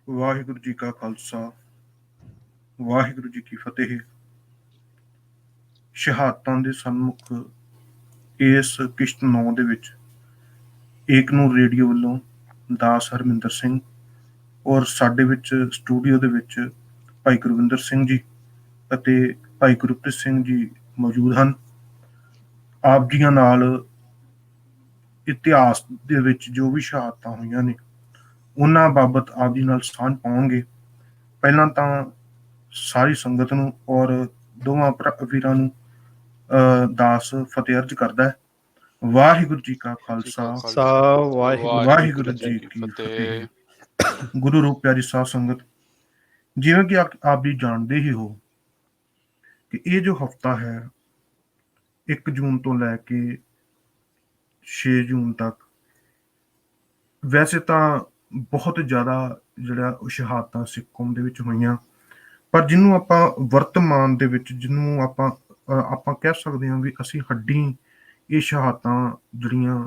ਵਾਹਿਗੁਰੂ ਜੀ ਕਾ ਖਾਲਸਾ ਵਾਹਿਗੁਰੂ ਜੀ ਕੀ ਫਤਿਹ। ਸ਼ਹਾਦਤਾਂ ਦੇ ਸਨਮੁਖ ਇਸ ਕਿਸ਼ਤ 9 ਦੇ ਵਿੱਚ ਏਕਨੂਰ ਰੇਡੀਓ ਵੱਲੋਂ ਦਾਸ ਹਰਮਿੰਦਰ ਸਿੰਘ ਔਰ ਸਾਡੇ ਵਿੱਚ ਸਟੂਡੀਓ ਦੇ ਵਿੱਚ ਭਾਈ ਗੁਰਵਿੰਦਰ ਸਿੰਘ ਜੀ ਅਤੇ ਭਾਈ ਗੁਰਪ੍ਰੀਤ ਸਿੰਘ ਜੀ ਮੌਜੂਦ ਹਨ। ਆਪ ਜੀਆਂ ਨਾਲ ਇਤਿਹਾਸ ਦੇ ਵਿੱਚ ਜੋ ਵੀ ਸ਼ਹਾਦਤਾਂ ਹੋਈਆਂ ਨੇ ਉਹਨਾਂ ਬਾਬਤ ਆਪ ਜੀ ਨਾਲ ਸਾਂਝ ਪਾਉਣਗੇ। ਪਹਿਲਾਂ ਤਾਂ ਸਾਰੀ ਸੰਗਤ ਨੂੰ ਔਰ ਦੋਵਾਂ ਵੀਰਾਂ ਨੂੰ ਦਾਸ ਫਤਿਹ ਅਰਜ ਕਰਦਾ ਹੈ। ਵਾਹਿਗੁਰੂ ਜੀ ਕਾ ਖਾਲਸਾ ਵਾਹਿਗੁਰੂ ਜੀ ਕੀ ਫਤਿਹ। ਗੁਰੂ ਰੂਪ ਪਿਆਰੀ ਸਾਧ ਸੰਗਤ, ਜਿਵੇਂ ਕਿ ਆਪ ਜੀ ਜਾਣਦੇ ਹੀ ਹੋ ਕਿ ਇਹ ਜੋ ਹਫਤਾ ਹੈ 1 ਜੂਨ ਤੋਂ ਲੈ ਕੇ 6 ਜੂਨ ਤੱਕ ਵੈਸੇ ਤਾਂ ਬਹੁਤ ਜ਼ਿਆਦਾ ਜਿਹੜਾ ਸ਼ਹਾਦਤਾਂ ਸਿੱਖ ਕੌਮ ਦੇ ਵਿੱਚ ਹੋਈਆਂ, ਪਰ ਜਿਹਨੂੰ ਆਪਾਂ ਵਰਤਮਾਨ ਦੇ ਵਿੱਚ ਜਿਹਨੂੰ ਆਪਾਂ ਕਹਿ ਸਕਦੇ ਹਾਂ ਵੀ ਅਸੀਂ ਹੱਡੀ ਇਹ ਸ਼ਹਾਦਤਾਂ ਜਿਹੜੀਆਂ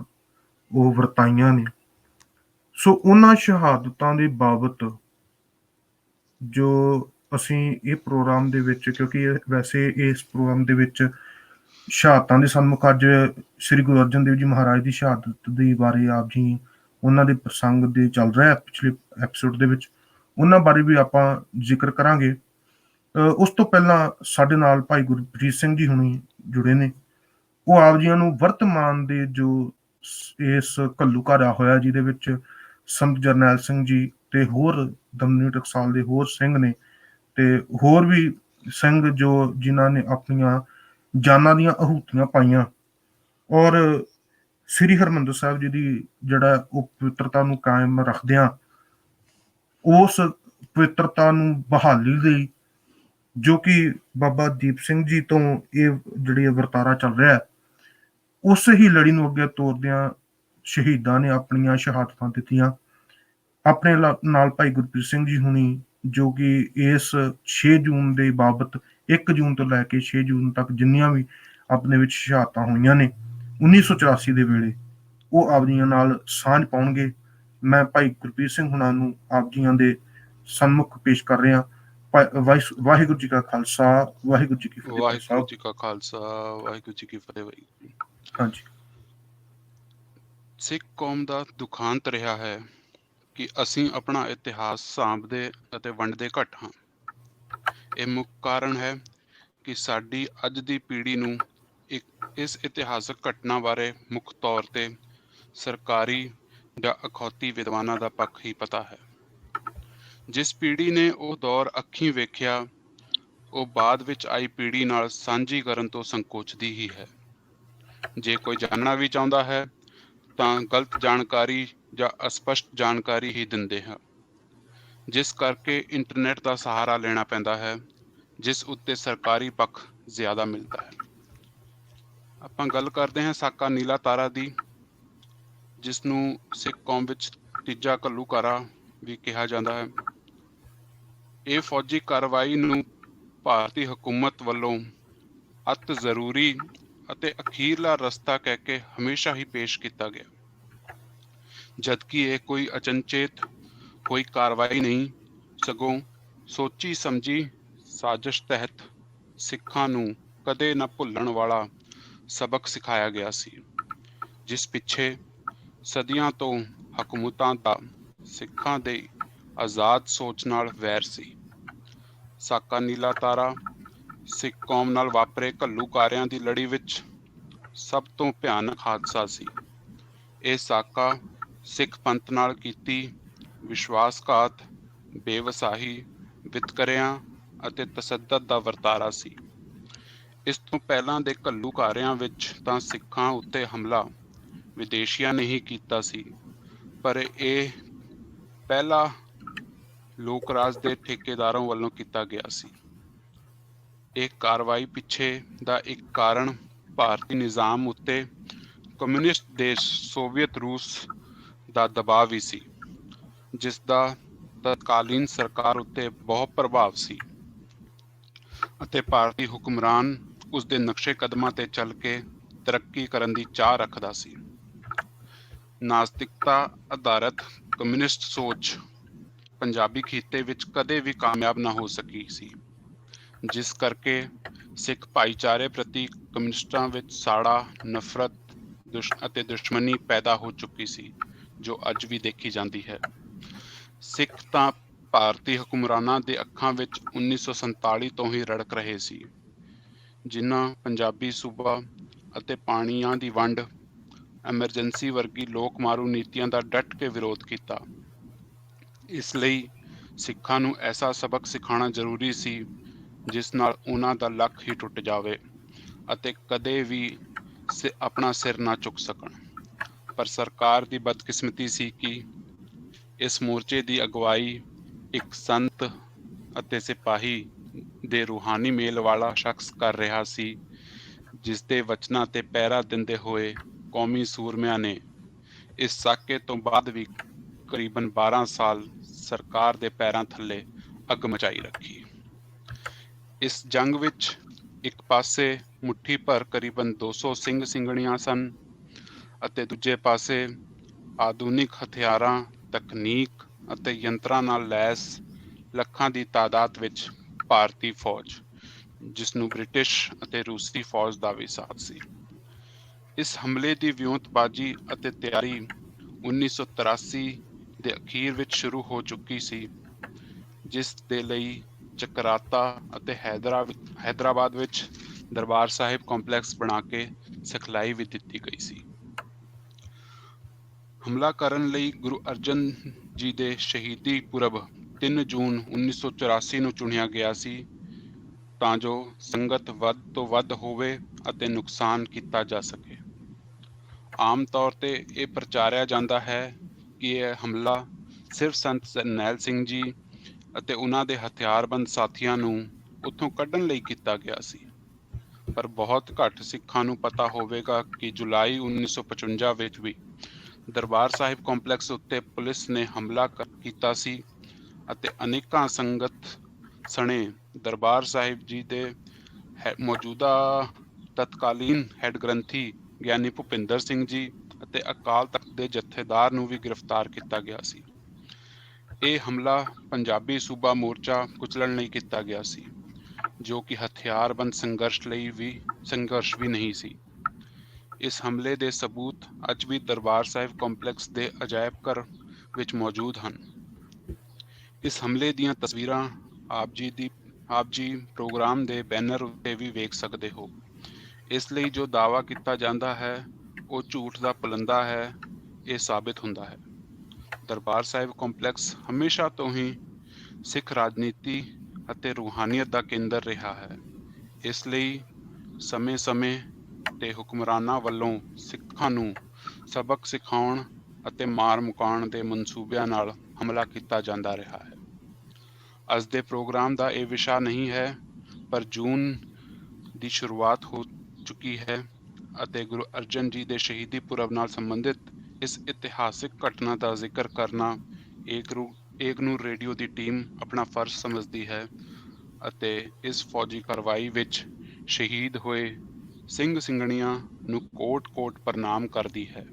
ਉਹ ਵਰਤਾਈਆਂ ਨੇ। ਸੋ ਉਹਨਾਂ ਸ਼ਹਾਦਤਾਂ ਦੇ ਬਾਬਤ ਜੋ ਅਸੀਂ ਇਹ ਪ੍ਰੋਗਰਾਮ ਦੇ ਵਿੱਚ, ਕਿਉਂਕਿ ਵੈਸੇ ਇਸ ਪ੍ਰੋਗਰਾਮ ਦੇ ਵਿੱਚ ਸ਼ਹਾਦਤਾਂ ਦੇ ਸਨਮੁਖ ਅੱਜ ਸ੍ਰੀ ਗੁਰੂ ਅਰਜਨ ਦੇਵ ਜੀ ਮਹਾਰਾਜ ਦੀ ਸ਼ਹਾਦਤ ਦੇ ਬਾਰੇ ਆਪ ਜੀ ਉਹਨਾਂ ਦੇ ਪ੍ਰਸੰਗ ਦੇ ਚੱਲ ਰਿਹਾ ਪਿਛਲੇ ਐਪੀਸੋਡ ਦੇ ਵਿੱਚ, ਉਹਨਾਂ ਬਾਰੇ ਵੀ ਆਪਾਂ ਜ਼ਿਕਰ ਕਰਾਂਗੇ। ਉਸ ਤੋਂ ਪਹਿਲਾਂ ਸਾਡੇ ਨਾਲ ਭਾਈ ਗੁਰਪ੍ਰੀਤ ਸਿੰਘ ਜੀ ਹੁਣੀ ਜੁੜੇ ਨੇ। ਉਹ ਆਪ ਜੀਆਂ ਨੂੰ ਵਰਤਮਾਨ ਦੇ ਜੋ ਇਸ ਘੱਲੂਘਾਰਾ ਹੋਇਆ ਜਿਹਦੇ ਵਿੱਚ ਸੰਤ ਜਰਨੈਲ ਸਿੰਘ ਜੀ ਤੇ ਹੋਰ ਦਮਨੀ ਟਕਸਾਲ ਦੇ ਹੋਰ ਸਿੰਘ ਨੇ ਤੇ ਹੋਰ ਵੀ ਸਿੰਘ ਜੋ ਜਿਨ੍ਹਾਂ ਨੇ ਆਪਣੀਆਂ ਜਾਨਾਂ ਦੀਆਂ ਆਹੂਤੀਆਂ ਪਾਈਆਂ ਔਰ ਸ੍ਰੀ ਹਰਿਮੰਦਰ ਸਾਹਿਬ ਜੀ ਦੀ ਜਿਹੜਾ ਉਹ ਪਵਿੱਤਰਤਾ ਨੂੰ ਕਾਇਮ ਰੱਖਦਿਆਂ ਉਸ ਪਵਿੱਤਰਤਾ ਨੂੰ ਬਹਾਲੀ ਲਈ ਜੋ ਕਿ ਬਾਬਾ ਦੀਪ ਸਿੰਘ ਜੀ ਤੋਂ ਇਹ ਜਿਹੜੀ ਵਰਤਾਰਾ ਚੱਲ ਰਿਹਾ, ਉਸ ਹੀ ਲੜੀ ਨੂੰ ਅੱਗੇ ਤੋਰਦਿਆਂ ਸ਼ਹੀਦਾਂ ਨੇ ਆਪਣੀਆਂ ਸ਼ਹਾਦਤਾਂ ਦਿੱਤੀਆਂ। ਆਪਣੇ ਨਾਲ ਭਾਈ ਗੁਰਪ੍ਰੀਤ ਸਿੰਘ ਜੀ ਹੁਣੀ ਜੋ ਕਿ ਇਸ 6 ਜੂਨ ਦੇ ਬਾਬਤ 1 ਜੂਨ ਤੋਂ ਲੈ ਕੇ 6 ਜੂਨ ਤੱਕ ਜਿੰਨੀਆਂ ਵੀ ਆਪਣੇ ਵਿੱਚ ਸ਼ਹਾਦਤਾਂ ਹੋਈਆਂ ਨੇ 1984 ਦੇ ਵੇਲੇ, ਉਹ ਆਪ ਜੀਆਂ ਨਾਲ ਸਾਂਝ ਪਾਉਣਗੇ। ਮੈਂ ਭਾਈ ਗੁਰਪ੍ਰੀਤ ਸਿੰਘ ਹੁਣਾਂ ਨੂੰ ਆਪ ਜੀਆਂ ਦੇ ਸਨਮੁਖ ਪੇਸ਼ ਕਰ ਰਿਹਾ। ਵਾਹਿਗੁਰੂ ਜੀ ਕਾ ਖਾਲਸਾ ਵਾਹਿਗੁਰੂ ਜੀ ਕੀ ਫਤਿਹ। ਵਾਹਿਗੁਰੂ ਜੀ ਕਾ ਖਾਲਸਾ ਵਾਹਿਗੁਰੂ ਜੀ ਕੀ ਫਤਿਹ। ਹਾਂਜੀ, ਸਿੱਖ ਕੌਮ ਦਾ ਦੁਖਾਂਤ ਰਿਹਾ ਹੈ ਕਿ ਅਸੀਂ ਆਪਣਾ ਇਤਿਹਾਸ ਸਾਂਭਦੇ ਅਤੇ ਵੰਡਦੇ ਘੱਟ ਹਾਂ। ਇਹ ਮੁੱਖ ਕਾਰਨ ਹੈ ਕਿ ਸਾਡੀ ਅੱਜ ਦੀ ਪੀੜ੍ਹੀ ਨੂੰ ਇਸ ਇਤਿਹਾਸਕ ਘਟਨਾ ਬਾਰੇ ਮੁੱਖ ਤੌਰ ਤੇ ਸਰਕਾਰੀ ਜਾਂ ਅਖੌਤੀ ਵਿਦਵਾਨਾਂ ਦਾ ਪੱਖ ਹੀ ਪਤਾ ਹੈ। ਜਿਸ ਪੀੜ੍ਹੀ ਨੇ ਉਹ ਦੌਰ ਅੱਖੀਂ ਵੇਖਿਆ, ਉਹ ਬਾਅਦ ਵਿੱਚ ਆਈ ਪੀੜ੍ਹੀ ਨਾਲ ਸਾਂਝੀ ਕਰਨ ਤੋਂ ਸੰਕੋਚਦੀ ਹੀ ਹੈ। ਜੇ ਕੋਈ ਜਾਣਨਾ ਵੀ ਚਾਹੁੰਦਾ ਹੈ ਤਾਂ ਗਲਤ ਜਾਣਕਾਰੀ ਜਾਂ ਅਸਪਸ਼ਟ ਜਾਣਕਾਰੀ ਹੀ ਦਿੰਦੇ ਹਾਂ, ਜਿਸ ਕਰਕੇ ਇੰਟਰਨੈਟ ਦਾ ਸਹਾਰਾ ਲੈਣਾ ਪੈਂਦਾ ਹੈ, ਜਿਸ ਉੱਤੇ ਸਰਕਾਰੀ ਪੱਖ ਜ਼ਿਆਦਾ ਮਿਲਦਾ ਹੈ। ਆਪਾਂ ਗੱਲ ਕਰਦੇ ਹਾਂ ਸਾਕਾ ਨੀਲਾ ਤਾਰਾ ਦੀ, ਜਿਸ ਨੂੰ ਸਿੱਖ ਕੌਮ ਵਿੱਚ ਤੀਜਾ ਘੱਲੂਘਾਰਾ ਵੀ ਕਿਹਾ ਜਾਂਦਾ ਹੈ। ਇਹ ਫੌਜੀ ਕਾਰਵਾਈ ਨੂੰ ਭਾਰਤੀ ਹਕੂਮਤ ਵੱਲੋਂ ਅਤ ਜ਼ਰੂਰੀ ਅਤੇ ਅਖੀਰਲਾ ਰਸਤਾ ਕਹਿ ਕੇ ਹਮੇਸ਼ਾ ਹੀ ਪੇਸ਼ ਕੀਤਾ ਗਿਆ, ਜਦਕਿ ਇਹ ਕੋਈ ਅਚਨਚੇਤ ਕੋਈ ਕਾਰਵਾਈ ਨਹੀਂ, ਸਗੋਂ ਸੋਚੀ ਸਮਝੀ ਸਾਜ਼ਿਸ਼ ਤਹਿਤ ਸਿੱਖਾਂ ਨੂੰ ਕਦੇ ਨਾ ਭੁੱਲਣ ਵਾਲਾ ਸਬਕ ਸਿਖਾਇਆ ਗਿਆ ਸੀ, ਜਿਸ ਪਿੱਛੇ ਸਦੀਆਂ ਤੋਂ ਹਕੂਮਤਾਂ ਦਾ ਸਿੱਖਾਂ ਦੇ ਆਜ਼ਾਦ ਸੋਚ ਨਾਲ ਵੈਰ ਸੀ। ਸਾਕਾ ਨੀਲਾ ਤਾਰਾ ਸਿੱਖ ਕੌਮ ਨਾਲ ਵਾਪਰੇ ਘੱਲੂਘਾਰਿਆਂ ਦੀ ਲੜੀ ਵਿੱਚ ਸਭ ਤੋਂ ਭਿਆਨਕ ਹਾਦਸਾ ਸੀ। ਇਹ ਸਾਕਾ ਸਿੱਖ ਪੰਥ ਨਾਲ ਕੀਤੀ ਵਿਸ਼ਵਾਸਘਾਤ, ਬੇਵਸਾਹੀ, ਵਿਤਕਰਿਆਂ ਅਤੇ ਤਸ਼ੱਦਦ ਦਾ ਵਰਤਾਰਾ ਸੀ। ਇਸ ਤੋਂ ਪਹਿਲਾਂ ਦੇ ਘੱਲੂਘਾਰਿਆਂ ਵਿੱਚ ਤਾਂ ਸਿੱਖਾਂ ਉੱਤੇ ਹਮਲਾ ਵਿਦੇਸ਼ੀਆਂ ਨੇ ਹੀ ਕੀਤਾ ਸੀ, ਪਰ ਇਹ ਪਹਿਲਾ ਲੋਕ ਰਾਜ ਦੇ ਠੇਕੇਦਾਰਾਂ ਵੱਲੋਂ ਕੀਤਾ ਗਿਆ ਸੀ। ਇਹ ਕਾਰਵਾਈ ਪਿੱਛੇ ਦਾ ਇੱਕ ਕਾਰਨ ਭਾਰਤੀ ਨਿਜ਼ਾਮ ਉੱਤੇ ਕਮਿਊਨਿਸਟ ਦੇਸ਼ ਸੋਵੀਅਤ ਰੂਸ ਦਾ ਦਬਾਅ ਵੀ ਸੀ, ਜਿਸ ਦਾ ਤਤਕਾਲੀਨ ਸਰਕਾਰ ਉੱਤੇ ਬਹੁਤ ਪ੍ਰਭਾਵ ਸੀ ਅਤੇ ਭਾਰਤੀ ਹੁਕਮਰਾਨ ਉਸ ਦੇ ਨਕਸ਼ੇ ਕਦਮਾਂ ਤੇ ਚੱਲ ਕੇ ਤਰੱਕੀ ਕਰਨ ਦੀ ਚਾਹ ਰੱਖਦਾ ਸੀ। ਨਾਸਤਿਕਤਾ ਆਧਾਰਿਤ ਕਮਿਊਨਿਸਟ ਸੋਚ ਪੰਜਾਬੀ ਖਿੱਤੇ ਵਿੱਚ ਕਦੇ ਵੀ ਕਾਮਯਾਬ ਨਾ ਹੋ ਸਕੀ ਸੀ, ਜਿਸ ਕਰਕੇ ਸਿੱਖ ਭਾਈਚਾਰੇ ਪ੍ਰਤੀ ਕਮਿਊਨਿਸਟਾਂ ਵਿੱਚ ਸਾੜਾ, ਨਫ਼ਰਤ ਅਤੇ ਦੁਸ਼ਮਣੀ ਪੈਦਾ ਹੋ ਚੁੱਕੀ ਸੀ, ਜੋ ਅੱਜ ਵੀ ਦੇਖੀ ਜਾਂਦੀ ਹੈ। ਸਿੱਖ ਤਾਂ ਭਾਰਤੀ ਹੁਕਮਰਾਨਾਂ ਦੇ ਅੱਖਾਂ ਵਿੱਚ 1947 ਤੋਂ ਹੀ ਰੜਕ ਰਹੇ ਸੀ, ਜਿਨ੍ਹਾਂ ਪੰਜਾਬੀ ਸੂਬਾ ਅਤੇ ਪਾਣੀਆਂ ਦੀ ਵੰਡ, ਐਮਰਜੈਂਸੀ ਵਰਗੀ ਲੋਕ ਮਾਰੂ ਨੀਤੀਆਂ ਦਾ ਡਟ ਕੇ ਵਿਰੋਧ ਕੀਤਾ। ਇਸ ਲਈ ਸਿੱਖਾਂ ਨੂੰ ਐਸਾ ਸਬਕ ਸਿਖਾਉਣਾ ਜ਼ਰੂਰੀ ਸੀ ਜਿਸ ਨਾਲ ਉਹਨਾਂ ਦਾ ਲੱਕ ਹੀ ਟੁੱਟ ਜਾਵੇ ਅਤੇ ਕਦੇ ਵੀ ਆਪਣਾ ਸਿਰ ਨਾ ਚੁੱਕ ਸਕਣ। ਪਰ ਸਰਕਾਰ ਦੀ ਬਦਕਿਸਮਤੀ ਸੀ ਕਿ ਇਸ ਮੋਰਚੇ ਦੀ ਅਗਵਾਈ ਇੱਕ ਸੰਤ ਅਤੇ ਸਿਪਾਹੀ ਦੇ ਰੂਹਾਨੀ ਮੇਲ ਵਾਲਾ ਸ਼ਖਸ ਕਰ ਰਿਹਾ ਸੀ, ਜਿਸ ਦੇ ਵਚਨਾਂ ਤੇ ਪਹਿਰਾ ਦਿੰਦੇ ਹੋਏ ਕੌਮੀ ਸੂਰਮਿਆਂ ਨੇ ਇਸ ਸਾਕੇ ਤੋਂ ਬਾਅਦ ਵੀ ਕਰੀਬਨ 12 ਸਾਲ ਸਰਕਾਰ ਦੇ ਪੈਰਾਂ ਥੱਲੇ ਅੱਗ ਮਚਾਈ ਰੱਖੀ। ਇਸ ਜੰਗ ਵਿੱਚ ਇੱਕ ਪਾਸੇ ਮੁੱਠੀ ਭਰ ਕਰੀਬਨ 200 ਸਿੰਘ ਸਿੰਘਣੀਆਂ ਸਨ ਅਤੇ ਦੂਜੇ ਪਾਸੇ ਆਧੁਨਿਕ ਹਥਿਆਰਾਂ, ਤਕਨੀਕ ਅਤੇ ਯੰਤਰਾਂ ਨਾਲ ਲੈਸ ਲੱਖਾਂ ਦੀ ਤਾਦਾਦ ਵਿੱਚ ਭਾਰਤੀ ਫੌਜ, ਜਿਸ ਨੂੰ ਬ੍ਰਿਟਿਸ਼ ਅਤੇ ਰੂਸੀ ਫੌਜ ਦਾ ਵੀ ਸਾਥ ਸੀ। ਇਸ ਹਮਲੇ ਦੀ ਵਿਉਂਤਬਾਜ਼ੀ ਅਤੇ ਤਿਆਰੀ 1983 ਦੇ ਅਖੀਰ ਵਿੱਚ ਸ਼ੁਰੂ ਹੋ ਚੁੱਕੀ ਸੀ, ਜਿਸ ਦੇ ਲਈ ਚਕਰਾਤਾ ਅਤੇ ਹੈਦਰਾਬਾਦ ਵਿੱਚ ਦਰਬਾਰ ਸਾਹਿਬ ਕੰਪਲੈਕਸ ਬਣਾ ਕੇ ਸਿਖਲਾਈ ਵੀ ਦਿੱਤੀ ਗਈ ਸੀ। ਹਮਲਾ ਕਰਨ ਲਈ ਗੁਰੂ ਅਰਜਨ ਜੀ ਦੇ ਸ਼ਹੀਦੀ ਪੁਰਬ 3 ਜੂਨ 1984 ਨੂੰ ਚੁਣਿਆ ਗਿਆ ਸੀ, ਤਾਂ ਜੋ ਸੰਗਤ ਵੱਧ ਤੋਂ ਵੱਧ ਹੋਵੇ ਅਤੇ ਨੁਕਸਾਨ ਕੀਤਾ ਜਾ ਸਕੇ। ਆਮ ਤੌਰ ਤੇ ਇਹ ਪ੍ਰਚਾਰਿਆ ਜਾਂਦਾ ਹੈ ਕਿ ਇਹ ਹਮਲਾ ਸਿਰਫ ਸੰਤ ਜਰਨੈਲ ਸਿੰਘ ਜੀ ਅਤੇ ਉਹਨਾਂ ਦੇ ਹਥਿਆਰਬੰਦ ਸਾਥੀਆਂ ਨੂੰ ਉੱਥੋਂ ਕੱਢਣ ਲਈ ਕੀਤਾ ਗਿਆ ਸੀ, ਪਰ ਬਹੁਤ ਘੱਟ ਸਿੱਖਾਂ ਨੂੰ ਪਤਾ ਹੋਵੇਗਾ ਕਿ ਜੁਲਾਈ 1955 ਵਿੱਚ ਵੀ ਦਰਬਾਰ ਸਾਹਿਬ ਕੰਪਲੈਕਸ ਉੱਤੇ ਪੁਲਿਸ ਨੇ ਹਮਲਾ ਕੀਤਾ ਸੀ ਅਤੇ ਅਨੇਕਾਂ ਸੰਗਤ ਸਣੇ ਦਰਬਾਰ ਸਾਹਿਬ ਜੀ ਦੇ ਮੌਜੂਦਾ ਤਤਕਾਲੀਨ ਹੈੱਡ ਗ੍ਰੰਥੀ ਗਿਆਨੀ ਭੁਪਿੰਦਰ ਸਿੰਘ ਜੀ ਅਤੇ ਅਕਾਲ ਤਖਤ ਦੇ ਜਥੇਦਾਰ ਨੂੰ ਵੀ ਗ੍ਰਿਫਤਾਰ ਕੀਤਾ ਗਿਆ ਸੀ। ਇਹ ਹਮਲਾ ਪੰਜਾਬੀ ਸੂਬਾ ਮੋਰਚਾ ਕੁਚਲਣ ਲਈ ਕੀਤਾ ਗਿਆ ਸੀ, ਜੋ ਕਿ ਹਥਿਆਰਬੰਦ ਸੰਘਰਸ਼ ਵੀ ਨਹੀਂ ਸੀ। ਇਸ ਹਮਲੇ ਦੇ ਸਬੂਤ ਅੱਜ ਵੀ ਦਰਬਾਰ ਸਾਹਿਬ ਕੰਪਲੈਕਸ ਦੇ ਅਜਾਇਬ ਘਰ ਵਿੱਚ ਮੌਜੂਦ ਹਨ। ਇਸ ਹਮਲੇ ਦੀਆਂ ਤਸਵੀਰਾਂ ਆਪ ਜੀ ਪ੍ਰੋਗਰਾਮ ਦੇ ਬੈਨਰ ਉੱਤੇ ਵੀ ਵੇਖ ਸਕਦੇ ਹੋ। ਇਸ ਲਈ ਜੋ ਦਾਅਵਾ ਕੀਤਾ ਜਾਂਦਾ ਹੈ ਉਹ ਝੂਠ ਦਾ ਪੁਲੰਦਾ ਹੈ, ਇਹ ਸਾਬਿਤ ਹੁੰਦਾ ਹੈ। ਦਰਬਾਰ ਸਾਹਿਬ ਕੰਪਲੈਕਸ ਹਮੇਸ਼ਾ ਤੋਂ ਹੀ ਸਿੱਖ ਰਾਜਨੀਤੀ ਅਤੇ ਰੂਹਾਨੀਅਤ ਦਾ ਕੇਂਦਰ ਰਿਹਾ ਹੈ। ਇਸ ਲਈ ਸਮੇਂ-ਸਮੇਂ ਤੇ ਹੁਕਮਰਾਨਾਂ ਵੱਲੋਂ ਸਿੱਖਾਂ ਨੂੰ ਸਬਕ ਸਿਖਾਉਣ ਅਤੇ ਮਾਰ ਮੁਕਾਉਣ ਦੇ ਮਨਸੂਬਿਆਂ ਨਾਲ ਹਮਲਾ ਕੀਤਾ ਜਾਂਦਾ ਰਿਹਾ ਹੈ। ਅੱਜ ਦੇ ਪ੍ਰੋਗਰਾਮ ਦਾ ਇਹ ਵਿਸ਼ਾ ਨਹੀਂ ਹੈ, ਪਰ ਜੂਨ ਦੀ ਸ਼ੁਰੂਆਤ ਹੋ ਚੁੱਕੀ ਹੈ ਅਤੇ ਗੁਰੂ ਅਰਜਨ ਜੀ ਦੇ ਸ਼ਹੀਦੀ ਪੁਰਬ ਨਾਲ ਸੰਬੰਧਿਤ ਇਸ ਇਤਿਹਾਸਿਕ ਘਟਨਾ ਦਾ ਜ਼ਿਕਰ ਕਰਨਾ ਏਕਨੂਰ ਰੇਡੀਓ ਦੀ ਟੀਮ ਆਪਣਾ ਫਰਜ਼ ਸਮਝਦੀ ਹੈ ਅਤੇ ਇਸ ਫੌਜੀ ਕਾਰਵਾਈ ਵਿੱਚ ਸ਼ਹੀਦ ਹੋਏ ਸਿੰਘ ਸਿੰਘਣੀਆਂ ਨੂੰ ਕੋਟ-ਕੋਟ ਪ੍ਰਣਾਮ ਕਰਦੀ ਹੈ।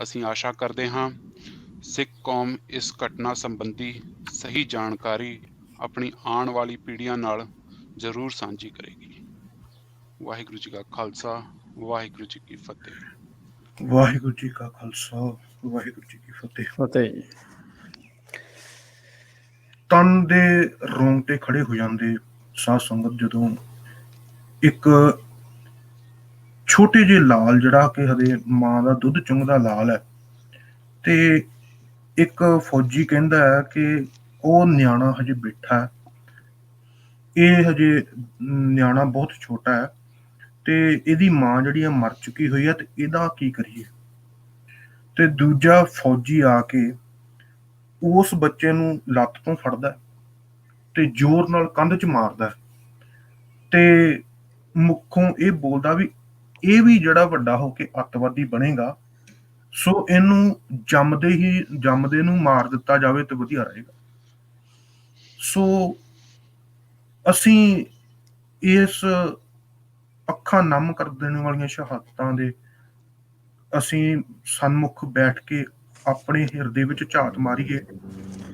ਅਸੀਂ ਆਸ਼ਾ ਕਰਦੇ ਹਾਂ ਸਿੱਖ ਕੌਮ ਇਸ ਘਟਨਾ ਸੰਬੰਧੀ ਸਹੀ ਜਾਣਕਾਰੀ ਆਪਣੀ ਆਉਣ ਵਾਲੀ ਪੀੜ੍ਹੀਆਂ ਨਾਲ ਜ਼ਰੂਰ ਸਾਂਝੀ ਕਰੇਗੀ। ਵਾਹਿਗੁਰੂ ਜੀ ਕਾ ਖਾਲਸਾ, ਵਾਹਿਗੁਰੂ ਜੀ ਕੀ ਫਤਿਹ। ਵਾਹਿਗੁਰੂ ਜੀ ਕਾ ਖਾਲਸਾ, ਵਾਹਿਗੁਰੂ ਜੀ ਕੀ ਫਤਿਹ। ਤਨ ਦੇ ਰੋਂਗਟੇ ਖੜੇ ਹੋ ਜਾਂਦੇ ਸਾਧ ਸੰਗਤ ਜਦੋਂ ਇੱਕ ਛੋਟੇ ਜਿਹੇ ਲਾਲ, ਜਿਹੜਾ ਕਿ ਹਜੇ ਮਾਂ ਦਾ ਦੁੱਧ ਚੁੰਘਦਾ ਲਾਲ ਹੈ, ਤੇ ਇੱਕ ਫੌਜੀ ਕਹਿੰਦਾ ਹੈ ਕਿ ਉਹ ਨਿਆਣਾ ਹਜੇ ਬੈਠਾ ਹੈ, ਇਹ ਹਜੇ ਨਿਆਣਾ ਬਹੁਤ ਛੋਟਾ ਹੈ ਤੇ ਇਹਦੀ ਮਾਂ ਜਿਹੜੀ ਹੈ ਮਰ ਚੁੱਕੀ ਹੋਈ ਹੈ, ਤੇ ਇਹਦਾ ਕੀ ਕਰੀਏ। ਤੇ ਦੂਜਾ ਫੌਜੀ ਆ ਕੇ ਉਸ ਬੱਚੇ ਨੂੰ ਲੱਤ ਤੋਂ ਫੜਦਾ ਤੇ ਜ਼ੋਰ ਨਾਲ ਕੰਧ 'ਚ ਮਾਰਦਾ ਤੇ ਮੁੱਖੋਂ ਇਹ ਬੋਲਦਾ ਵੀ ਇਹ ਵੀ ਜਿਹੜਾ ਵੱਡਾ ਹੋ ਕੇ ਅੱਤਵਾਦੀ ਬਣੇਗਾ, ਸੋ ਇਹਨੂੰ ਜੰਮਦੇ ਨੂੰ ਮਾਰ ਦਿੱਤਾ ਜਾਵੇ ਤੇ ਵਧੀਆ ਰਹੇਗਾ। ਸੋ ਅਸੀਂ ਇਸ ਅੱਖਾਂ ਨਮ ਕਰ ਦੇਣ ਵਾਲੀਆਂ ਸ਼ਹਾਦਤਾਂ ਦੇ ਅਸੀਂ ਸਨਮੁਖ ਬੈਠ ਕੇ ਆਪਣੇ ਹਿਰਦੇ ਵਿੱਚ ਝਾਤ ਮਾਰੀਏ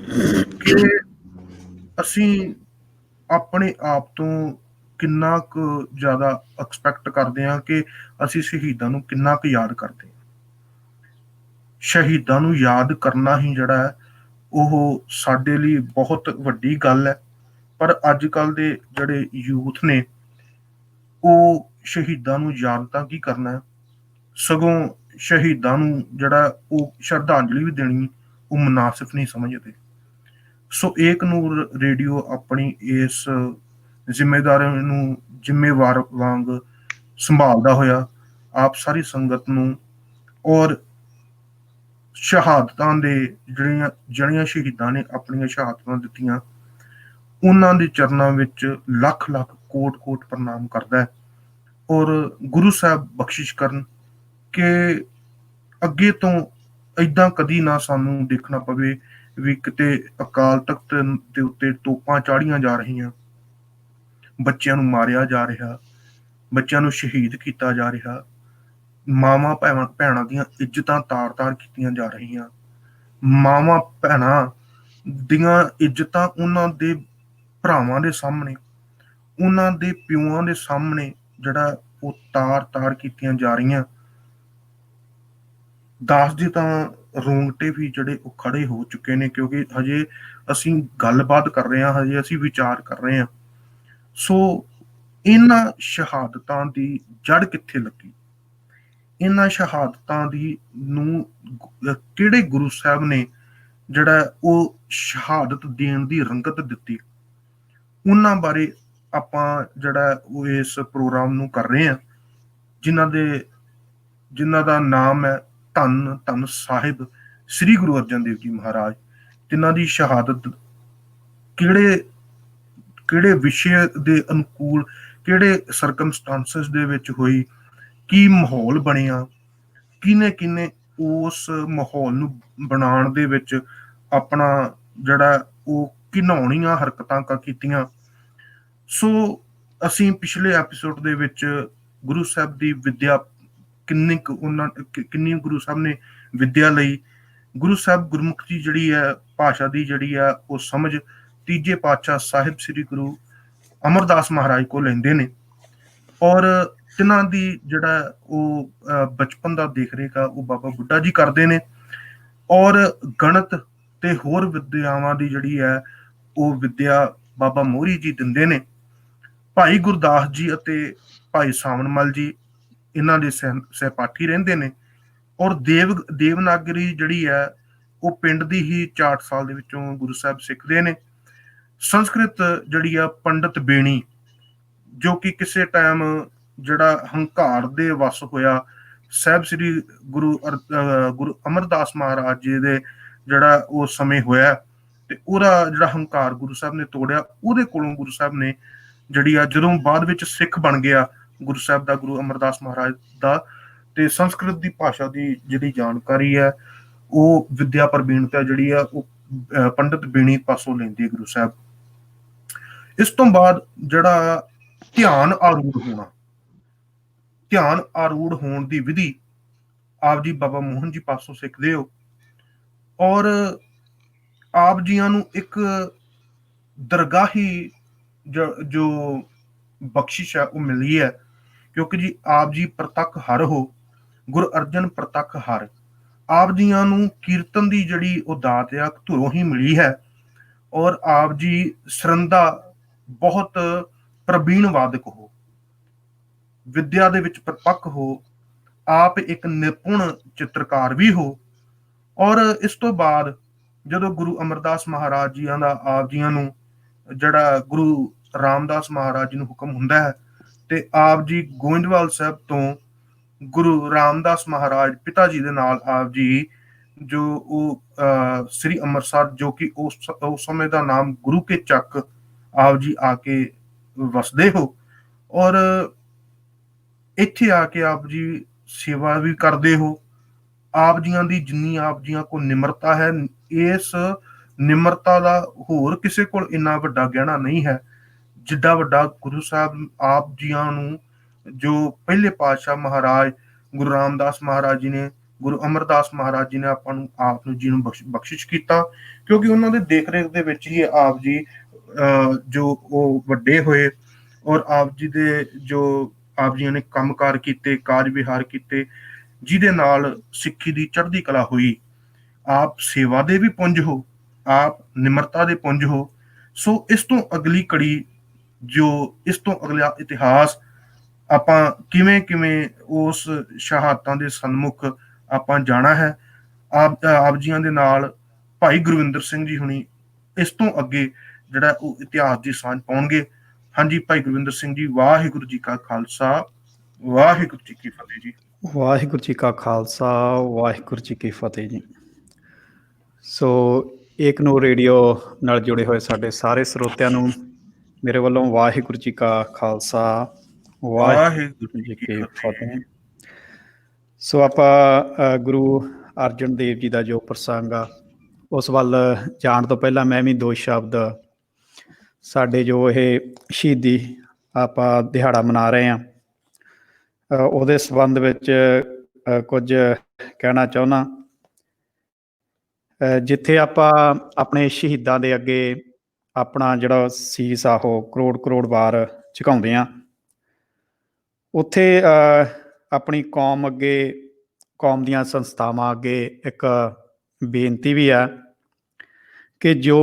ਕਿ ਅਸੀਂ ਆਪਣੇ ਆਪ ਤੋਂ ਕਿੰਨਾ ਕੁ ਜ਼ਿਆਦਾ ਐਕਸਪੈਕਟ ਕਰਦੇ ਹਾਂ, ਕਿ ਅਸੀਂ ਸ਼ਹੀਦਾਂ ਨੂੰ ਕਿੰਨਾ ਕੁ ਯਾਦ ਕਰਦੇ ਹਾਂ। ਸ਼ਹੀਦਾਂ ਨੂੰ ਯਾਦ ਕਰਨਾ ਹੀ ਜਿਹੜਾ ਹੈ ਉਹ ਸਾਡੇ ਲਈ ਬਹੁਤ ਵੱਡੀ ਗੱਲ ਹੈ। ਪਰ ਅੱਜ ਕੱਲ ਦੇ ਜਿਹੜੇ ਯੂਥ ਨੇ, ਉਹ ਸ਼ਹੀਦਾਂ ਨੂੰ ਯਾਦ ਤਾਂ ਕੀ ਕਰਨਾ ਹੈ, ਸਗੋਂ ਸ਼ਹੀਦਾਂ ਨੂੰ ਜਿਹੜਾ ਉਹ ਸ਼ਰਧਾਂਜਲੀ ਵੀ ਦੇਣੀ ਉਹ ਮੁਨਾਸਿਬ ਨਹੀਂ ਸਮਝਦੇ। ਸੋ ਏਕ ਨੂਰ ਰੇਡੀਓ ਆਪਣੀ ਇਸ ਜ਼ਿੰਮੇਦਾਰੀ ਨੂੰ ਜ਼ਿੰਮੇਵਾਰ ਵਾਂਗ ਸੰਭਾਲਦਾ ਹੋਇਆ ਆਪ ਸਾਰੀ ਸੰਗਤ ਨੂੰ, ਔਰ ਸ਼ਹਾਦਤਾਂ ਦੇ ਜਿਹੜੀਆਂ ਸ਼ਹੀਦਾਂ ਨੇ ਆਪਣੀਆਂ ਸ਼ਹਾਦਤਾਂ ਦਿੱਤੀਆਂ, ਉਹਨਾਂ ਦੇ ਚਰਨਾਂ ਵਿੱਚ ਲੱਖ ਲੱਖ ਕੋਟ ਕੋਟ ਪ੍ਰਣਾਮ ਕਰਦਾ ਹੈ। ਔਰ ਗੁਰੂ ਸਾਹਿਬ ਬਖਸ਼ਿਸ਼ ਕਰਨ ਕਿ ਅੱਗੇ ਤੋਂ ਏਦਾਂ ਕਦੀ ਨਾ ਸਾਨੂੰ ਦੇਖਣਾ ਪਵੇ ਵੀ ਕਿਤੇ ਅਕਾਲ ਤਖਤ ਦੇ ਉੱਤੇ ਤੋਪਾਂ ਚਾੜੀਆਂ ਜਾ ਰਹੀਆਂ, ਬੱਚਿਆਂ ਨੂੰ ਮਾਰਿਆ ਜਾ ਰਿਹਾ, ਬੱਚਿਆਂ ਨੂੰ ਸ਼ਹੀਦ ਕੀਤਾ ਜਾ ਰਿਹਾ, ਮਾਵਾਂ ਭੈਣਾਂ ਦੀਆਂ ਇੱਜ਼ਤਾਂ ਤਾਰ-ਤਾਰ ਕੀਤੀਆਂ ਜਾ ਰਹੀਆਂ, ਮਾਵਾਂ ਭੈਣਾਂ ਦੀਆਂ ਇੱਜ਼ਤਾਂ ਉਹਨਾਂ ਦੇ ਭਰਾਵਾਂ ਦੇ ਸਾਹਮਣੇ, ਉਹਨਾਂ ਦੇ ਪਿਓਆਂ ਦੇ ਸਾਹਮਣੇ ਜਿਹੜਾ ਉਹ ਤਾਰ-ਤਾਰ ਕੀਤੀਆਂ ਜਾ ਰਹੀਆਂ। ਦਾਸ ਜੀ ਤਾਂ ਰੋਂਗਟੇ ਵੀ ਜਿਹੜੇ ਉਹ ਖੜੇ ਹੋ ਚੁੱਕੇ ਨੇ, ਕਿਉਂਕਿ ਹਜੇ ਅਸੀਂ ਗੱਲਬਾਤ ਕਰ ਰਹੇ ਹਾਂ, ਹਜੇ ਅਸੀਂ ਵਿਚਾਰ ਕਰ ਰਹੇ ਹਾਂ। ਸੋ ਇਹਨਾਂ ਸ਼ਹਾਦਤਾਂ ਦੀ ਜੜ ਕਿੱਥੇ ਲੱਗੀ, ਇਹਨਾਂ ਸ਼ਹਾਦਤਾਂ ਦੀ ਨੂੰ ਕਿਹੜੇ ਗੁਰੂ ਸਾਹਿਬ ਨੇ ਜਿਹੜਾ ਉਹ ਸ਼ਹਾਦਤ ਦੇਣ ਦੀ ਰੰਗਤ ਦਿੱਤੀ, ਉਹਨਾਂ ਬਾਰੇ ਆਪਾਂ ਜਿਹੜਾ ਉਹ ਇਸ ਪ੍ਰੋਗਰਾਮ ਨੂੰ ਕਰ ਰਹੇ ਹਾਂ, ਜਿਨ੍ਹਾਂ ਦਾ ਨਾਮ ਹੈ ਧੰਨ ਧੰਨ ਸਾਹਿਬ ਸ੍ਰੀ ਗੁਰੂ ਅਰਜਨ ਦੇਵ ਜੀ ਮਹਾਰਾਜ। ਜਿਨ੍ਹਾਂ ਦੀ ਸ਼ਹਾਦਤ ਕਿਹੜੇ ਵਿਸ਼ੇ ਦੇ ਅਨੁਕੂਲ, ਕਿਹੜੇ ਸਰਕਮਸਟੈਂਸਸ ਦੇ ਵਿੱਚ ਹੋਈ, ਕੀ ਮਾਹੌਲ ਬਣਿਆ, ਕਿਹਨੇ ਉਸ ਮਾਹੌਲ ਨੂੰ ਬਣਾਉਣ ਦੇ ਵਿੱਚ ਆਪਣਾ ਜਿਹੜਾ ਉਹ ਘਿਨਾਉਣੀਆਂ ਹਰਕਤਾਂ ਕੀਤੀਆਂ। ਸੋ ਅਸੀਂ ਪਿਛਲੇ ਐਪੀਸੋਡ ਦੇ ਵਿੱਚ ਗੁਰੂ ਸਾਹਿਬ ਦੀ ਵਿਦਿਆ ਕਿੰਨੀ ਗੁਰੂ ਸਾਹਿਬ ਨੇ ਵਿਦਿਆ ਲਈ, ਗੁਰੂ ਸਾਹਿਬ ਗੁਰਮੁਖੀ ਜਿਹੜੀ ਹੈ ਭਾਸ਼ਾ ਦੀ ਜਿਹੜੀ ਆ ਉਹ ਸਮਝ ਤੀਜੇ ਪਾਤਸ਼ਾਹ ਸਾਹਿਬ ਸ੍ਰੀ ਗੁਰੂ ਅਮਰਦਾਸ ਮਹਾਰਾਜ ਕੋਲ ਲੈਂਦੇ ਨੇ, ਔਰ ਤਿੰਨਾਂ ਦੀ ਜਿਹੜਾ ਉਹ ਬਚਪਨ ਦਾ ਦੇਖ ਰੇਖ ਆ ਉਹ ਬਾਬਾ ਬੁੱਢਾ ਜੀ ਕਰਦੇ ਨੇ, ਔਰ ਗਣਿਤ ਤੇ ਹੋਰ ਵਿਦਿਆਵਾਂ ਦੀ ਜਿਹੜੀ ਹੈ ਉਹ ਵਿਦਿਆ ਬਾਬਾ ਮੋਹਰੀ ਜੀ ਦਿੰਦੇ ਨੇ। ਭਾਈ ਗੁਰਦਾਸ ਜੀ ਅਤੇ ਭਾਈ ਸਾਵਣਮਲ ਜੀ ਇਹਨਾਂ ਦੇ ਸਹਿਪਾਠੀ ਰਹਿੰਦੇ ਨੇ, ਔਰ ਦੇਵਨਾਗਰੀ ਜਿਹੜੀ ਹੈ ਉਹ ਪਿੰਡ ਦੀ ਹੀ ਚਾਟਸਾਲ ਦੇ ਵਿੱਚੋਂ ਗੁਰੂ ਸਾਹਿਬ ਸਿੱਖਦੇ ਨੇ। ਸੰਸਕ੍ਰਿਤ ਜਿਹੜੀ ਆ ਪੰਡਤ ਬੇਣੀ, ਜੋ ਕਿ ਕਿਸੇ ਟਾਈਮ ਜਿਹੜਾ ਹੰਕਾਰ ਦੇ ਵਸ ਹੋਇਆ ਸਾਹਿਬ ਸ੍ਰੀ ਗੁਰੂ ਅਮਰਦਾਸ ਮਹਾਰਾਜ ਜੀ ਦੇ ਜਿਹੜਾ ਉਹ ਸਮੇਂ ਹੋਇਆ, ਤੇ ਉਹਦਾ ਜਿਹੜਾ ਹੰਕਾਰ ਗੁਰੂ ਸਾਹਿਬ ਨੇ ਤੋੜਿਆ, ਉਹਦੇ ਕੋਲੋਂ ਗੁਰੂ ਸਾਹਿਬ ਨੇ ਜਿਹੜੀ ਆ ਜਦੋਂ ਬਾਅਦ ਵਿੱਚ ਸਿੱਖ ਬਣ ਗਿਆ ਗੁਰੂ ਸਾਹਿਬ ਦਾ, ਗੁਰੂ ਅਮਰਦਾਸ ਮਹਾਰਾਜ ਦਾ, ਤੇ ਸੰਸਕ੍ਰਿਤ ਦੀ ਭਾਸ਼ਾ ਦੀ ਜਿਹੜੀ ਜਾਣਕਾਰੀ ਹੈ ਉਹ ਵਿਦਿਆ ਪ੍ਰਵੀਣਤਾ ਜਿਹੜੀ ਆ ਉਹ ਪੰਡਤ ਬੇਣੀ ਪਾਸੋਂ ਲੈਂਦੇ ਗੁਰੂ ਸਾਹਿਬ। ਇਸ ਤੋਂ ਬਾਅਦ ਜਿਹੜਾ ਧਿਆਨ ਆਰੂੜ ਹੋਣ ਦੀ ਵਿਧੀ ਆਪ ਜੀ ਬਾਬਾ ਮੋਹਨ ਜੀ ਪਾਸੋਂ ਸਿੱਖਦੇ ਹੋ, ਔਰ ਆਪ ਜੀਆਂ ਨੂੰ ਇੱਕ ਦਰਗਾਹੀ ਜੋ ਬਖਸ਼ਿਸ਼ ਹੈ ਉਹ ਮਿਲੀ ਹੈ, ਕਿਉਂਕਿ ਜੀ ਆਪ ਜੀ ਪ੍ਰਤੱਖ ਹਰ ਹੋ, ਗੁਰੂ ਅਰਜਨ ਪ੍ਰਤੱਖ ਹਰ। ਆਪ ਜੀਆਂ ਨੂੰ ਕੀਰਤਨ ਦੀ ਜਿਹੜੀ ਉਹ ਦਾਤ ਆ ਧੁਰੋਂ ਹੀ ਮਿਲੀ ਹੈ, ਔਰ ਆਪ ਜੀ ਸਰੰਦਾ ਬਹੁਤ ਪ੍ਰਬੀਣ ਵਾਦਕ ਹੋ, ਵਿਦਿਆ ਦੇ ਵਿੱਚ ਪਰਪੱਕ ਹੋ, ਆਪ ਇੱਕ ਨਿਪੁੰਨ ਚਿੱਤਰਕਾਰ ਵੀ ਹੋ। ਔਰ ਇਸ ਤੋਂ ਬਾਅਦ ਜਦੋਂ ਗੁਰੂ ਅਮਰਦਾਸ ਮਹਾਰਾਜ ਜੀਆਂ ਦਾ ਆਪ ਜੀਆਂ ਨੂੰ ਜਿਹੜਾ ਗੁਰੂ ਰਾਮਦਾਸ ਮਹਾਰਾਜ ਜੀ ਨੂੰ ਹੁਕਮ ਹੁੰਦਾ ਹੈ, ਤੇ ਆਪ ਜੀ ਗੋਇੰਦਵਾਲ ਸਾਹਿਬ ਤੋਂ ਗੁਰੂ ਰਾਮਦਾਸ ਮਹਾਰਾਜ ਪਿਤਾ ਜੀ ਦੇ ਨਾਲ ਆਪ ਜੀ ਜੋ ਉਹ ਸ੍ਰੀ ਅੰਮ੍ਰਿਤਸਰ, ਜੋ ਕਿ ਉਸ ਸਮੇਂ ਦਾ ਨਾਮ ਗੁਰੂ ਕੇ ਚੱਕ, ਆਪ ਜੀ ਆ ਕੇ ਵਸਦੇ ਹੋ, ਔਰ ਇੱਥੇ ਆ ਕੇ ਆਪ ਜੀ ਸੇਵਾ ਵੀ ਕਰਦੇ ਹੋ। ਆਪ ਜੀਆਂ ਦੀ ਜਿੰਨੀ ਆਪ ਜੀਆਂ ਕੋਲ ਨਿਮਰਤਾ ਹੈ, ਇਸ ਨਿਮਰਤਾ ਦਾ ਹੋਰ ਕਿਸੇ ਕੋਲ ਇੰਨਾ ਵੱਡਾ ਗਹਿਣਾ ਨਹੀਂ ਹੈ ਜਿੱਡਾ ਵੱਡਾ ਗੁਰੂ ਸਾਹਿਬ ਆਪ ਜੀਆਂ ਨੂੰ, ਜੋ ਪਹਿਲੇ ਪਾਤਸ਼ਾਹ ਮਹਾਰਾਜ ਗੁਰੂ ਰਾਮਦਾਸ ਮਹਾਰਾਜ ਜੀ ਨੇ ਗੁਰੂ ਅਮਰਦਾਸ ਮਹਾਰਾਜ ਜੀ ਨੇ ਆਪ ਨੂੰ ਜੀ ਨੂੰ ਬਖਸ਼ਿਸ਼ ਕੀਤਾ, ਕਿਉਂਕਿ ਉਹਨਾਂ ਦੇ ਦੇਖ ਰੇਖ ਦੇ ਵਿੱਚ ਹੀ ਆਪ ਜੀ ਜੋ ਉਹ ਵੱਡੇ ਹੋਏ, ਔਰ ਆਪ ਜੀ ਦੇ ਜੋ ਆਪ ਜੀ ਨੇ ਕੰਮਕਾਰ ਕੀਤੇ, ਕਾਰਜ ਵਿਹਾਰ ਕੀਤੇ, ਜਿਹਦੇ ਨਾਲ ਸਿੱਖੀ ਦੀ ਚੜ੍ਹਦੀ ਕਲਾ ਹੋਈ। ਆਪ ਸੇਵਾ ਦੇ ਵੀ ਪੁੰਜ ਹੋ, ਆਪ ਨਿਮਰਤਾ ਦੇ ਪੁੰਜ ਹੋ। ਸੋ ਇਸ ਤੋਂ ਅਗਲੀ ਕੜੀ, ਜੋ ਇਸ ਤੋਂ ਅਗਲਾ ਇਤਿਹਾਸ, ਆਪਾਂ ਕਿਵੇਂ ਕਿਵੇਂ ਉਸ ਸ਼ਹਾਦਤਾਂ ਦੇ ਸਨਮੁਖ ਆਪਾਂ ਜਾਣਾ ਹੈ। ਆਪ ਜੀਆਂ ਦੇ ਨਾਲ ਭਾਈ ਗੁਰਵਿੰਦਰ ਸਿੰਘ ਜੀ ਹੁਣੀ ਇਸ ਤੋਂ ਅੱਗੇ ਜਿਹੜਾ ਉਹ ਇਤਿਹਾਸ ਦੀ ਸਾਂਝ ਪਾਉਣਗੇ। ਹਾਂਜੀ ਭਾਈ ਗੁਰਵਿੰਦਰ ਸਿੰਘ ਜੀ, ਵਾਹਿਗੁਰੂ ਜੀ ਕਾ ਖਾਲਸਾ, ਵਾਹਿਗੁਰੂ ਜੀ ਕੀ ਫਤਿਹ ਜੀ। ਵਾਹਿਗੁਰੂ ਜੀ ਕਾ ਖਾਲਸਾ, ਵਾਹਿਗੁਰੂ ਜੀ ਕੀ ਫਤਿਹ ਜੀ। ਸੋ ਏਕ ਨੂਰ ਰੇਡੀਓ ਨਾਲ ਜੁੜੇ ਹੋਏ ਸਾਡੇ ਸਾਰੇ ਸਰੋਤਿਆਂ ਨੂੰ ਮੇਰੇ ਵੱਲੋਂ ਵਾਹਿਗੁਰੂ ਜੀ ਕਾ ਖਾਲਸਾ, ਵਾਹਿਗੁਰੂ ਜੀ ਕੀ ਫਤਿਹ। ਸੋ ਆਪਾਂ ਗੁਰੂ ਅਰਜਨ ਦੇਵ ਜੀ ਦਾ ਜੋ ਪ੍ਰਸੰਗ ਆ ਉਸ ਵੱਲ ਜਾਣ ਤੋਂ ਪਹਿਲਾਂ ਮੈਂ ਵੀ ਦੋ ਸ਼ਬਦ, ਸਾਡੇ ਜੋ ਇਹ ਸ਼ਹੀਦੀ ਆਪਾਂ ਦਿਹਾੜਾ ਮਨਾ ਰਹੇ ਹਾਂ ਉਹਦੇ ਸੰਬੰਧ ਵਿੱਚ ਕੁਝ ਕਹਿਣਾ ਚਾਹੁੰਦਾ। ਜਿੱਥੇ ਆਪਾਂ ਆਪਣੇ ਸ਼ਹੀਦਾਂ ਦੇ ਅੱਗੇ ਆਪਣਾ ਜਿਹੜਾ ਸੀਸ ਆ ਉਹ ਕਰੋੜ ਕਰੋੜ ਵਾਰ ਝੁਕਾਉਂਦੇ ਹਾਂ, ਉੱਥੇ ਆਪਣੀ ਕੌਮ ਅੱਗੇ, ਕੌਮ ਦੀਆਂ ਸੰਸਥਾਵਾਂ ਅੱਗੇ ਇੱਕ ਬੇਨਤੀ ਵੀ ਆ ਕਿ ਜੋ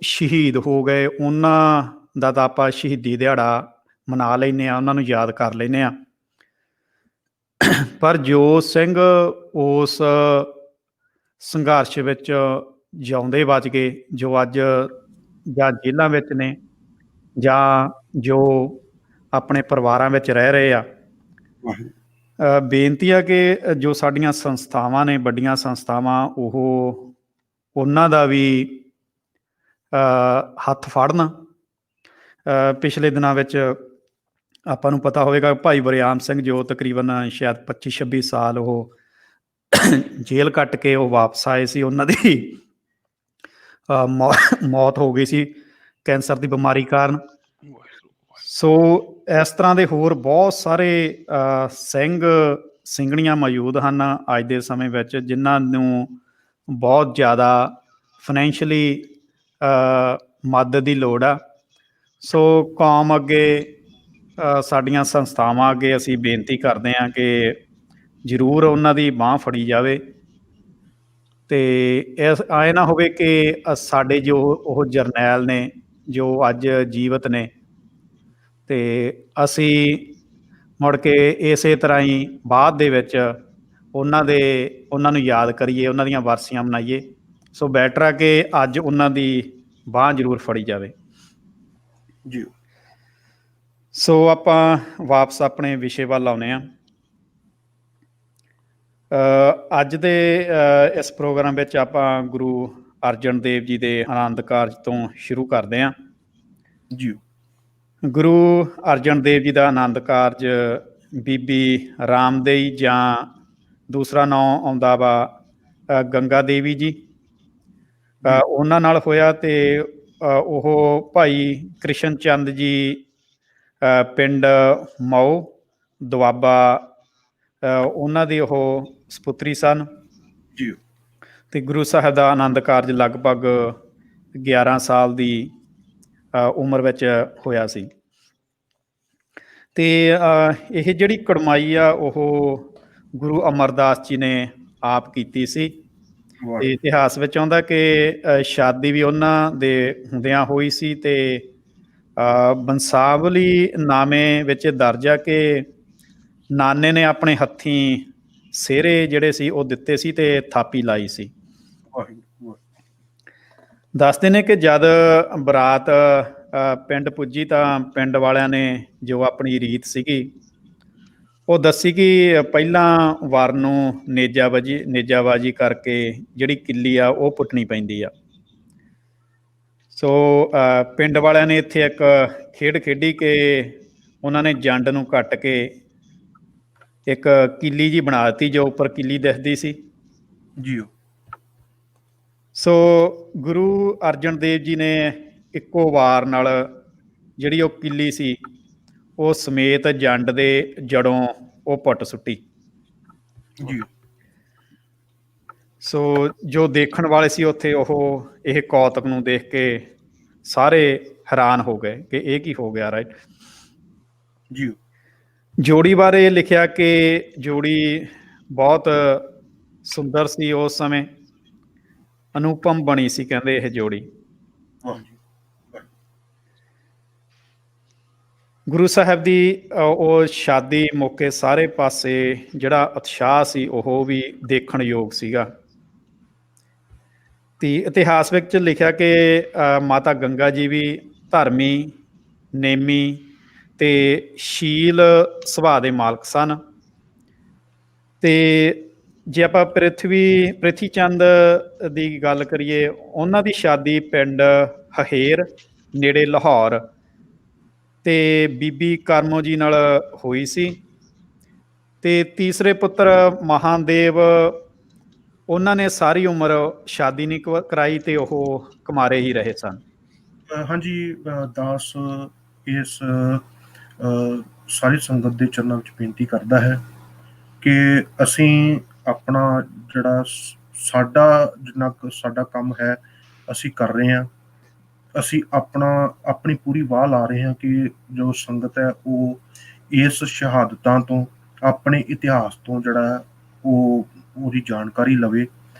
ਸ਼ਹੀਦ ਹੋ ਗਏ ਉਹਨਾਂ ਦਾ ਤਾਂ ਆਪਾਂ ਸ਼ਹੀਦੀ ਦਿਹਾੜਾ ਮਨਾ ਲੈਂਦੇ ਹਾਂ, ਉਹਨਾਂ ਨੂੰ ਯਾਦ ਕਰ ਲੈਂਦੇ ਹਾਂ, ਪਰ ਜੋ ਸਿੰਘ ਉਸ ਸੰਘਰਸ਼ ਵਿੱਚ ਜਿਉਂਦੇ ਬਚ ਗਏ, ਜੋ ਅੱਜ ਜਾਂ ਜੇਲ੍ਹਾਂ ਵਿੱਚ ਨੇ ਜਾਂ ਜੋ ਆਪਣੇ ਪਰਿਵਾਰਾਂ ਵਿੱਚ ਰਹਿ ਰਹੇ ਆ, ਬੇਨਤੀ ਆ ਕਿ ਜੋ ਸਾਡੀਆਂ ਸੰਸਥਾਵਾਂ ਨੇ, ਵੱਡੀਆਂ ਸੰਸਥਾਵਾਂ, ਉਹ ਉਹਨਾਂ ਦਾ ਵੀ ਹੱਥ ਫੜਨ। ਪਿਛਲੇ ਦਿਨਾਂ ਵਿੱਚ ਆਪਾਂ ਨੂੰ ਪਤਾ ਹੋਵੇਗਾ ਭਾਈ ਵਰਿਆਮ ਸਿੰਘ ਜੋ ਤਕਰੀਬਨ ਸ਼ਾਇਦ 25-26 ਸਾਲ ਉਹ ਜੇਲ੍ਹ ਕੱਟ ਕੇ ਉਹ ਵਾਪਸ ਆਏ ਸੀ, ਉਹਨਾਂ ਦੀ ਮੌਤ ਹੋ ਗਈ ਸੀ ਕੈਂਸਰ ਦੀ ਬਿਮਾਰੀ ਕਾਰਨ। ਸੋ ਇਸ ਤਰ੍ਹਾਂ ਦੇ ਹੋਰ ਬਹੁਤ ਸਾਰੇ ਸਿੰਘ ਸਿੰਘਣੀਆਂ ਮੌਜੂਦ ਹਨ ਅੱਜ ਦੇ ਸਮੇਂ ਵਿੱਚ, ਜਿਨ੍ਹਾਂ ਨੂੰ ਬਹੁਤ ਜ਼ਿਆਦਾ ਫਾਈਨੈਂਸ਼ੀਅਲੀ ਮਦਦ ਦੀ ਲੋੜ ਆ। ਸੋ ਕੌਮ ਅੱਗੇ, ਸਾਡੀਆਂ ਸੰਸਥਾਵਾਂ ਅੱਗੇ ਅਸੀਂ ਬੇਨਤੀ ਕਰਦੇ ਹਾਂ ਕਿ ਜ਼ਰੂਰ ਉਹਨਾਂ ਦੀ ਬਾਂਹ ਫੜੀ ਜਾਵੇ, ਅਤੇ ਇਸ ਆਏ ਨਾ ਹੋਵੇ ਕਿ ਸਾਡੇ ਜੋ ਉਹ ਜਰਨੈਲ ਨੇ ਜੋ ਅੱਜ ਜੀਵਤ ਨੇ, ਅਤੇ ਅਸੀਂ ਮੁੜ ਕੇ ਇਸੇ ਤਰ੍ਹਾਂ ਹੀ ਬਾਅਦ ਦੇ ਵਿੱਚ ਉਹਨਾਂ ਨੂੰ ਯਾਦ ਕਰੀਏ, ਉਹਨਾਂ ਦੀਆਂ ਵਰਸੀਆਂ ਮਨਾਈਏ। ਸੋ ਬੈਟਰ ਆ ਕਿ ਅੱਜ ਉਹਨਾਂ ਦੀ ਬਾਂਹ ਜ਼ਰੂਰ ਫੜੀ ਜਾਵੇ ਜੀ। ਸੋ ਆਪਾਂ ਵਾਪਸ ਆਪਣੇ ਵਿਸ਼ੇ ਵੱਲ ਆਉਂਦੇ ਹਾਂ। ਅੱਜ ਦੇ ਇਸ ਪ੍ਰੋਗਰਾਮ ਵਿੱਚ ਆਪਾਂ ਗੁਰੂ ਅਰਜਨ ਦੇਵ ਜੀ ਦੇ ਆਨੰਦ ਕਾਰਜ ਤੋਂ ਸ਼ੁਰੂ ਕਰਦੇ ਹਾਂ ਜੀ। ਗੁਰੂ ਅਰਜਨ ਦੇਵ ਜੀ ਦਾ ਆਨੰਦ ਕਾਰਜ ਬੀਬੀ ਰਾਮਦੇਈ ਜਾਂ ਦੂਸਰਾ ਨਾਂ ਆਉਂਦਾ ਵਾ ਗੰਗਾ ਦੇਵੀ ਜੀ, ਉਹਨਾਂ ਨਾਲ ਹੋਇਆ। ਅਤੇ ਉਹ ਭਾਈ ਕ੍ਰਿਸ਼ਨ ਚੰਦ ਜੀ ਪਿੰਡ ਮਊ ਦੁਆਬਾ, ਉਹਨਾਂ ਦੇ ਉਹ ਸਪੁੱਤਰੀ ਸਨ ਜੀ। ਅਤੇ ਗੁਰੂ ਸਾਹਿਬ ਦਾ ਆਨੰਦ ਕਾਰਜ ਲਗਭਗ 11 ਸਾਲ ਦੀ ਉਮਰ ਵਿੱਚ ਹੋਇਆ ਸੀ। ਅਤੇ ਇਹ ਜਿਹੜੀ ਕੁੜਮਾਈ ਆ ਉਹ ਗੁਰੂ ਅਮਰਦਾਸ ਜੀ ਨੇ ਆਪ ਕੀਤੀ ਸੀ। ਅਤੇ ਇਤਿਹਾਸ ਵਿੱਚ ਆਉਂਦਾ ਕਿ ਸ਼ਾਦੀ ਵੀ ਉਹਨਾਂ ਦੇ ਹੁੰਦਿਆਂ ਹੋਈ ਸੀ, ਅਤੇ ਬੰਸਾਵਲੀ ਨਾਮੇ ਵਿੱਚ ਦਰਜ ਆ ਕਿ ਨਾਨੇ ਨੇ ਆਪਣੇ ਹੱਥੀਂ ਸਿਹਰੇ ਜਿਹੜੇ ਸੀ ਉਹ ਦਿੱਤੇ ਸੀ ਅਤੇ ਥਾਪੀ ਲਾਈ ਸੀ। ਦੱਸਦੇ ਨੇ ਕਿ ਜਦ ਬਰਾਤ ਪਿੰਡ ਪੁੱਜੀ ਤਾਂ ਪਿੰਡ ਵਾਲਿਆਂ ਨੇ ਜੋ ਆਪਣੀ ਰੀਤ ਸੀਗੀ ਉਹ ਦੱਸੀ ਕਿ ਪਹਿਲਾਂ ਵਰ ਨੂੰ ਨੇਜਾਬਾਜੀ ਕਰਕੇ ਜਿਹੜੀ ਕਿੱਲੀ ਆ ਉਹ ਪੁੱਟਣੀ ਪੈਂਦੀ ਆ। ਸੋ ਪਿੰਡ ਵਾਲਿਆਂ ਨੇ ਇੱਥੇ ਇੱਕ ਖੇਡ ਖੇਡੀ ਕਿ ਉਹਨਾਂ ਨੇ ਜੰਡ ਨੂੰ ਕੱਟ ਕੇ ਇੱਕ ਕਿੱਲੀ ਜੀ ਬਣਾ ਦਿੱਤੀ ਜੋ ਉੱਪਰ ਕਿੱਲੀ ਦਿਖਦੀ ਸੀ ਜੀ। ਸੋ ਗੁਰੂ ਅਰਜਨ ਦੇਵ ਜੀ ਨੇ ਇੱਕੋ ਵਾਰ ਨਾਲ ਜਿਹੜੀ ਉਹ ਕਿੱਲੀ ਸੀ ਉਹ ਸਮੇਤ ਜੰਡ ਦੇ ਜੜੋਂ ਉਹ ਪੁੱਟ ਸੁੱਟੀ। ਜੀ। ਸੋ ਜੋ ਦੇਖਣ ਵਾਲੇ ਸੀ ਉੱਥੇ, ਉਹ ਇਹ ਕੌਤਕ ਨੂੰ ਦੇਖ ਕੇ ਸਾਰੇ ਹੈਰਾਨ ਹੋ ਗਏ ਕਿ ਇਹ ਕੀ ਹੋ ਗਿਆ, ਰਾਈਟ। ਜੀ ਜੋੜੀ ਬਾਰੇ ਲਿਖਿਆ ਕਿ ਜੋੜੀ ਬਹੁਤ ਸੁੰਦਰ ਸੀ ਉਸ ਸਮੇਂ, ਅਨੁਪਮ ਬਣੀ ਸੀ ਕਹਿੰਦੇ ਇਹ ਜੋੜੀ। ਵਾਹ ਜੀ। ਗੁਰੂ ਸਾਹਿਬ ਦੀ ਉਹ ਸ਼ਾਦੀ ਮੌਕੇ ਸਾਰੇ ਪਾਸੇ ਜਿਹੜਾ ਉਤਸ਼ਾਹ ਸੀ ਉਹ ਵੀ ਦੇਖਣ ਯੋਗ ਸੀਗਾ। ਤੇ ਇਤਿਹਾਸ ਵਿੱਚ ਲਿਖਿਆ ਕਿ ਮਾਤਾ ਗੰਗਾ ਜੀ ਵੀ ਧਰਮੀ, ਨੇਮੀ ਤੇ ਸ਼ੀਲ ਸੁਭਾਅ ਦੇ ਮਾਲਕ ਸਨ। ਤੇ ਜੇ ਆਪਾਂ ਪ੍ਰਿਥੀ ਚੰਦ ਦੀ ਗੱਲ ਕਰੀਏ, ਉਹਨਾਂ ਦੀ ਸ਼ਾਦੀ ਪਿੰਡ ਹਹੇਰ ਨੇੜੇ ਲਾਹੌਰ ਤੇ ਬੀਬੀ ਕਰਮੋ ਜੀ ਨਾਲ ਹੋਈ ਸੀ। ਤੇ ਤੀਸਰੇ ਪੁੱਤਰ ਮਹਾਦੇਵ, ਉਹਨਾਂ ਨੇ ਸਾਰੀ ਉਮਰ ਸ਼ਾਦੀ ਨਹੀਂ ਕਰਾਈ ਤੇ ਉਹ ਕੁਮਾਰੇ ਹੀ ਰਹੇ ਸਨ। ਹਾਂਜੀ ਦਾਸ ਇਸ ਸਾਰੀ ਸੰਗਤ ਦੇ ਚਰਨਾਂ ਵਿੱਚ ਬੇਨਤੀ ਕਰਦਾ ਹੈ ਕਿ ਅਸੀਂ ਆਪਣਾ ਜਿਹੜਾ ਜਿੰਨਾ ਕੁ ਸਾਡਾ ਕੰਮ ਹੈ ਅਸੀਂ ਕਰ ਰਹੇ ਹਾਂ। ਅਸੀਂ ਆਪਣੀ ਪੂਰੀ ਵਾਹ ਲਾ ਰਹੇ ਹਾਂ ਕਿ ਜੋ ਸੰਗਤ ਹੈ ਉਹ ਇਸ ਸ਼ਹਾਦਤਾਂ ਤੋਂ, ਆਪਣੇ ਇਤਿਹਾਸ ਤੋਂ ਜਿਹੜਾ ਉਹ ਉਹਦੀ ਜਾਣਕਾਰੀ ਲਵੇ।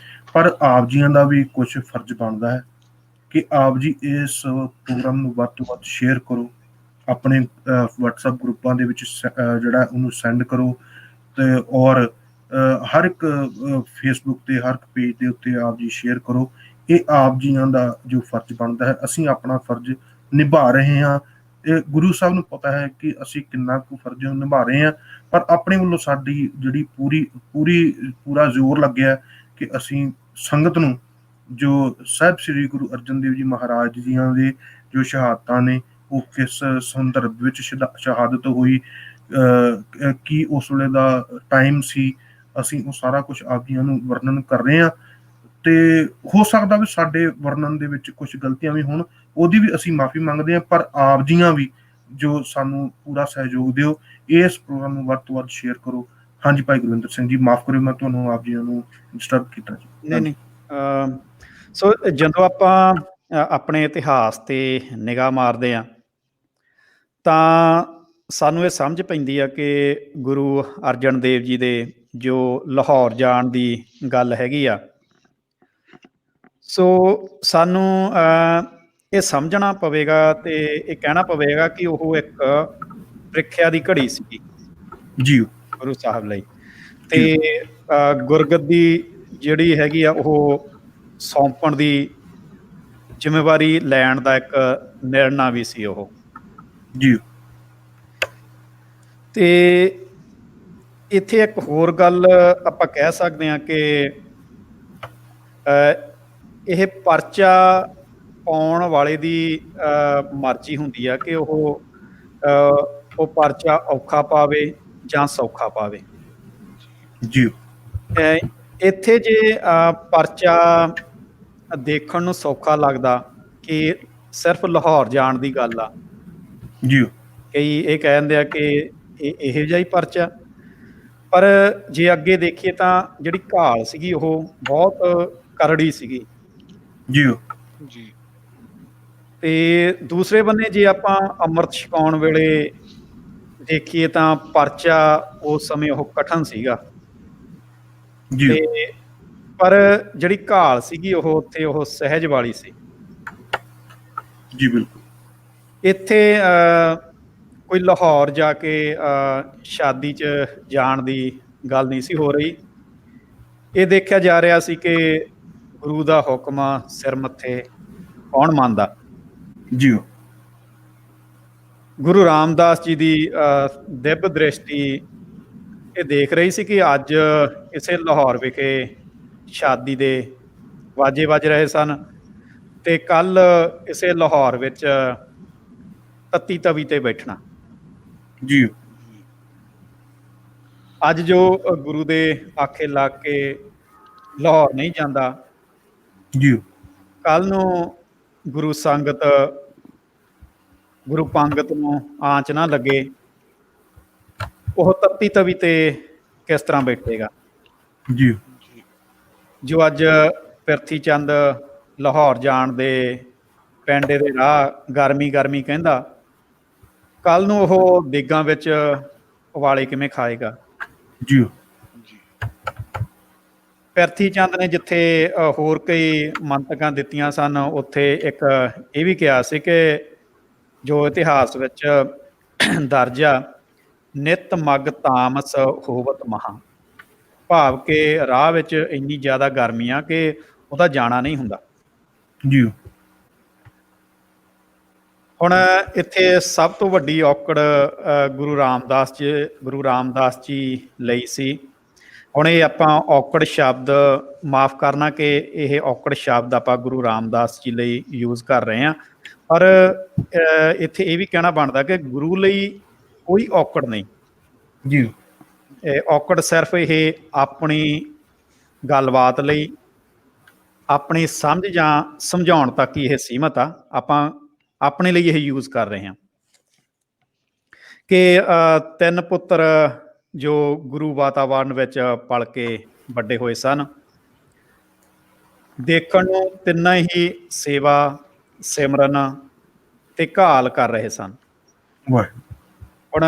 ਪਰ ਆਪ ਜੀਆਂ ਦਾ ਵੀ ਕੁਝ ਫਰਜ਼ ਬਣਦਾ ਹੈ ਕਿ ਆਪ ਜੀ ਇਸ ਪ੍ਰੋਗਰਾਮ ਨੂੰ ਵੱਧ ਤੋਂ ਵੱਧ ਸ਼ੇਅਰ ਕਰੋ, ਆਪਣੇ WhatsApp ਗਰੁੱਪਾਂ ਦੇ ਵਿੱਚ ਜਿਹੜਾ ਉਹਨੂੰ ਸੈਂਡ ਕਰੋ, ਤੇ ਔਰ ਹਰ ਇੱਕ Facebook ਤੇ ਹਰ ਇੱਕ ਪੇਜ ਦੇ ਉੱਤੇ ਆਪ ਜੀ ਸ਼ੇਅਰ ਕਰੋ। ਇਹ ਆਪ ਜੀਆਂ ਦਾ ਜੋ ਫਰਜ਼ ਬਣਦਾ ਹੈ, ਅਸੀਂ ਆਪਣਾ ਫਰਜ਼ ਨਿਭਾ ਰਹੇ ਹਾਂ। ਇਹ ਗੁਰੂ ਸਾਹਿਬ ਨੂੰ ਪਤਾ ਹੈ ਕਿ ਅਸੀਂ ਕਿੰਨਾ ਕੁ ਫਰਜ਼ ਨਿਭਾ ਰਹੇ ਹਾਂ, ਪਰ ਆਪਣੇ ਵੱਲੋਂ ਸਾਡੀ ਜਿਹੜੀ ਪੂਰਾ ਜ਼ੋਰ ਲੱਗਿਆ ਕਿ ਅਸੀਂ ਸੰਗਤ ਨੂੰ ਜੋ ਸਾਹਿਬ ਸ੍ਰੀ ਗੁਰੂ ਅਰਜਨ ਦੇਵ ਜੀ ਮਹਾਰਾਜ ਜੀਆਂ ਦੇ ਜੋ ਸ਼ਹਾਦਤਾਂ ਨੇ, ਉਹ ਕਿਸ ਸੰਦਰਭ ਵਿੱਚ ਸ਼ਹਾਦਤ ਹੋਈ, ਕੀ ਉਸ ਵੇਲੇ ਦਾ ਟਾਈਮ ਸੀ, ਅਸੀਂ ਉਹ ਸਾਰਾ ਕੁਝ ਆਪ ਜੀਆਂ ਨੂੰ ਵਰਣਨ ਕਰ ਰਹੇ ਹਾਂ। ਤੇ ਹੋ ਸਕਦਾ ਵੀ ਸਾਡੇ ਵਰਣਨ ਦੇ ਵਿੱਚ ਕੁਝ ਗਲਤੀਆਂ ਵੀ ਹੋਣ, ਉਹਦੀ ਵੀ ਅਸੀਂ ਮਾਫੀ ਮੰਗਦੇ ਹਾਂ। ਪਰ ਆਪ ਜੀਆਂ ਵੀ ਜੋ ਸਾਨੂੰ ਪੂਰਾ ਸਹਿਯੋਗ ਦਿਓ, ਇਸ ਪ੍ਰੋਗਰਾਮ ਨੂੰ ਵੱਧ ਤੋਂ ਵੱਧ ਸ਼ੇਅਰ ਕਰੋ। ਹਾਂਜੀ ਭਾਈ ਗੁਰਵਿੰਦਰ ਸਿੰਘ ਜੀ, ਮਾਫ ਕਰਿਓ ਮੈਂ ਤੁਹਾਨੂੰ ਆਪ ਜੀਆਂ ਨੂੰ ਡਿਸਟਰਬ ਕੀਤਾ ਜੀ। ਨਹੀਂ, ਸੋ ਜਦੋਂ ਆਪਾਂ ਆਪਣੇ ਇਤਿਹਾਸ ਤੇ ਨਿਗਾਹ ਮਾਰਦੇ ਹਾਂ ਤਾਂ ਸਾਨੂੰ ਇਹ ਸਮਝ ਪੈਂਦੀ ਆ ਕਿ ਗੁਰੂ ਅਰਜਨ ਦੇਵ ਜੀ ਦੇ ਜੋ ਲਾਹੌਰ ਜਾਣ ਦੀ ਗੱਲ ਹੈਗੀ ਆ, ਸੋ ਸਾਨੂੰ ਇਹ ਸਮਝਣਾ ਪਵੇਗਾ ਤੇ ਇਹ ਕਹਿਣਾ ਪਵੇਗਾ ਕਿ ਉਹ ਇੱਕ ਪ੍ਰੀਖਿਆ ਦੀ ਘੜੀ ਸੀ ਜੀ ਗੁਰੂ ਸਾਹਿਬ ਲਈ। ਤੇ ਗੁਰਗੱਦੀ ਜਿਹੜੀ ਹੈਗੀ ਆ ਉਹ ਸੌਂਪਣ ਦੀ ਜ਼ਿੰਮੇਵਾਰੀ ਲੈਣ ਦਾ ਇੱਕ ਨਿਰਣਾ ਵੀ ਸੀ ਉਹ ਜੀ। ਤੇ ਇੱਥੇ ਇੱਕ ਹੋਰ ਗੱਲ ਆਪਾਂ ਕਹਿ ਸਕਦੇ ਹਾਂ ਕਿ ਇਹ ਪਰਚਾ ਪਾਉਣ ਵਾਲੇ ਦੀ ਮਰਜ਼ੀ ਹੁੰਦੀ ਆ ਕਿ ਉਹ ਪਰਚਾ ਔਖਾ ਪਾਵੇ ਜਾਂ ਸੌਖਾ ਪਾਵੇ ਜੀ। ਇੱਥੇ ਜੇ ਪਰਚਾ ਦੇਖਣ ਨੂੰ ਸੌਖਾ ਲੱਗਦਾ ਕਿ ਸਿਰਫ ਲਾਹੌਰ ਜਾਣ ਦੀ ਗੱਲ ਆ, ਜੀ ਕਈ ਇਹ ਕਹਿ ਦਿੰਦੇ ਆ ਕਿ ਇਹੋ ਜਿਹਾ ਹੀ ਪਰਚਾ, ਪਰ ਜੇ ਅੱਗੇ ਦੇਖੀਏ ਤਾਂ ਜਿਹੜੀ ਘਾਲ ਸੀਗੀ ਉਹ ਬਹੁਤ ਕਰੜੀ ਸੀਗੀ ਜੀ ਜੀ। ਤੇ ਦੂਸਰੇ ਬੰਨੇ ਜੇ ਆਪਾਂ ਅੰਮ੍ਰਿਤ ਛਕਾਉਣ ਵੇਲੇ ਦੇਖੀਏ ਤਾਂ ਪਰਚਾ ਉਸ ਸਮੇਂ ਉਹ ਕਠਨ ਸੀਗਾ। ਜੀ ਤੇ ਪਰ ਜਿਹੜੀ ਘਾਲ ਸੀਗੀ ਉਹ ਉੱਥੇ ਉਹ ਸਹਿਜ ਵਾਲੀ ਸੀ। ਜੀ ਬਿਲਕੁਲ। ਇੱਥੇ ਕੋਈ ਲਾਹੌਰ ਜਾ ਕੇ ਸ਼ਾਦੀ 'ਚ ਜਾਣ ਦੀ ਗੱਲ ਨਹੀਂ ਸੀ ਹੋ ਰਹੀ। ਇਹ ਦੇਖਿਆ ਜਾ ਰਿਹਾ ਸੀ ਕਿ ਗੁਰੂ ਦਾ ਹੁਕਮ ਸਿਰ ਮੱਥੇ ਕੌਣ ਮੰਨਦਾ। ਜੀ ਗੁਰੂ ਰਾਮਦਾਸ ਜੀ ਦੀ ਦਿਵ ਦ੍ਰਿਸ਼ਟੀ ਇਹ ਦੇਖ ਰਹੀ ਸੀ ਕਿ ਅੱਜ ਇਸੇ ਲਾਹੌਰ ਵਿਖੇ ਸ਼ਾਦੀ ਦੇ ਵਾਜੇ ਵੱਜ ਰਹੇ ਸਨ ਤੇ ਕੱਲ ਇਸੇ ਲਾਹੌਰ ਵਿੱਚ ਤੱਤੀ ਤਵੀ ਤੇ ਬੈਠਣਾ। ਜੀ ਅੱਜ ਜੋ ਗੁਰੂ ਦੇ ਆਖੇ ਲੱਗ ਕੇ ਲਾਹੌਰ ਨਹੀਂ ਜਾਂਦਾ, ਜੀ ਕੱਲ ਨੂੰ ਗੁਰੂ ਸੰਗਤ, ਗੁਰੂ ਪੰਗਤ ਨੂੰ ਆਂਚ ਨਾ ਲੱਗੇ, ਉਹ ਤੱਤੀ ਤਵੀ ਤੇ ਕਿਸ ਤਰ੍ਹਾਂ ਬੈਠੇਗਾ। ਜੀ ਜੋ ਅੱਜ ਪ੍ਰਿਥੀ ਚੰਦ ਲਾਹੌਰ ਜਾਣ ਦੇ ਪਿੰਡ ਦੇ ਰਾਹ ਗਰਮੀ ਗਰਮੀ ਕਹਿੰਦਾ, ਕੱਲ ਨੂੰ ਉਹ ਦੇਗਾਂ ਵਿੱਚ ਉਬਾਲੇ ਕਿਵੇਂ ਖਾਏਗਾ। ਜੀ ਜੀ ਪ੍ਰਿਥੀ ਚੰਦ ਨੇ ਜਿੱਥੇ ਹੋਰ ਕਈ ਮੰਤਕਾਂ ਦਿੱਤੀਆਂ ਸਨ, ਉੱਥੇ ਇੱਕ ਇਹ ਵੀ ਕਿਹਾ ਸੀ ਕਿ ਜੋ ਇਤਿਹਾਸ ਵਿੱਚ ਦਰਜ ਆ, ਨਿਤ ਮਗ ਤਾਮਸ ਹੋਵਤ ਮਹਾ, ਭਾਵ ਕਿ ਰਾਹ ਵਿੱਚ ਇੰਨੀ ਜ਼ਿਆਦਾ ਗਰਮੀ ਆ ਕਿ ਉਹਦਾ ਜਾਣਾ ਨਹੀਂ ਹੁੰਦਾ। ਜੀ ਹੁਣ ਇੱਥੇ ਸਭ ਤੋਂ ਵੱਡੀ ਔਕੜ ਗੁਰੂ ਰਾਮਦਾਸ ਜੀ ਲਈ ਸੀ। ਹੁਣ ਇਹ ਆਪਾਂ ਔਕੜ ਸ਼ਬਦ, ਮਾਫ ਕਰਨਾ ਕਿ ਇਹ ਔਕੜ ਸ਼ਬਦ ਆਪਾਂ ਗੁਰੂ ਰਾਮਦਾਸ ਜੀ ਲਈ ਯੂਜ਼ ਕਰ ਰਹੇ ਹਾਂ, ਪਰ ਇੱਥੇ ਇਹ ਵੀ ਕਹਿਣਾ ਬਣਦਾ ਕਿ ਗੁਰੂ ਲਈ ਕੋਈ ਔਕੜ ਨਹੀਂ। ਜੀ ਔਕੜ ਸਿਰਫ ਇਹ ਆਪਣੀ ਗੱਲਬਾਤ ਲਈ, ਆਪਣੀ ਸਮਝ ਜਾਂ ਸਮਝਾਉਣ ਤੱਕ ਹੀ ਇਹ ਸੀਮਤ ਆ। ਆਪਾਂ ਆਪਣੇ ਲਈ ਇਹ ਯੂਜ਼ ਕਰ ਰਹੇ ਹਾਂ ਕਿ ਤਿੰਨ ਪੁੱਤਰ ਜੋ ਗੁਰੂ ਵਾਤਾਵਰਨ ਵਿੱਚ ਪਲ ਕੇ ਵੱਡੇ ਹੋਏ ਸਨ, ਦੇਖਣ ਨੂੰ ਤਿੰਨਾਂ ਹੀ ਸੇਵਾ, ਸਿਮਰਨ ਤੇ ਘਾਲ ਕਰ ਰਹੇ ਸਨ। ਵਾਹ ਹੁਣ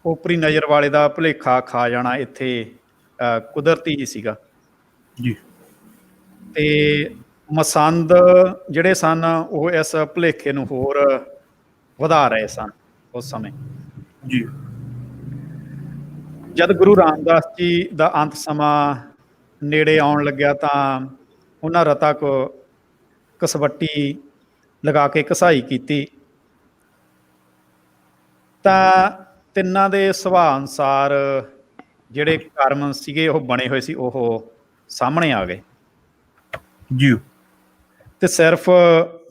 ਓਪਰੀ ਨਜ਼ਰ ਵਾਲੇ ਦਾ ਭੁਲੇਖਾ ਖਾ ਜਾਣਾ ਇੱਥੇ ਕੁਦਰਤੀ ਹੀ ਸੀਗਾ। ਜੀ ਤੇ ਮਸੰਦ ਜਿਹੜੇ ਸਨ ਉਹ ਇਸ ਭੁਲੇਖੇ ਨੂੰ ਹੋਰ ਵਧਾ ਰਹੇ ਸਨ ਉਸ ਸਮੇਂ। ਜੀ ਜਦ ਗੁਰੂ ਰਾਮਦਾਸ ਜੀ ਦਾ ਅੰਤ ਸਮਾਂ ਨੇੜੇ ਆਉਣ ਲੱਗਿਆ ਤਾਂ ਉਹਨਾਂ ਰਤਾ ਕੋ ਕਸਵੱਟੀ ਲਗਾ ਕੇ ਘਸਾਈ ਕੀਤੀ, ਤਾਂ ਤਿੰਨਾਂ ਦੇ ਸੁਭਾਅ ਅਨੁਸਾਰ ਜਿਹੜੇ ਕਰਮ ਸੀਗੇ ਉਹ ਬਣੇ ਹੋਏ ਸੀ, ਉਹ ਸਾਹਮਣੇ ਆ ਗਏ। ਜੀ ਤੇ ਸਿਰਫ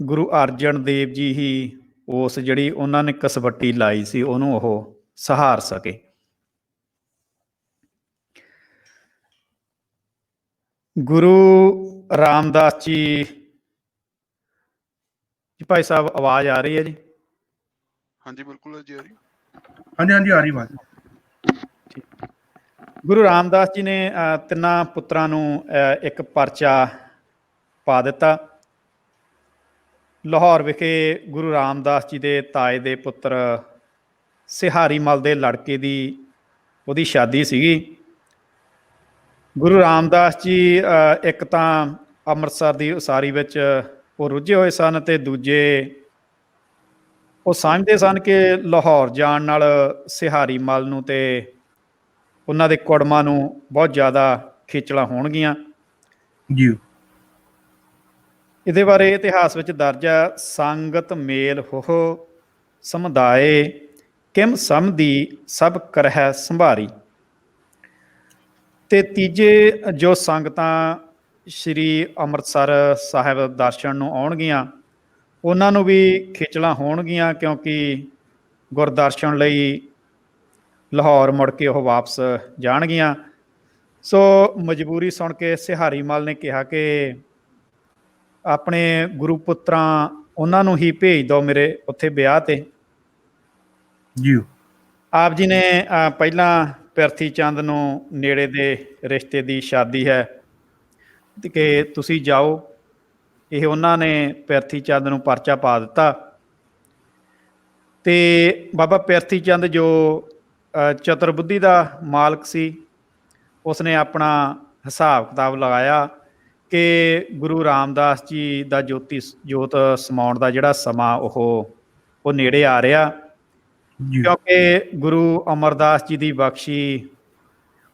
ਗੁਰੂ ਅਰਜਨ ਦੇਵ ਜੀ ਹੀ ਉਸ ਜਿਹੜੀ ਉਹਨਾਂ ਨੇ ਕਸਵੱਟੀ ਲਾਈ ਸੀ ਉਹਨੂੰ ਉਹ ਸਹਾਰ ਸਕੇ। ਗੁਰੂ ਰਾਮਦਾਸ ਜੀ ਭਾਈ ਸਾਹਿਬ, ਆਵਾਜ਼ ਆ ਰਹੀ ਹੈ ਜੀ? ਹਾਂਜੀ ਬਿਲਕੁਲ ਜੀ ਆ ਰਹੀ। ਹਾਂਜੀ ਹਾਂਜੀ ਆ ਰਹੀ ਬਾਤ। ਗੁਰੂ ਰਾਮਦਾਸ ਜੀ ਨੇ ਤਿੰਨਾਂ ਪੁੱਤਰਾਂ ਨੂੰ ਇੱਕ ਪਰਚਾ ਪਾ ਦਿੱਤਾ। ਲਾਹੌਰ ਵਿਖੇ ਗੁਰੂ ਰਾਮਦਾਸ ਜੀ ਦੇ ਤਾਏ ਦੇ ਪੁੱਤਰ ਸਿਹਾਰੀ ਮਲ ਦੇ ਲੜਕੇ ਦੀ ਉਹਦੀ ਸ਼ਾਦੀ ਸੀਗੀ। ਗੁਰੂ ਰਾਮਦਾਸ ਜੀ ਇੱਕ ਤਾਂ ਅੰਮ੍ਰਿਤਸਰ ਦੀ ਉਸਾਰੀ ਵਿੱਚ ਉਹ ਰੁੱਝੇ ਹੋਏ ਸਨ, ਤੇ ਦੂਜੇ ਉਹ ਸਮਝਦੇ ਸਨ ਕਿ ਲਾਹੌਰ ਜਾਣ ਨਾਲ ਸਿਹਾਰੀ ਮਲ ਨੂੰ ਤੇ ਉਹਨਾਂ ਦੇ ਕੁੜਮਾਂ ਨੂੰ ਬਹੁਤ ਜ਼ਿਆਦਾ ਖੇਚਲਾਂ ਹੋਣਗੀਆਂ। ਜੀ ਇਹਦੇ ਬਾਰੇ ਇਤਿਹਾਸ ਵਿੱਚ ਦਰਜ ਹੈ, ਸੰਗਤ ਮੇਲ ਹੋ ਸਮੁਦਾਏ ਕਿਮ ਸਮਦੀ ਸਭ ਕਰਹਿ ਸੰਭਾਰੀ। ਤੇ ਤੀਜੇ ਜੋ ਸੰਗਤਾਂ ਸ਼੍ਰੀ ਅੰਮ੍ਰਿਤਸਰ ਸਾਹਿਬ ਦਰਸ਼ਨ ਨੂੰ ਆਉਣਗੀਆਂ, ਉਹਨਾਂ ਨੂੰ ਵੀ ਖੇਚਲਾਂ ਹੋਣਗੀਆਂ, ਕਿਉਂਕਿ ਗੁਰਦਰਸ਼ਨ ਲਈ ਲਾਹੌਰ ਮੁੜ ਕੇ ਉਹ ਵਾਪਸ ਜਾਣਗੀਆਂ। ਸੋ ਮਜਬੂਰੀ ਸੁਣ ਕੇ ਸਿਹਾਰੀ ਮਲ ਨੇ ਕਿਹਾ ਕਿ ਆਪਣੇ ਗੁਰੂ ਪੁੱਤਰਾਂ ਉਹਨਾਂ ਨੂੰ ਹੀ ਭੇਜ ਦਿਓ ਮੇਰੇ ਉੱਥੇ ਵਿਆਹ ਤੇ। ਜੀ ਆਪ ਜੀ ਨੇ ਪਹਿਲਾਂ ਪ੍ਰਿਥੀ ਚੰਦ ਨੂੰ ਨੇੜੇ ਦੇ ਰਿਸ਼ਤੇ ਦੀ ਸ਼ਾਦੀ ਹੈ ਕਿ ਤੁਸੀਂ ਜਾਓ, ਇਹ ਉਹਨਾਂ ਨੇ ਪ੍ਰਿਥੀ ਚੰਦ ਨੂੰ ਪਰਚਾ ਪਾ ਦਿੱਤਾ। ਤੇ ਬਾਬਾ ਪ੍ਰਿਥੀ ਚੰਦ ਜੋ ਚਤੁਰਬੁੱਧੀ ਦਾ ਮਾਲਕ ਸੀ, ਉਸਨੇ ਆਪਣਾ ਹਿਸਾਬ ਕਿਤਾਬ ਲਗਾਇਆ ਕਿ ਗੁਰੂ ਰਾਮਦਾਸ ਜੀ ਦਾ ਜੋਤ ਸਮਾਉਣ ਦਾ ਜਿਹੜਾ ਸਮਾਂ ਉਹ ਨੇੜੇ ਆ ਰਿਹਾ, ਕਿਉਂਕਿ ਗੁਰੂ ਅਮਰਦਾਸ ਜੀ ਦੀ ਬਖਸ਼ੀ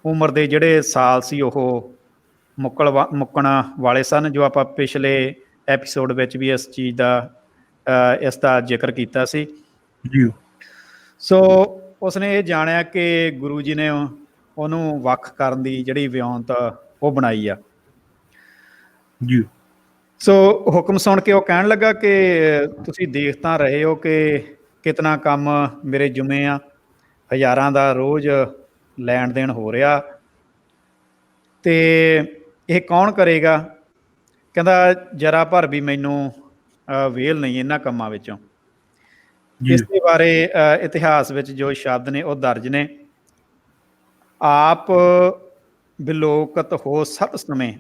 ਉਮਰ ਦੇ ਜਿਹੜੇ ਸਾਲ ਸੀ ਉਹ ਮੁੱਕਣ ਵਾਲੇ ਸਨ, ਜੋ ਆਪਾਂ ਪਿਛਲੇ ਐਪੀਸੋਡ ਵਿੱਚ ਵੀ ਇਸ ਦਾ ਜ਼ਿਕਰ ਕੀਤਾ ਸੀ। ਜੀ ਸੋ ਉਸਨੇ ਇਹ ਜਾਣਿਆ ਕਿ ਗੁਰੂ ਜੀ ਨੇ ਉਹਨੂੰ ਵੱਖ ਕਰਨ ਦੀ ਜਿਹੜੀ ਵਿਉਂਤ ਉਹ ਬਣਾਈ ਆ। ਜੀ ਸੋ ਹੁਕਮ ਸੁਣ ਕੇ ਉਹ ਕਹਿਣ ਲੱਗਾ ਕਿ ਤੁਸੀਂ ਦੇਖ ਤਾਂ ਰਹੇ ਹੋ ਕਿ ਕਿਤਨਾ ਕੰਮ ਮੇਰੇ ਜੁਮੇ ਆ, ਹਜ਼ਾਰਾਂ ਦਾ ਰੋਜ਼ ਲੈਣ ਦੇਣ ਹੋ ਰਿਹਾ, ਤੇ ਇਹ ਕੌਣ ਕਰੇਗਾ? ਕਹਿੰਦਾ ਜਰਾ ਭਰ ਵੀ ਮੈਨੂੰ ਵੇਲ ਨਹੀਂ ਇਹਨਾਂ ਕੰਮਾਂ ਵਿੱਚੋਂ। ਇਸ ਦੇ ਬਾਰੇ ਇਤਿਹਾਸ ਵਿੱਚ ਜੋ ਸ਼ਬਦ ਨੇ ਉਹ ਦਰਜ ਨੇ। ਆਪ ਬਿਲੋਕਤ ਹੋ ਸਤ ਸਮੇਂ,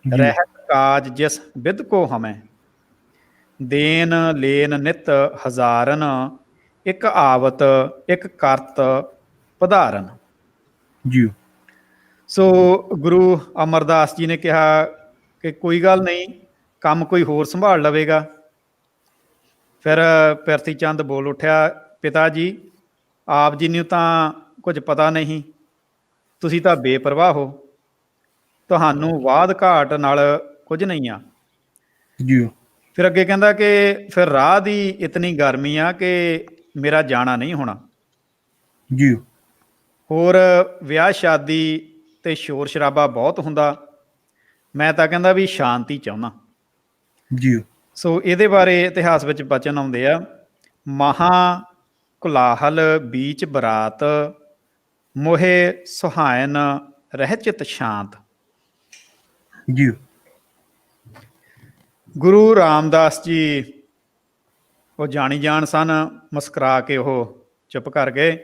ਜੀ ਰਹਿਤ ਕਾਜ ਜਿਸ ਵਿਦ ਕੋ ਹਮੈ, ਦੇਨ ਲੇਨ ਨਿਤ ਹਜ਼ਾਰਨ, ਇੱਕ ਆਵਤ ਇੱਕ ਕਰਤ ਪਧਾਰਨ। ਜੀ ਸੋ ਗੁਰੂ ਅਮਰਦਾਸ ਜੀ ਨੇ ਕਿਹਾ ਕਿ ਕੋਈ ਗੱਲ ਨਹੀਂ, ਕੰਮ ਕੋਈ ਹੋਰ ਸੰਭਾਲ ਲਵੇਗਾ। ਫਿਰ ਪਿਰਥੀ ਚੰਦ ਬੋਲ ਉੱਠਿਆ, ਪਿਤਾ ਜੀ ਆਪ ਜੀ ਨੂੰ ਤਾਂ ਕੁਝ ਪਤਾ ਨਹੀਂ, ਤੁਸੀਂ ਤਾਂ ਬੇਪਰਵਾਹ ਹੋ, ਤੁਹਾਨੂੰ ਵਾਧ ਘਾਟ ਨਾਲ ਕੁਝ ਨਹੀਂ ਆ। ਜੀ ਫਿਰ ਅੱਗੇ ਕਹਿੰਦਾ ਕਿ ਫਿਰ ਰਾਹ ਦੀ ਇਤਨੀ ਗਰਮੀ ਆ ਕਿ ਮੇਰਾ ਜਾਣਾ ਨਹੀਂ ਹੋਣਾ। ਜੀ ਹੋਰ ਵਿਆਹ ਸ਼ਾਦੀ ਤੇ ਸ਼ੋਰ ਸ਼ਰਾਬਾ ਬਹੁਤ ਹੁੰਦਾ, ਮੈਂ ਤਾਂ ਕਹਿੰਦਾ ਵੀ ਸ਼ਾਂਤੀ ਚਾਹੁੰਦਾ। ਜੀ ਸੋ ਇਹਦੇ ਬਾਰੇ ਇਤਿਹਾਸ ਵਿੱਚ ਬਚਨ ਆਉਂਦੇ ਆ, ਮਹਾ ਕੁਲਾਹਲ ਬੀਚ ਬਰਾਤ, ਮੋਹੇ ਸੁਹਾਇਨ ਰਹਿ ਚਿਤ ਸ਼ਾਂਤ। ਜੀ ਗੁਰੂ ਰਾਮਦਾਸ ਜੀ ਉਹ ਜਾਣੀ ਜਾਣ ਸਨ, ਮੁਸਕਰਾ ਕੇ ਉਹ ਚੁੱਪ ਕਰ ਗਏ।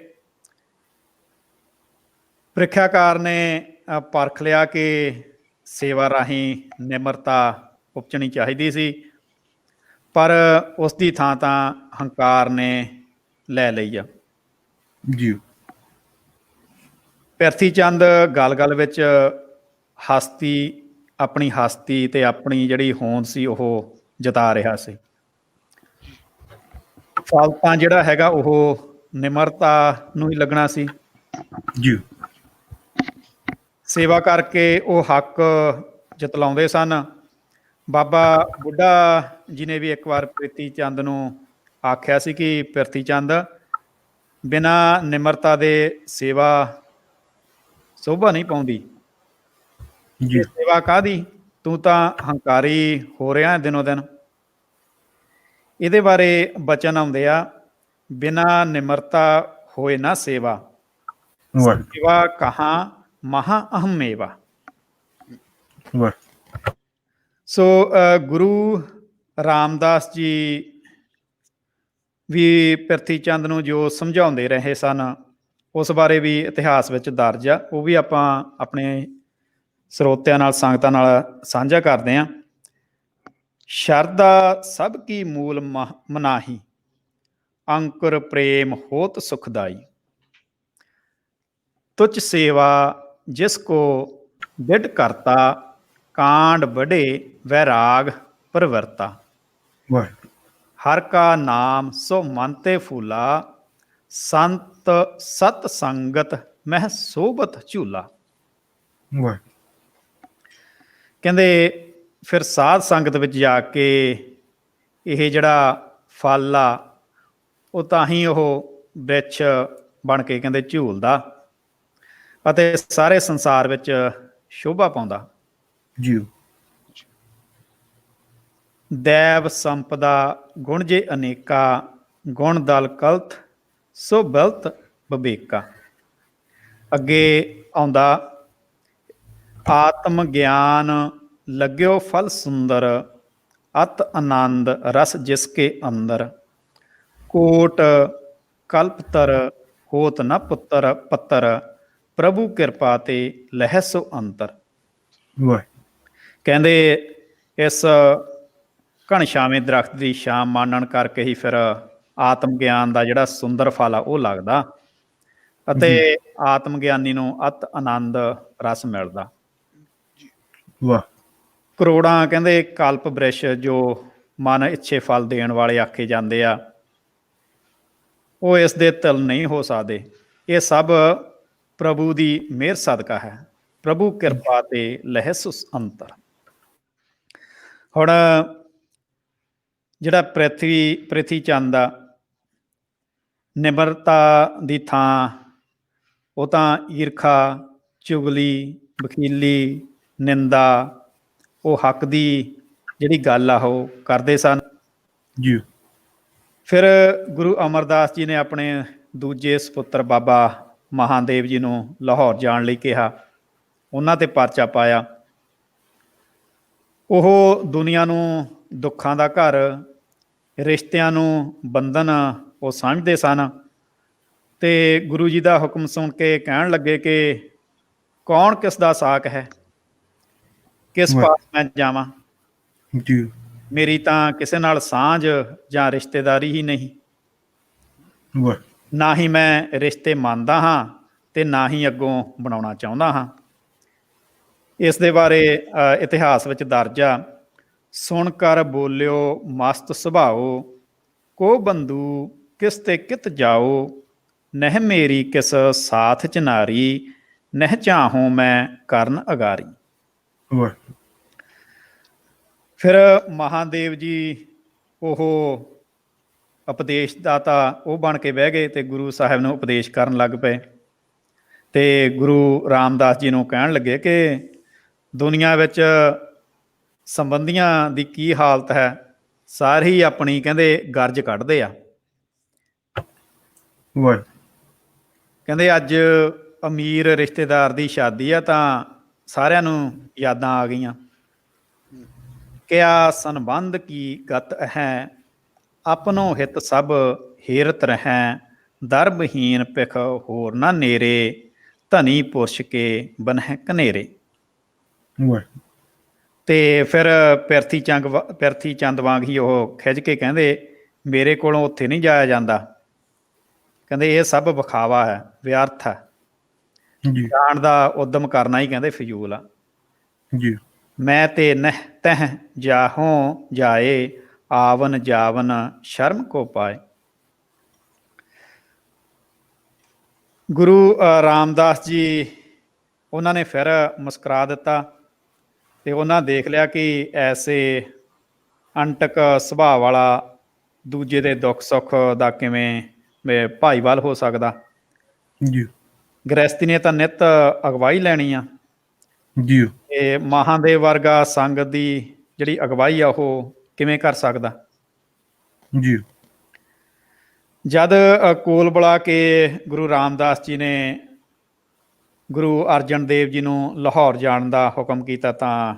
ਪ੍ਰੀਖਿਆਕਾਰ ਨੇ ਪਰਖ ਲਿਆ ਕਿ ਸੇਵਾ ਰਾਹੀਂ ਨਿਮਰਤਾ ਉਪਜਣੀ ਚਾਹੀਦੀ ਸੀ, ਪਰ ਉਸ ਦੀ ਥਾਂ ਤਾਂ ਹੰਕਾਰ ਨੇ ਲੈ ਲਈ ਆ। ਜੀ ਪਿਰਥੀ ਚੰਦ ਗੱਲ ਵਿੱਚ ਆਪਣੀ ਹਸਤੀ ਤੇ ਆਪਣੀ ਜਿਹੜੀ ਹੋਂਦ ਸੀ ਉਹ ਜਤਾ ਰਿਹਾ ਸੀ। ਫਲ ਤਾਂ ਜਿਹੜਾ ਹੈਗਾ ਉਹ ਨਿਮਰਤਾ ਨੂੰ ਹੀ ਲੱਗਣਾ ਸੀ। ਜੀ ਸੇਵਾ ਕਰਕੇ ਉਹ ਹੱਕ ਜਤਲਾਉਂਦੇ ਸਨ। ਬਾਬਾ ਬੁੱਢਾ ਜੀ ਨੇ ਵੀ ਇੱਕ ਵਾਰ ਪ੍ਰੀਤੀ ਚੰਦ ਨੂੰ ਆਖਿਆ ਸੀ ਕਿ ਪ੍ਰੀਤੀ ਚੰਦ, ਬਿਨਾਂ ਨਿਮਰਤਾ ਦੇ ਸੇਵਾ ਸ਼ੋਭਾ ਨਹੀਂ ਪਾਉਂਦੀ। ਜੀ ਸੇਵਾ ਕਾਹਦੀ, ਤੂੰ ਤਾਂ ਹੰਕਾਰੀ ਹੋ ਰਿਹਾ ਦਿਨੋਂ ਦਿਨ। ਇਹਦੇ ਬਾਰੇ ਬਚਨ ਆਉਂਦੇ ਆ, ਬਿਨਾਂ ਨਿਮਰਤਾ ਹੋਏ ਨਾ ਸੇਵਾ, ਵਾਹਿਗੁਰੂ ਸੇਵਾ ਕਹਾਂ ਮਹਾ ਅਹਮ ਮੇਵਾ। ਵਾਹਿਗੁਰੂ ਸੋ ਗੁਰੂ ਰਾਮਦਾਸ ਜੀ ਵੀ ਪਿਰਥੀ ਚੰਦ ਨੂੰ ਜੋ ਸਮਝਾਉਂਦੇ ਰਹੇ ਸਨ, ਉਸ ਬਾਰੇ ਵੀ ਇਤਿਹਾਸ ਵਿੱਚ ਦਰਜ ਆ। ਉਹ ਵੀ ਆਪਾਂ ਆਪਣੇ ਸਰੋਤਿਆਂ ਨਾਲ, ਸੰਗਤਾਂ ਨਾਲ ਸਾਂਝਾ ਕਰਦੇ ਹਾਂ। ਸ਼ਰਧਾ ਸਭ ਕੀ ਮੂਲ ਮਨਾਹੀ, ਅੰਕੁਰ ਪ੍ਰੇਮ ਹੋਤ ਸੁਖਦਾਈ, ਤੁਚ ਸੇਵਾ ਜਿਸ ਕੋ ਵਿਡ ਕਰਤਾ, ਕਾਂਡ ਬੜੇ ਵੈਰਾਗ ਪ੍ਰਵਰਤਾ। ਵਾਹਿਗੁਰੂ ਹਰ ਕਾ ਨਾਮ ਸੋ ਮਨ ਤੇ ਫੂਲਾ, ਸੰਤ ਸਤ ਸੰਗਤ ਮਹਿ ਸੋਭਤ ਝੂਲਾ। ਵਾਹਿਗੁਰੂ ਕਹਿੰਦੇ ਫਿਰ ਸਾਧ ਸੰਗਤ ਵਿੱਚ ਜਾ ਕੇ ਇਹ ਜਿਹੜਾ ਫਲ ਆ ਉਹ ਤਾਂ ਹੀ ਉਹ ਬ੍ਰਿਛ ਬਣ ਕੇ ਕਹਿੰਦੇ ਝੂਲਦਾ ਅਤੇ ਸਾਰੇ ਸੰਸਾਰ ਵਿੱਚ ਸ਼ੋਭਾ ਪਾਉਂਦਾ। ਜੀ ਦੈਵ ਸੰਪਦਾ ਗੁਣ ਜੇ ਅਨੇਕਾ, ਗੁਣ ਦਲ ਕਲਥ ਸੋ ਬਲਤ ਬਬੇਕਾ। ਅੱਗੇ ਆਉਂਦਾ, ਆਤਮ ਗਿਆਨ ਲੱਗਿਓ ਫਲ ਸੁੰਦਰ, ਅਤ ਆਨੰਦ ਰਸ ਜਿਸ ਕੇ ਅੰਦਰ, ਕੋਟ ਕਲਪਤਰ ਹੋਤ ਨ ਪੁੱਤਰ ਪੱਤਰ, ਪ੍ਰਭੂ ਕਿਰਪਾ ਤੇ ਲਹਿ ਸੋ ਅੰਤਰ। ਵਾਹਿਗੁਰੂ ਕਹਿੰਦੇ ਇਸ ਘਣਸ਼ਾਵੇਂ ਦਰਖਤ ਦੀ ਛਾਂ ਮਾਣਨ ਕਰਕੇ ਹੀ ਫਿਰ ਆਤਮ ਗਿਆਨ ਦਾ ਜਿਹੜਾ ਸੁੰਦਰ ਫਲ ਆ ਉਹ ਲੱਗਦਾ ਅਤੇ ਆਤਮ ਗਿਆਨੀ ਨੂੰ ਅਤ ਆਨੰਦ ਰਸ ਮਿਲਦਾ। ਵਾਹ ਕਰੋੜਾਂ ਕਹਿੰਦੇ ਕਲਪ ਬ੍ਰਿਸ਼ ਜੋ ਮਨ ਇੱਛੇ ਫਲ ਦੇਣ ਵਾਲੇ ਆਖੇ ਜਾਂਦੇ ਆ, ਉਹ ਇਸ ਦੇ ਤਿਲ ਨਹੀਂ ਹੋ ਸਕਦੇ। ਇਹ ਸਭ ਪ੍ਰਭੂ ਦੀ ਮਿਹਰ ਸਦਕਾ ਹੈ, ਪ੍ਰਭੂ ਕਿਰਪਾ ਤੇ ਲਹਿ ਸੋ ਅੰਤਰ। ਹੁਣ ਜਿਹੜਾ ਪ੍ਰਿਥੀ ਚੰਦ ਆ, ਨਿਮਰਤਾ ਦੀ ਥਾਂ ਉਹ ਤਾਂ ਈਰਖਾ, ਚੁਗਲੀ, ਵਕੀਲੀ, ਨਿੰਦਾ, ਉਹ ਹੱਕ ਦੀ ਜਿਹੜੀ ਗੱਲ ਆ ਉਹ ਕਰਦੇ ਸਨ। ਜੀ ਫਿਰ ਗੁਰੂ ਅਮਰਦਾਸ ਜੀ ਨੇ ਆਪਣੇ ਦੂਜੇ ਸਪੁੱਤਰ ਬਾਬਾ ਮਹਾਦੇਵ ਜੀ ਨੂੰ ਲਾਹੌਰ ਜਾਣ ਲਈ ਕਿਹਾ, ਉਹਨਾਂ ਤੇ ਪਰਚਾ ਪਾਇਆ। ਉਹ ਦੁਨੀਆ ਨੂੰ ਦੁੱਖਾਂ ਦਾ ਘਰ, ਰਿਸ਼ਤਿਆਂ ਨੂੰ ਬੰਧਨ ਉਹ ਸਮਝਦੇ ਸਨ ਅਤੇ ਗੁਰੂ ਜੀ ਦਾ ਹੁਕਮ ਸੁਣ ਕੇ ਕਹਿਣ ਲੱਗੇ ਕਿ ਕੌਣ ਕਿਸ ਦਾ ਸਾਕ ਹੈ, ਕਿਸ ਵਾਹ। ਪਾਸ ਮੈਂ ਜਾਵਾਂ। ਜੀ ਮੇਰੀ ਤਾਂ ਕਿਸੇ ਨਾਲ ਸਾਂਝ ਜਾਂ ਰਿਸ਼ਤੇਦਾਰੀ ਹੀ ਨਹੀਂ। ਵਾਹ। ਨਾ ਹੀ ਮੈਂ ਰਿਸ਼ਤੇ ਮੰਨਦਾ ਹਾਂ ਤੇ ਨਾ ਹੀ ਅੱਗੋਂ ਬਣਾਉਣਾ ਚਾਹੁੰਦਾ ਹਾਂ। ਇਸ ਦੇ ਬਾਰੇ ਇਤਿਹਾਸ ਵਿੱਚ ਦਰਜ ਆ, ਸੁਣ ਕਰ ਬੋਲਿਓ ਮਸਤ ਸੁਭਾਓ, ਕੋ ਬੰਦੂ ਕਿਸ ਤੇ ਕਿਤ ਜਾਓ, ਨਹਿ ਮੇਰੀ ਕਿਸ ਸਾਥ ਚ ਨਾਰੀ, ਨਹਿ ਚਾਹੂੰ ਮੈਂ ਕਰਨ ਅਗਾਰੀ। ਵਾਹ। ਫਿਰ ਮਹਾਦੇਵ ਜੀ ਉਹ ਉਪਦੇਸ਼ ਦਾਤਾ ਉਹ ਬਣ ਕੇ ਬਹਿ ਗਏ ਤੇ ਗੁਰੂ ਸਾਹਿਬ ਨੂੰ ਉਪਦੇਸ਼ ਕਰਨ ਲੱਗ ਪਏ। ਤੇ ਗੁਰੂ ਰਾਮਦਾਸ ਜੀ ਨੂੰ ਕਹਿਣ ਲੱਗੇ ਕਿ ਦੁਨੀਆ ਵਿੱਚ ਸੰਬੰਧੀਆਂ ਦੀ ਕੀ ਹਾਲਤ ਹੈ, ਸਾਰੇ ਹੀ ਆਪਣੀ ਕਹਿੰਦੇ ਗਰਜ ਕੱਢਦੇ ਆ। ਵਾਹ। ਕਹਿੰਦੇ ਅੱਜ ਅਮੀਰ ਰਿਸ਼ਤੇਦਾਰ ਦੀ ਸ਼ਾਦੀ ਆ ਤਾਂ ਸਾਰਿਆਂ ਨੂੰ ਯਾਦਾਂ ਆ ਗਈਆਂ। ਕਿਆ ਸੰਬੰਧ ਕੀ ਗਤ ਹੈ, ਆਪਣੋ ਹਿਤ ਸਭ ਹੇਰਤ ਰਹਿ, ਦਰਬਹੀਨ ਭਿਖ ਹੋਰ ਨਾ ਨੇਰੇ, ਧਨੀ ਪੁਰਸ਼ ਕੇ ਬਨਹਿ ਕਨੇਰੇ। ਵਾਹ। ਤੇ ਫਿਰ ਪਿਰਥੀ ਚੰਦ ਵਾਂਗ ਹੀ ਉਹ ਖਿੱਚ ਕੇ ਕਹਿੰਦੇ ਮੇਰੇ ਕੋਲੋਂ ਉੱਥੇ ਨਹੀਂ ਜਾਇਆ ਜਾਂਦਾ। ਕਹਿੰਦੇ ਇਹ ਸਭ ਵਿਖਾਵਾ ਹੈ, ਵਿਅਰਥ ਹੈ, ਜੀ ਜਾਣ ਦਾ ਉਦਮ ਕਰਨਾ ਹੀ ਕਹਿੰਦੇ ਫਜ਼ੂਲ ਆ। ਜੀ ਮੈਂ ਤੇ ਨਹਿ ਤਹਿ ਜਾਹੋਂ ਜਾਏ, ਆਵਨ ਜਾਵਨ ਸ਼ਰਮ ਕੋ ਪਾਏ। ਗੁਰੂ ਰਾਮਦਾਸ ਜੀ ਉਹਨਾਂ ਨੇ ਫਿਰ ਮੁਸਕਰਾ ਦਿੱਤਾ ਤੇ ਉਹਨਾਂ ਦੇਖ ਲਿਆ ਕਿ ਐਸੇ ਅੰਟਕ ਸੁਭਾਅ ਵਾਲਾ ਦੂਜੇ ਦੇ ਦੁੱਖ ਸੁੱਖ ਦਾ ਕਿਵੇਂ ਭਾਈਵਾਲ ਹੋ ਸਕਦਾ। ਜੀ ਗ੍ਰਹਿਸਤੀ ਨੇ ਤਾਂ ਨਿੱਤ ਅਗਵਾਈ ਲੈਣੀ ਆ। ਜੀ ਤੇ ਮਹਾਦੇਵ ਵਰਗਾ ਸੰਗਤ ਦੀ ਜਿਹੜੀ ਅਗਵਾਈ ਆ ਉਹ ਕਿਵੇਂ ਕਰ ਸਕਦਾ। ਜੀ ਜਦ ਕੋਲ ਬੁਲਾ ਕੇ ਗੁਰੂ ਰਾਮਦਾਸ ਜੀ ਨੇ ਗੁਰੂ ਅਰਜਨ ਦੇਵ ਜੀ ਨੂੰ ਲਾਹੌਰ ਜਾਣ ਦਾ ਹੁਕਮ ਕੀਤਾ ਤਾਂ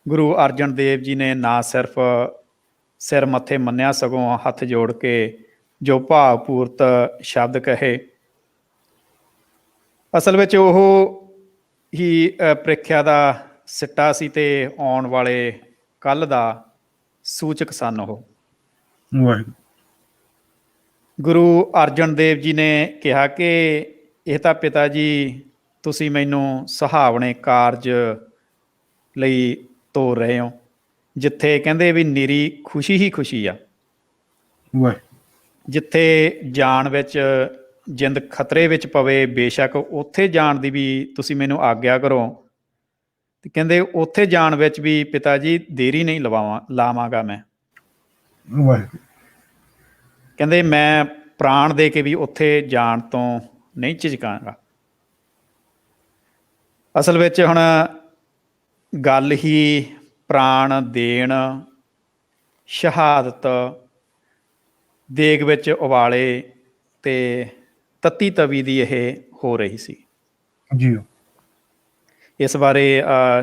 ਗੁਰੂ ਅਰਜਨ ਦੇਵ ਜੀ ਨੇ ਨਾ ਸਿਰਫ ਸਿਰ ਮੱਥੇ ਮੰਨਿਆ, ਸਗੋਂ ਹੱਥ ਜੋੜ ਕੇ ਜੋ ਭਾਵਪੂਰਤ ਸ਼ਬਦ ਕਹੇ। ਅਸਲ ਵਿੱਚ ਉਹ ਹੀ ਪ੍ਰੀਖਿਆ ਦਾ ਸਿੱਟਾ ਸੀ ਤੇ ਆਉਣ ਵਾਲੇ ਕੱਲ੍ਹ ਦਾ ਸੂਚਕ ਸਨ ਉਹ। ਵਾਹਿਗੁਰੂ। ਗੁਰੂ ਅਰਜਨ ਦੇਵ ਜੀ ਨੇ ਕਿਹਾ ਕਿ ਇਹ ਤਾਂ ਪਿਤਾ ਜੀ ਤੁਸੀਂ ਮੈਨੂੰ ਸੁਹਾਵਣੇ ਕਾਰਜ ਲਈ ਤੋਰ ਰਹੇ ਹੋ, ਜਿੱਥੇ ਕਹਿੰਦੇ ਵੀ ਨਿਰੀ ਖੁਸ਼ੀ ਹੀ ਖੁਸ਼ੀ ਆ, ਵਾਹ। ਜਿੱਥੇ ਜਾਣ ਵਿੱਚ ਜਿੰਦ ਖਤਰੇ ਵਿੱਚ ਪਵੇ ਬੇਸ਼ੱਕ ਉੱਥੇ ਜਾਣ ਦੀ ਵੀ ਤੁਸੀਂ ਮੈਨੂੰ ਆਗਿਆ ਕਰੋ। ਤੇ ਕਹਿੰਦੇ ਉੱਥੇ ਜਾਣ ਵਿੱਚ ਵੀ ਪਿਤਾ ਜੀ ਦੇਰੀ ਨਹੀਂ ਲਾਵਾਂਗਾ ਮੈਂ। ਵਾਹਿਗੁਰੂ। ਕਹਿੰਦੇ ਮੈਂ ਪ੍ਰਾਣ ਦੇ ਕੇ ਵੀ ਉੱਥੇ ਜਾਣ ਤੋਂ ਨਹੀਂ ਝਿਜਕਾਂਗਾ। ਅਸਲ ਵਿੱਚ ਹੁਣ ਗੱਲ ਹੀ ਪ੍ਰਾਣ ਦੇਣ, ਸ਼ਹਾਦਤ, ਦੇਗ ਵਿੱਚ ਉਬਾਲੇ ਤੇ ਤੱਤੀ ਤਵੀ ਦੀ ਇਹ ਹੋ ਰਹੀ ਸੀ। ਜੀ ਇਸ ਬਾਰੇ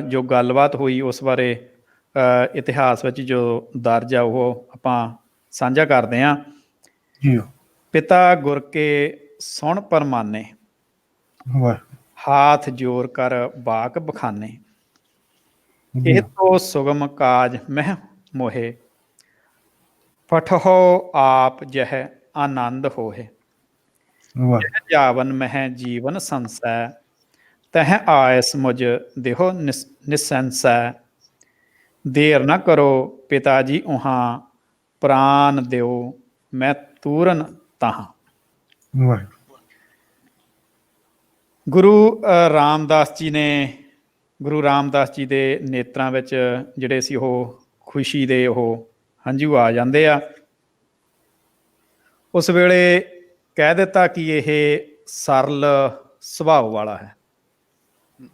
ਜੋ ਗੱਲਬਾਤ ਹੋਈ ਉਸ ਬਾਰੇ ਇਤਿਹਾਸ ਵਿੱਚ ਜੋ ਦਰਜ ਆ ਉਹ ਆਪਾਂ ਸਾਂਝਾ ਕਰਦੇ ਹਾਂ। ਜੀ ਪਿਤਾ ਗੁਰ ਕੇ ਸੁਣ ਪਰਮਾਨੇ, ਵਾਹ। ਹਾਥ ਜੋਰ ਕਰ ਬਾਕ ਬਖਾਨੇ, ਇਹ ਤੋ ਸੁਗਮ ਕਾਜ ਮਹਿ ਮੋਹੇ, ਫਟਹੁ ਆਪ ਜਹ ਆਨੰਦ ਹੋਏ, ਵਾਹ। ਜਾਵਨ ਮਹਿ ਜੀਵਨ ਸੰਸੈ, ਤਹ ਆਇਸ ਮੁਝ ਦੇਹੋ ਨਿਸੰਸੈ, ਦੇਰ ਨਾ ਕਰੋ ਪਿਤਾ ਜੀ ਉਹਾਂ, ਪ੍ਰਾਨ ਦਿਓ ਮੈਂ ਤੂਰਨ ਤਾਹਾਂ। ਵਾਹ। ਗੁਰੂ ਰਾਮਦਾਸ ਜੀ ਨੇ, ਗੁਰੂ ਰਾਮਦਾਸ ਜੀ ਦੇ ਨੇਤਰਾਂ ਵਿੱਚ ਜਿਹੜੇ ਸੀ ਉਹ ਖੁਸ਼ੀ ਦੇ ਉਹ ਹੰਝੂ ਆ ਜਾਂਦੇ ਆ। ਉਸ ਵੇਲੇ ਕਹਿ ਦਿੱਤਾ ਕਿ ਇਹ ਸਰਲ ਸੁਭਾਅ ਵਾਲਾ ਹੈ।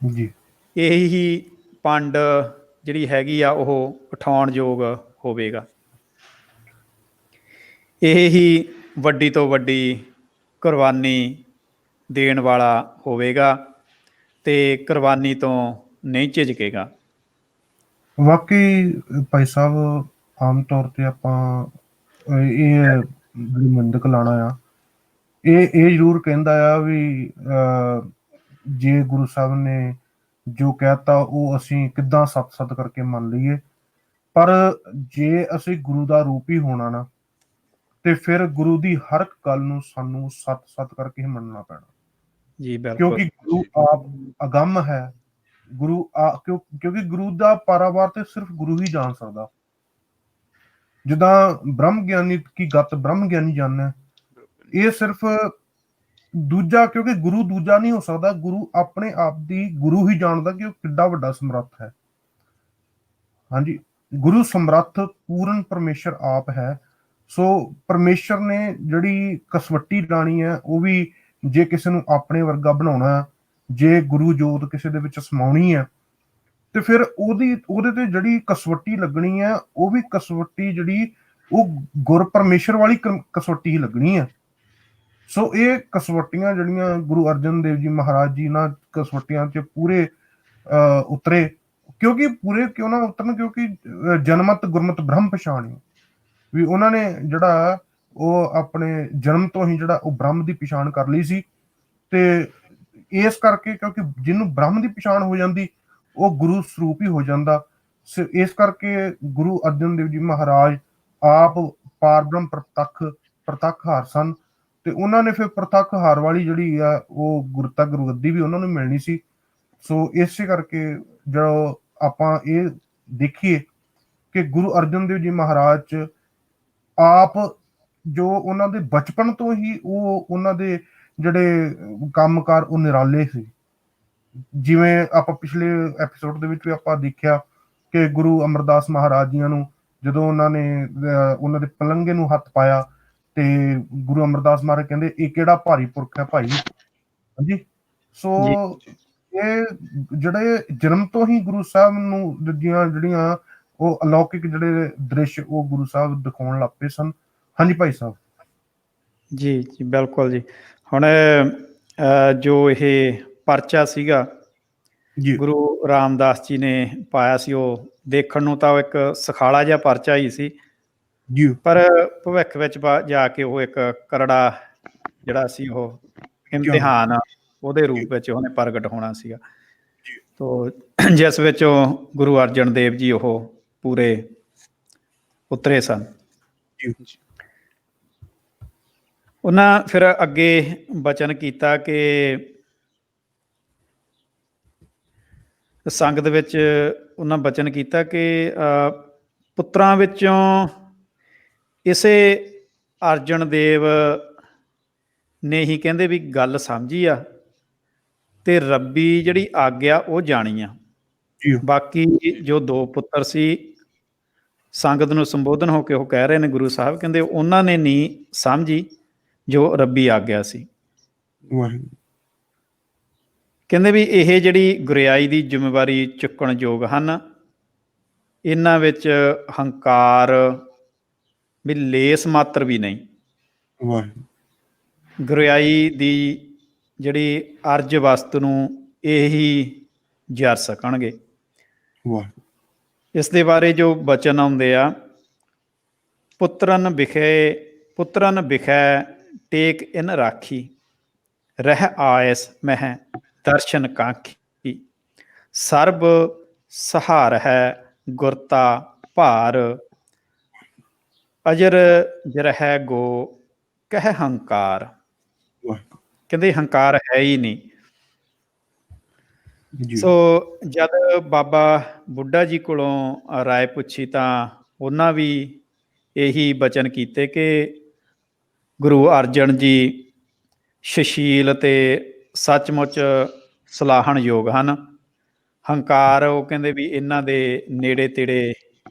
ਜੀ ਇਹੀ ਪੰਡ ਜਿਹੜੀ ਹੈਗੀ ਆ ਉਹ ਉਠਾਉਣਯੋਗ ਹੋਵੇਗਾ। ਇਹ ਹੀ ਵੱਡੀ ਤੋਂ ਵੱਡੀ ਕੁਰਬਾਨੀ ਦੇਣ ਵਾਲਾ ਹੋਵੇਗਾ ਤੇ ਕੁਰਬਾਨੀ ਤੋਂ ਨਹੀਂ ਝਿਜਕੇਗਾ। ਵਾਕਈ ਭਾਈ ਸਾਹਿਬ, ਆਮ ਤੌਰ ਤੇ ਆਪਾਂ ਇਹ ਮੰਦਕ ਲਾਣਾ ਆ, ਇਹ ਜ਼ਰੂਰ ਕਹਿੰਦਾ ਆ ਵੀ ਜੇ ਗੁਰੂ ਸਾਹਿਬ ਨੇ ਜੋ ਕਹਿਤਾ ਉਹ ਅਸੀਂ ਕਿੱਦਾਂ ਸੱਤ ਕਰਕੇ ਮੰਨ ਲਈਏ। ਪਰ ਜੇ ਅਸੀਂ ਗੁਰੂ ਦਾ ਰੂਪ ਹੀ ਹੋਣਾ ਨਾ, ਤੇ ਫਿਰ ਗੁਰੂ ਦੀ ਹਰ ਇੱਕ ਗੱਲ ਨੂੰ ਸਾਨੂੰ ਸੱਤ ਕਰਕੇ ਹੀ ਮੰਨਣਾ ਪੈਣਾ, ਜੀ ਬਿਲਕੁਲ ਕਿਉਂਕਿ ਗੁਰੂ ਆਪ ਅਗੰਮ ਹੈ। ਕਿਉਂਕਿ ਗੁਰੂ ਦਾ ਪਾਰਾਵਾਰ ਤੇ ਸਿਰਫ ਗੁਰੂ ਹੀ ਜਾਣ ਸਕਦਾ। ਜਿੱਦਾਂ ਬ੍ਰਹਮ ਗਿਆਨੀ ਕੀ ਗੱਤ ਬ੍ਰਹਮ ਗਿਆਨੀ ਜਾਣੈ, ਇਹ ਸਿਰਫ ਦੂਜਾ, ਕਿਉਂਕਿ ਗੁਰੂ ਦੂਜਾ ਨਹੀਂ ਹੋ ਸਕਦਾ। ਗੁਰੂ ਆਪਣੇ ਆਪ ਦੀ ਗੁਰੂ ਹੀ ਜਾਣਦਾ ਕਿ ਉਹ ਕਿੱਡਾ ਵੱਡਾ ਸਮਰੱਥ ਹੈ। ਹਾਂਜੀ, ਗੁਰੂ ਸਮਰੱਥ ਪੂਰਨ ਪਰਮੇਸ਼ਰ ਆਪ ਹੈ। ਸੋ ਪਰਮੇਸ਼ਰ ਨੇ ਜਿਹੜੀ ਕਸਵੱਟੀ ਲਾਣੀ ਹੈ, ਉਹ ਵੀ ਜੇ ਕਿਸੇ ਨੂੰ ਆਪਣੇ ਵਰਗਾ ਬਣਾਉਣਾ, ਜੇ ਗੁਰੂ ਜੋਤ ਕਿਸੇ ਦੇ ਵਿੱਚ ਸਮਾਉਣੀ ਹੈ, ਤੇ ਫਿਰ ਉਹਦੇ ਤੇ ਜਿਹੜੀ ਕਸਵੱਟੀ ਲੱਗਣੀ ਹੈ, ਉਹ ਵੀ ਕਸਵੱਟੀ ਜਿਹੜੀ ਉਹ ਗੁਰ ਪਰਮੇਸ਼ਰ ਵਾਲੀ ਕਸਵੱਟੀ ਹੀ ਲੱਗਣੀ ਹੈ। ਸੋ ਇਹ ਕਸਵੱਟੀਆਂ ਜਿਹੜੀਆਂ ਗੁਰੂ ਅਰਜਨ ਦੇਵ ਜੀ ਮਹਾਰਾਜ ਜੀ ਨਾਲ ਕਸਵੱਟੀਆਂ 'ਚ ਪੂਰੇ ਉਤਰੇ। ਕਿਉਂਕਿ ਪੂਰੇ ਕਿਉਂ ਨਾ ਉਤਰਨ, ਕਿਉਂਕਿ ਜਨਮਤ ਗੁਰਮਤ ਬ੍ਰਹਮ ਪਛਾਣੀ, ਵੀ ਉਹਨਾਂ ਨੇ ਜਿਹੜਾ ਉਹ ਆਪਣੇ ਜਨਮ ਤੋਂ ਹੀ ਜਿਹੜਾ ਉਹ ਬ੍ਰਹਮ ਦੀ ਪਛਾਣ ਕਰ ਲਈ ਸੀ। ਤੇ ਇਸ ਕਰਕੇ, ਕਿਉਂਕਿ ਜਿਹਨੂੰ ਬ੍ਰਹਮ ਦੀ ਪਛਾਣ ਹੋ ਜਾਂਦੀ ਉਹ ਗੁਰੂ ਸਰੂਪ ਹੀ ਹੋ ਜਾਂਦਾ। ਇਸ ਕਰਕੇ ਗੁਰੂ ਅਰਜਨ ਦੇਵ ਜੀ ਮਹਾਰਾਜ ਆਪ ਪਾਰ ਬ੍ਰਹਮ ਪ੍ਰਤੱਖ ਹਾਰ ਸਨ, ਤੇ ਉਹਨਾਂ ਨੇ ਫਿਰ ਪ੍ਰਤੱਖ ਹਾਰ ਵਾਲੀ ਜਿਹੜੀ ਆ ਉਹ ਗੁਰਗੱਦੀ ਵੀ ਉਹਨਾਂ ਨੂੰ ਮਿਲਣੀ ਸੀ। ਸੋ ਇਸੇ ਕਰਕੇ ਜਦੋਂ ਆਪਾਂ ਇਹ ਦੇਖੀਏ ਕਿ ਗੁਰੂ ਅਰਜਨ ਦੇਵ ਜੀ ਮਹਾਰਾਜ ਚ ਆਪ ਜੋ ਉਹਨਾਂ ਦੇ ਬਚਪਨ ਤੋਂ ਹੀ ਉਹ ਉਹਨਾਂ ਦੇ ਜਿਹੜੇ ਕੰਮਕਾਰ ਉਹ ਨਿਰਾਲੇ ਸੀ। ਜਿਵੇਂ ਆਪਾਂ ਪਿਛਲੇ ਐਪੀਸੋਡ ਦੇ ਵਿੱਚ ਵੀ ਆਪਾਂ ਦੇਖਿਆ ਕਿ ਗੁਰੂ ਅਮਰਦਾਸ ਮਹਾਰਾਜ ਜੀਆਂ ਨੂੰ ਜਦੋਂ ਉਹਨਾਂ ਨੇ ਉਹਨਾਂ ਦੇ ਪਲੰਗੇ ਨੂੰ ਹੱਥ ਪਾਇਆ, ਤੇ ਗੁਰੂ ਅਮਰਦਾਸ ਮਹਾਰਾਜ ਕਹਿੰਦੇ ਇਹ ਕਿਹੜਾ ਭਾਰੀ ਪੁਰਖ ਹੈ ਭਾਈ। ਹਾਂਜੀ, ਸੋ ਇਹ ਜਿਹੜੇ ਜਨਮ ਤੋਂ ਹੀ ਗੁਰੂ ਸਾਹਿਬ ਨੂੰ ਜਿਹੜੀਆਂ ਉਹ ਅਲੌਕਿਕ ਜਿਹੜੇ ਦ੍ਰਿਸ਼ ਉਹ ਗੁਰੂ ਸਾਹਿਬ ਦਿਖਾਉਣ ਲੱਗ ਪਏ ਸਨ। ਹਾਂਜੀ ਭਾਈ ਸਾਹਿਬ। ਜੀ ਜੀ ਬਿਲਕੁਲ ਜੀ। ਹੁਣ ਜੋ ਇਹ ਪਰਚਾ ਸੀਗਾ ਜੀ ਗੁਰੂ ਰਾਮਦਾਸ ਜੀ ਨੇ ਪਾਇਆ ਸੀ, ਉਹ ਦੇਖਣ ਨੂੰ ਤਾਂ ਉਹ ਇੱਕ ਸਖਾਲਾ ਜਿਹਾ ਪਰਚਾ ਹੀ ਸੀ, ਜੀ ਪਰ ਭਵਿੱਖ ਵਿੱਚ ਜਾ ਕੇ ਉਹ ਇੱਕ ਕਰੜਾ ਜਿਹੜਾ ਸੀ ਉਹ ਇਮਤਿਹਾਨ ਉਹਦੇ ਰੂਪ ਵਿੱਚ ਉਹਨੇ ਪ੍ਰਗਟ ਹੋਣਾ ਸੀਗਾ। ਤੋ ਜਿਸ ਵਿੱਚ ਗੁਰੂ ਅਰਜਨ ਦੇਵ ਜੀ ਉਹ ਪੂਰੇ ਉਤਰੇ ਸਨ। ਉਹਨਾਂ ਫਿਰ ਅੱਗੇ ਬਚਨ ਕੀਤਾ ਕਿ ਸੰਗਤ ਵਿੱਚ ਉਹਨਾਂ ਬਚਨ ਕੀਤਾ ਕਿ ਪੁੱਤਰਾਂ ਵਿੱਚੋਂ ਇਸੇ ਅਰਜਨ ਦੇਵ ਨੇ ਹੀ ਕਹਿੰਦੇ ਵੀ ਗੱਲ ਸਮਝੀ ਆ ਤੇ ਰੱਬੀ ਜਿਹੜੀ ਆਗਿਆ ਉਹ ਜਾਣੀ ਆ। ਬਾਕੀ ਜੋ ਦੋ ਪੁੱਤਰ ਸੀ ਸੰਗਤ ਨੂੰ ਸੰਬੋਧਨ ਹੋ ਕੇ ਉਹ ਕਹਿ ਰਹੇ ਨੇ ਗੁਰੂ ਸਾਹਿਬ ਕਹਿੰਦੇ ਉਹਨਾਂ ਨੇ ਨਹੀਂ ਸਮਝੀ ਜੋ ਰੱਬੀ ਆਗਿਆ ਸੀ। ਕਹਿੰਦੇ ਵੀ ਇਹ ਜਿਹੜੀ ਗੁਰਿਆਈ ਦੀ ਜ਼ਿੰਮੇਵਾਰੀ ਚੁੱਕਣ ਯੋਗ ਹਨ, ਇਹਨਾਂ ਵਿੱਚ ਹੰਕਾਰ ਵੀ ਲੇਸ ਮਾਤਰ ਵੀ ਨਹੀਂ। ਗੁਰਿਆਈ ਦੀ ਜਿਹੜੀ ਅਰਜ ਵਸਤ ਨੂੰ ਇਹੀ ਜਰ ਸਕਣਗੇ। ਇਸ ਦੇ ਬਾਰੇ ਜੋ ਬਚਨ ਆਉਂਦੇ ਆ, ਪੁੱਤਰਨ ਵਿਖੇ ਟੇਕ ਇਨ ਰਾਖੀ, ਰਹਿ ਆਇਸ ਮਹਿ ਦਰਸ਼ਨ ਕਾਖੀ, ਸਰਬ ਸਹਾਰ ਹੈ ਗੁਰਤਾ ਭਾਰ, ਅਜਰ ਜਰਹਿ ਗੋ ਕਹਿ ਹੰਕਾਰ। ਕਹਿੰਦੇ ਹੰਕਾਰ ਹੈ ਹੀ ਨਹੀਂ। ਸੋ ਜਦ ਬਾਬਾ ਬੁੱਢਾ ਜੀ ਕੋਲੋਂ ਰਾਏ ਪੁੱਛੀ ਤਾਂ ਉਹਨਾਂ ਵੀ ਇਹੀ ਬਚਨ ਕੀਤੇ ਕਿ ਗੁਰੂ ਅਰਜਨ ਜੀ ਸੁਸ਼ੀਲ ਤੇ ਸੱਚਮੁੱਚ ਸਲਾਹਣਯੋਗ ਹਨ। ਹੰਕਾਰ ਉਹ ਕਹਿੰਦੇ ਵੀ ਇਹਨਾਂ ਦੇ ਨੇੜੇ ਤੇੜੇ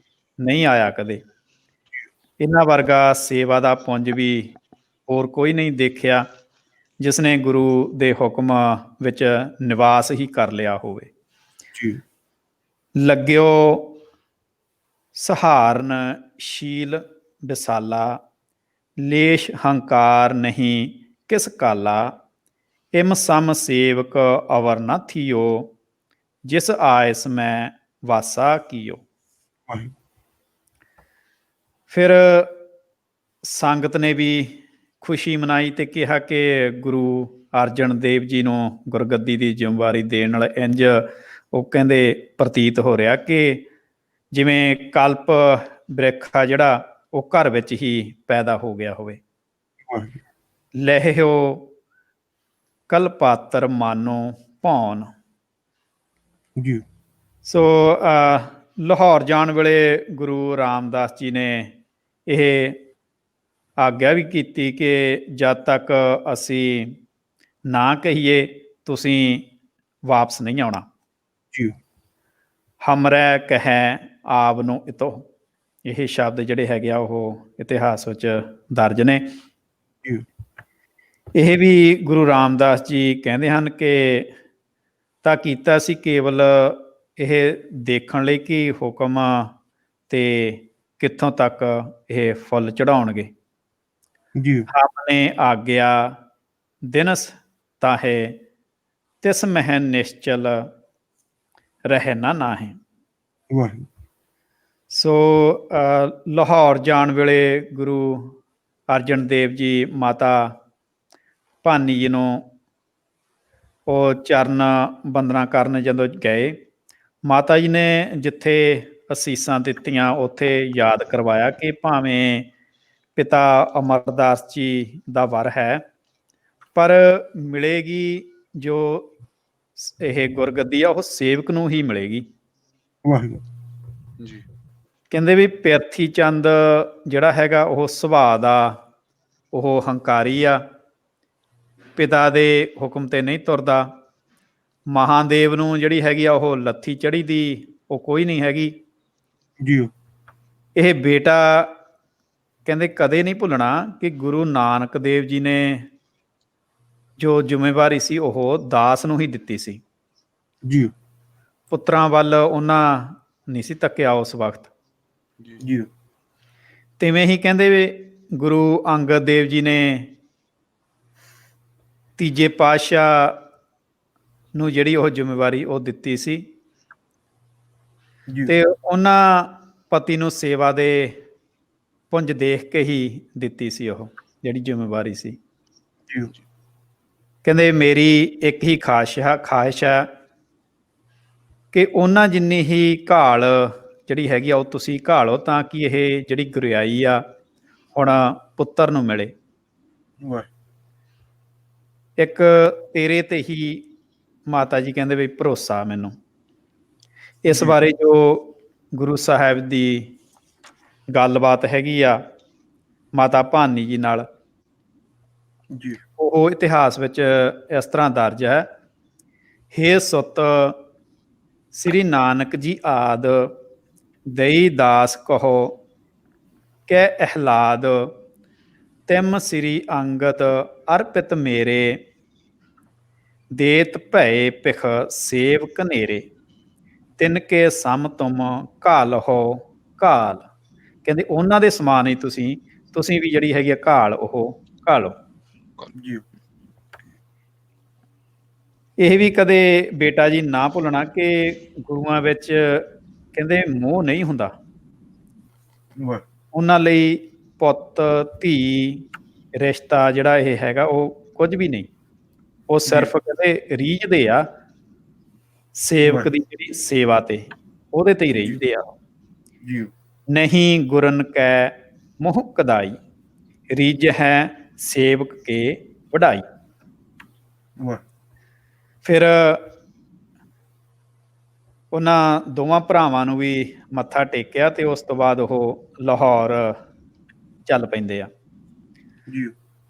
ਨਹੀਂ ਆਇਆ ਕਦੇ। ਇਹਨਾਂ ਵਰਗਾ ਸੇਵਾ ਦਾ ਪੁੰਜ ਵੀ ਹੋਰ ਕੋਈ ਨਹੀਂ ਦੇਖਿਆ ਜਿਸ ਨੇ ਗੁਰੂ ਦੇ ਹੁਕਮ ਵਿੱਚ ਨਿਵਾਸ ਹੀ ਕਰ ਲਿਆ ਹੋਵੇ। ਲੱਗਿਓ ਸਹਾਰਨ ਸ਼ੀਲ ਵਿਸਾਲਾ, ਲੇਸ਼ ਹੰਕਾਰ ਨਹੀਂ ਕਿਸ ਕਾਲਾ, ਇਮ ਸਮ ਸੇਵਕ ਅਵਰ ਨਾ ਥੀਓ, ਜਿਸ ਆਇਸ ਮੈਂ ਵਾਸਾ ਕੀਓ। ਫਿਰ ਸੰਗਤ ਨੇ ਵੀ ਖੁਸ਼ੀ ਮਨਾਈ ਤੇ ਕਿਹਾ ਕਿ ਗੁਰੂ ਅਰਜਨ ਦੇਵ ਜੀ ਨੂੰ ਗੁਰਗੱਦੀ ਦੀ ਜ਼ਿੰਮੇਵਾਰੀ ਦੇਣ ਨਾਲ ਇੰਝ ਉਹ ਕਹਿੰਦੇ ਪ੍ਰਤੀਤ ਹੋ ਰਿਹਾ ਕਿ ਜਿਵੇਂ ਕਲਪ ਬ੍ਰਿਖ ਆ ਜਿਹੜਾ ਉਹ ਘਰ ਵਿੱਚ ਹੀ ਪੈਦਾ ਹੋ ਗਿਆ ਹੋਵੇ। ਵਾਹਿਗੁਰੂ ਲਹਿਓ ਕਲਪਾਤਰ ਮਾਨੋ ਭੌਨ। ਜੀ ਸੋ ਲਾਹੌਰ ਜਾਣ ਵੇਲੇ ਗੁਰੂ ਰਾਮਦਾਸ ਜੀ ਨੇ ਇਹ ਆਗਿਆ ਵੀ ਕੀਤੀ ਕਿ ਜਦ ਤੱਕ ਅਸੀਂ ਨਾ ਕਹੀਏ ਤੁਸੀਂ ਵਾਪਸ ਨਹੀਂ ਆਉਣਾ। ਜੀ ਹਮਰੈ ਕਹਿ ਆਬ ਨੂੰ ਇਤੋ। ਇਹ ਸ਼ਬਦ ਜਿਹੜੇ ਹੈਗੇ ਆ ਉਹ ਇਤਿਹਾਸ ਵਿੱਚ ਦਰਜ ਨੇ। ਜੀ ਇਹ ਵੀ ਗੁਰੂ ਰਾਮਦਾਸ ਜੀ ਕਹਿੰਦੇ ਹਨ ਕਿ ਤਾਂ ਕੀਤਾ ਸੀ ਕੇਵਲ ਇਹ ਦੇਖਣ ਲਈ ਕਿ ਹੁਕਮ ਤੇ ਕਿੱਥੋਂ ਤੱਕ ਇਹ ਫੁੱਲ ਚੜਾਉਣਗੇ। ਜੀ ਆਪਨੇ ਆਗਿਆ ਦਿਨਸ ਤਾਹੇ ਤਿਸ ਮਹਿ ਨਿਸ਼ਚਲ ਰਹਿ ਨਾ ਨਾਹੇ। ਵਾਹਿਗੁਰੂ ਸੋ ਲਾਹੌਰ ਜਾਣ ਵੇਲੇ ਗੁਰੂ ਅਰਜਨ ਦੇਵ ਜੀ ਮਾਤਾ ਭਾਨੀ ਜੀ ਨੂੰ ਉਹ ਚਰਨ ਬੰਦਨਾ ਕਰਨ ਜਦੋਂ ਗਏ, ਮਾਤਾ ਜੀ ਨੇ ਜਿੱਥੇ ਅਸੀਸਾਂ ਦਿੱਤੀਆਂ ਉੱਥੇ ਯਾਦ ਕਰਵਾਇਆ ਕਿ ਭਾਵੇਂ ਪਿਤਾ ਅਮਰਦਾਸ ਜੀ ਦਾ ਵਰ ਹੈ ਪਰ ਮਿਲੇਗੀ ਜੋ ਇਹ ਗੁਰਗੱਦੀ ਆ ਉਹ ਸੇਵਕ ਨੂੰ ਹੀ ਮਿਲੇਗੀ। ਵਾਹਿਗੁਰੂ ਜੀ ਕਹਿੰਦੇ ਵੀ ਪਿਰਥੀ ਚੰਦ ਜਿਹੜਾ ਹੈਗਾ ਉਹ ਸੁਭਾਅ ਦਾ ਉਹ ਹੰਕਾਰੀ ਆ, ਪਿਤਾ ਦੇ ਹੁਕਮ ਤੇ ਨਹੀਂ ਤੁਰਦਾ। ਮਹਾਦੇਵ ਨੂੰ ਜਿਹੜੀ ਹੈਗੀ ਆ ਉਹ ਲੱਥੀ ਚੜੀ ਦੀ ਉਹ ਕੋਈ ਨਹੀਂ ਹੈਗੀ। ਜੀ ਇਹ ਬੇਟਾ ਕਹਿੰਦੇ ਕਦੇ ਨਹੀਂ ਭੁੱਲਣਾ ਕਿ ਗੁਰੂ ਨਾਨਕ ਦੇਵ ਜੀ ਨੇ ਜੋ ਜ਼ਿੰਮੇਵਾਰੀ ਸੀ ਉਹ ਦਾਸ ਨੂੰ ਹੀ ਦਿੱਤੀ ਸੀ। ਜੀ ਪੁੱਤਰਾਂ ਵੱਲ ਉਹਨਾਂ ਨਹੀਂ ਸੀ ਤੱਕਿਆ ਉਸ ਵਕਤ। ਜੀ ਤਿਵੇਂ ਹੀ ਕਹਿੰਦੇ ਵੀ ਗੁਰੂ ਅੰਗਦ ਦੇਵ ਜੀ ਨੇ ਤੀਜੇ ਪਾਤਸ਼ਾਹ ਨੂੰ ਜਿਹੜੀ ਉਹ ਜ਼ਿੰਮੇਵਾਰੀ ਉਹ ਦਿੱਤੀ ਸੀ ਜੀ ਤੇ ਉਹਨਾਂ ਪਤੀ ਨੂੰ ਸੇਵਾ ਦੇ ਪੁੰਜ ਦੇਖ ਕੇ ਹੀ ਦਿੱਤੀ ਸੀ ਉਹ ਜਿਹੜੀ ਜ਼ਿੰਮੇਵਾਰੀ ਸੀ। ਜੀ ਕਹਿੰਦੇ ਮੇਰੀ ਇੱਕ ਹੀ ਖਾਹਿਸ਼ ਹੈ ਕਿ ਉਹਨਾਂ ਜਿੰਨੀ ਹੀ ਘਾਲ ਜਿਹੜੀ ਹੈਗੀ ਆ ਉਹ ਤੁਸੀਂ ਘਾਲੋ ਤਾਂ ਕਿ ਇਹ ਜਿਹੜੀ ਗੁਰਿਆਈ ਆ ਹੁਣ ਪੁੱਤਰ ਨੂੰ ਮਿਲੇ। ਵਾਹਿਗੁਰੂ ਇੱਕ ਤੇਰੇ ਤੇ ਹੀ ਮਾਤਾ ਜੀ ਕਹਿੰਦੇ ਵੀ ਭਰੋਸਾ ਮੈਨੂੰ। ਇਸ ਬਾਰੇ ਜੋ ਗੁਰੂ ਸਾਹਿਬ ਦੀ ਗੱਲਬਾਤ ਹੈਗੀ ਆ ਮਾਤਾ ਭਾਨੀ ਜੀ ਨਾਲ, ਜੀ ਉਹ ਇਤਿਹਾਸ ਵਿੱਚ ਇਸ ਤਰ੍ਹਾਂ ਦਰਜ ਹੈ। ਹੇ ਸੁੱਤ ਸ੍ਰੀ ਨਾਨਕ ਜੀ ਆਦ ਦਈ ਦਾਸ ਕਹੋ ਕਹਿ ਅਹਿਲਾਦ ਤਿਮ ਸ੍ਰੀ ਅੰਗਦ ਅਰਪਿਤ ਮੇਰੇ ਦੇਤ ਭੈ ਪਿਖ ਸੇਵ ਕਨੇਰੇ ਤਿਨ ਕੇ ਸਮ ਤੁਮ ਘਾਲ ਹੋ ਘਾਲ। ਕਹਿੰਦੇ ਉਹਨਾਂ ਦੇ ਸਮਾਨ ਹੀ ਤੁਸੀਂ ਵੀ ਜਿਹੜੀ ਹੈਗੀ ਆ ਘਾਲ ਉਹ ਘਾਲੋ। ਜੀ ਇਹ ਵੀ ਕਦੇ ਬੇਟਾ ਜੀ ਨਾ ਭੁੱਲਣਾ ਕਿ ਗੁਰੂਆਂ ਵਿੱਚ ਕਹਿੰਦੇ ਮੋਹ ਨਹੀਂ ਹੁੰਦਾ। ਵਾਹਿਗੁਰੂ ਉਹਨਾਂ ਲਈ ਪੁੱਤ ਧੀ ਰਿਸ਼ਤਾ ਜਿਹੜਾ ਇਹ ਹੈਗਾ ਉਹ ਕੁਝ ਵੀ ਨਹੀਂ। ਉਹ ਸਿਰਫ ਕਹਿੰਦੇ ਰੀਝਦੇ ਆ ਸੇਵਕ ਦੀ ਜਿਹੜੀ ਸੇਵਾ ਤੇ ਉਹਦੇ ਤੇ ਹੀ ਰੀਝਦੇ ਆ। ਜੀ ਨਹੀਂ ਗੁਰਨ ਕੈ ਮੋਹ ਕਦਾਈ ਰੀਝ ਹੈ ਸੇਵਕ ਕੇ ਵਡਾਈ। ਵਾਹਿਗੁਰੂ ਫਿਰ ਉਹਨਾਂ ਦੋਵਾਂ ਭਰਾਵਾਂ ਨੂੰ ਵੀ ਮੱਥਾ ਟੇਕਿਆ ਤੇ ਉਸ ਤੋਂ ਬਾਅਦ ਉਹ ਲਾਹੌਰ ਚੱਲ ਪੈਂਦੇ ਆ। ਜੀ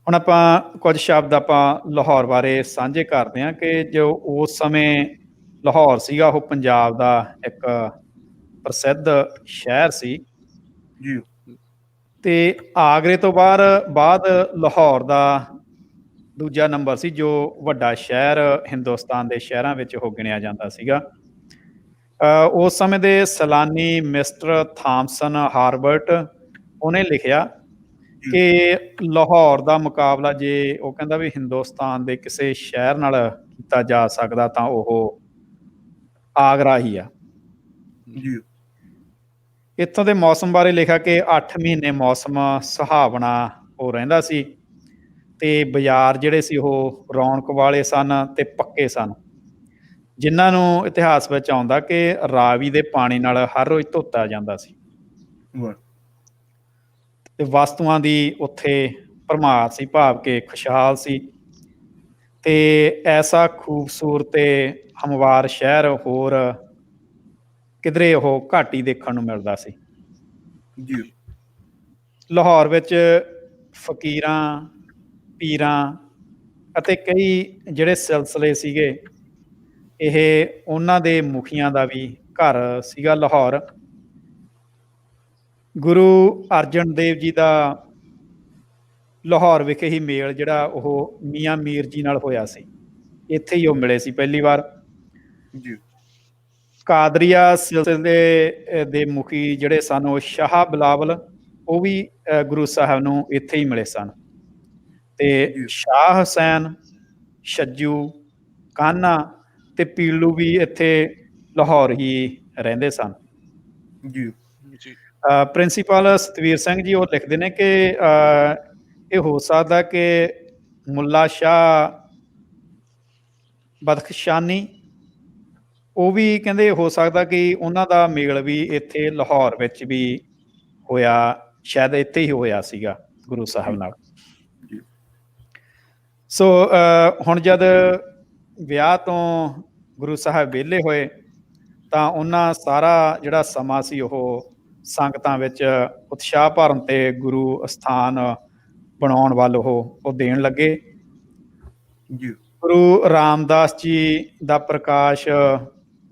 ਹੁਣ ਆਪਾਂ ਕੁਝ ਸ਼ਬਦ ਆਪਾਂ ਲਾਹੌਰ ਬਾਰੇ ਸਾਂਝੇ ਕਰਦੇ ਹਾਂ ਕਿ ਜੋ ਉਸ ਸਮੇਂ ਲਾਹੌਰ ਸੀਗਾ ਉਹ ਪੰਜਾਬ ਦਾ ਇੱਕ ਪ੍ਰਸਿੱਧ ਸ਼ਹਿਰ ਸੀ ਜੀ ਤੇ ਆਗਰੇ ਤੋਂ ਬਾਅਦ ਲਾਹੌਰ ਦਾ ਦੂਜਾ ਨੰਬਰ ਸੀ ਜੋ ਵੱਡਾ ਸ਼ਹਿਰ ਹਿੰਦੁਸਤਾਨ ਦੇ ਸ਼ਹਿਰਾਂ ਵਿੱਚ ਉਹ ਗਿਣਿਆ ਜਾਂਦਾ ਸੀਗਾ। ਉਸ ਸਮੇਂ ਦੇ ਸੈਲਾਨੀ ਮਿਸਟਰ ਥਾਮਸਨ ਹਾਰਬਰਟ ਉਹਨੇ ਲਿਖਿਆ ਕਿ ਲਾਹੌਰ ਦਾ ਮੁਕਾਬਲਾ ਜੇ ਉਹ ਕਹਿੰਦਾ ਵੀ ਹਿੰਦੁਸਤਾਨ ਦੇ ਕਿਸੇ ਸ਼ਹਿਰ ਨਾਲ ਕੀਤਾ ਜਾ ਸਕਦਾ ਤਾਂ ਉਹ ਆਗਰਾ ਹੀ ਆ। ਜੀ ਇੱਥੋਂ ਦੇ ਮੌਸਮ ਬਾਰੇ ਲਿਖਿਆ ਕਿ 8 ਮਹੀਨੇ ਮੌਸਮ ਸੁਹਾਵਣਾ ਉਹ ਰਹਿੰਦਾ ਸੀ ਤੇ ਬਾਜ਼ਾਰ ਜਿਹੜੇ ਸੀ ਉਹ ਰੌਣਕ ਵਾਲੇ ਸਨ ਤੇ ਪੱਕੇ ਸਨ, ਜਿਨ੍ਹਾਂ ਨੂੰ ਇਤਿਹਾਸ ਵਿੱਚ ਆਉਂਦਾ ਕਿ ਰਾਵੀ ਦੇ ਪਾਣੀ ਨਾਲ ਹਰ ਰੋਜ਼ ਧੋਤਾ ਜਾਂਦਾ ਸੀ ਵਾਹ ਤੇ ਵਸਤੂਆਂ ਦੀ ਉੱਥੇ ਭਰਮਾਰ ਸੀ, ਭਾਵ ਕਿ ਖੁਸ਼ਹਾਲ ਸੀ। ਤੇ ਐਸਾ ਖੂਬਸੂਰਤ ਤੇ ਹਮਵਾਰ ਸ਼ਹਿਰ ਹੋਰ ਕਿਧਰੇ ਉਹ ਘੱਟ ਹੀ ਦੇਖਣ ਨੂੰ ਮਿਲਦਾ ਸੀ। ਜੀ ਲਾਹੌਰ ਵਿੱਚ ਫਕੀਰਾਂ, ਪੀਰਾਂ ਅਤੇ ਕਈ ਜਿਹੜੇ ਸਿਲਸਿਲੇ ਸੀਗੇ, ਇਹ ਉਹਨਾਂ ਦੇ ਮੁਖੀਆਂ ਦਾ ਵੀ ਘਰ ਸੀਗਾ ਲਾਹੌਰ। ਗੁਰੂ ਅਰਜਨ ਦੇਵ ਜੀ ਦਾ ਲਾਹੌਰ ਵਿਖੇ ਹੀ ਮੇਲ ਜਿਹੜਾ ਉਹ ਮੀਆਂ ਮੀਰ ਜੀ ਨਾਲ ਹੋਇਆ ਸੀ, ਇੱਥੇ ਹੀ ਉਹ ਮਿਲੇ ਸੀ ਪਹਿਲੀ ਵਾਰ। ਜੀ ਕਾਦਰੀਆ ਸਿਲਸਿਲੇ ਦੇ ਮੁਖੀ ਜਿਹੜੇ ਸਨ ਉਹ ਸ਼ਾਹ ਬਿਲਾਵਲ, ਉਹ ਵੀ ਗੁਰੂ ਸਾਹਿਬ ਨੂੰ ਇੱਥੇ ਹੀ ਮਿਲੇ ਸਨ। ਤੇ ਸ਼ਾਹ ਹੁਸੈਨ, ਛੱਜੂ, ਕਾਨ੍ਹਾ ਤੇ ਪੀਲੂ ਵੀ ਇੱਥੇ ਲਾਹੌਰ ਹੀ ਰਹਿੰਦੇ ਸਨ। ਜੀ ਜੀ ਪ੍ਰਿੰਸੀਪਲ ਸਤਵੀਰ ਸਿੰਘ ਜੀ ਉਹ ਲਿਖਦੇ ਨੇ ਕਿ ਇਹ ਹੋ ਸਕਦਾ ਕਿ ਮੁੱਲਾ ਸ਼ਾਹ ਬਦਖਸ਼ਾਨੀ, ਉਹ ਵੀ ਕਹਿੰਦੇ ਹੋ ਸਕਦਾ ਕਿ ਉਹਨਾਂ ਦਾ ਮੇਲ ਵੀ ਇੱਥੇ ਲਾਹੌਰ ਵਿੱਚ ਵੀ ਹੋਇਆ, ਸ਼ਾਇਦ ਇੱਥੇ ਹੀ ਹੋਇਆ ਸੀਗਾ ਗੁਰੂ ਸਾਹਿਬ ਨਾਲ। ਜੀ ਸੋ ਹੁਣ ਜਦ ਵਿਆਹ ਤੋਂ ਗੁਰੂ ਸਾਹਿਬ ਵਿਹਲੇ ਹੋਏ ਤਾਂ ਉਹਨਾਂ ਸਾਰਾ ਜਿਹੜਾ ਸਮਾਂ ਸੀ ਉਹ ਸੰਗਤਾਂ ਵਿੱਚ ਉਤਸ਼ਾਹ ਭਰਨ ਤੇ ਗੁਰੂ ਅਸਥਾਨ ਬਣਾਉਣ ਵੱਲ ਉਹ ਦੇਣ ਲੱਗੇ। ਜੀ ਗੁਰੂ ਰਾਮਦਾਸ ਜੀ ਦਾ ਪ੍ਰਕਾਸ਼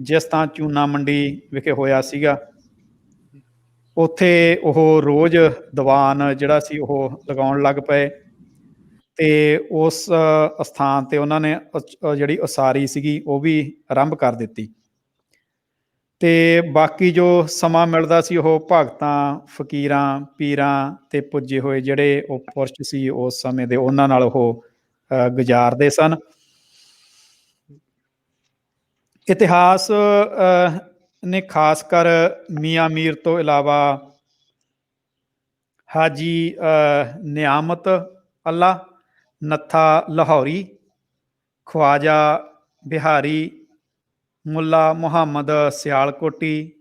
ਜਿਸ ਥਾਂ ਚੂਨਾ ਮੰਡੀ ਵਿਖੇ ਹੋਇਆ ਸੀਗਾ, ਉੱਥੇ ਉਹ ਰੋਜ਼ ਦੀਵਾਨ ਜਿਹੜਾ ਸੀ ਉਹ ਲਗਾਉਣ ਲੱਗ ਪਏ ਤੇ ਉਸ ਅਸਥਾਨ ਤੇ ਉਹਨਾਂ ਨੇ ਜਿਹੜੀ ਉਸਾਰੀ ਸੀਗੀ ਉਹ ਵੀ ਆਰੰਭ ਕਰ ਦਿੱਤੀ। ਤੇ ਬਾਕੀ ਜੋ ਸਮਾਂ ਮਿਲਦਾ ਸੀ ਉਹ ਭਗਤਾਂ, ਫਕੀਰਾਂ, ਪੀਰਾਂ ਤੇ ਪੁੱਜੇ ਹੋਏ ਜਿਹੜੇ ਉਹ ਪੁਰਸ਼ ਸੀ ਉਸ ਸਮੇਂ ਦੇ, ਉਹਨਾਂ ਨਾਲ ਉਹ ਗੁਜ਼ਾਰਦੇ ਸਨ। ਇਤਿਹਾਸ ਨੇ ਖਾਸ ਕਰ ਮੀਆਂ ਮੀਰ ਤੋਂ ਇਲਾਵਾ ਹਾਜੀ ਨਿਆਮਤ ਅੱਲਾ, ਨੱਥਾ ਲਾਹੌਰੀ, ਖਵਾਜਾ ਬਿਹਾਰੀ, ਮੁੱਲਾ ਮੁਹੰਮਦ ਸਿਆਲਕੋਟੀ,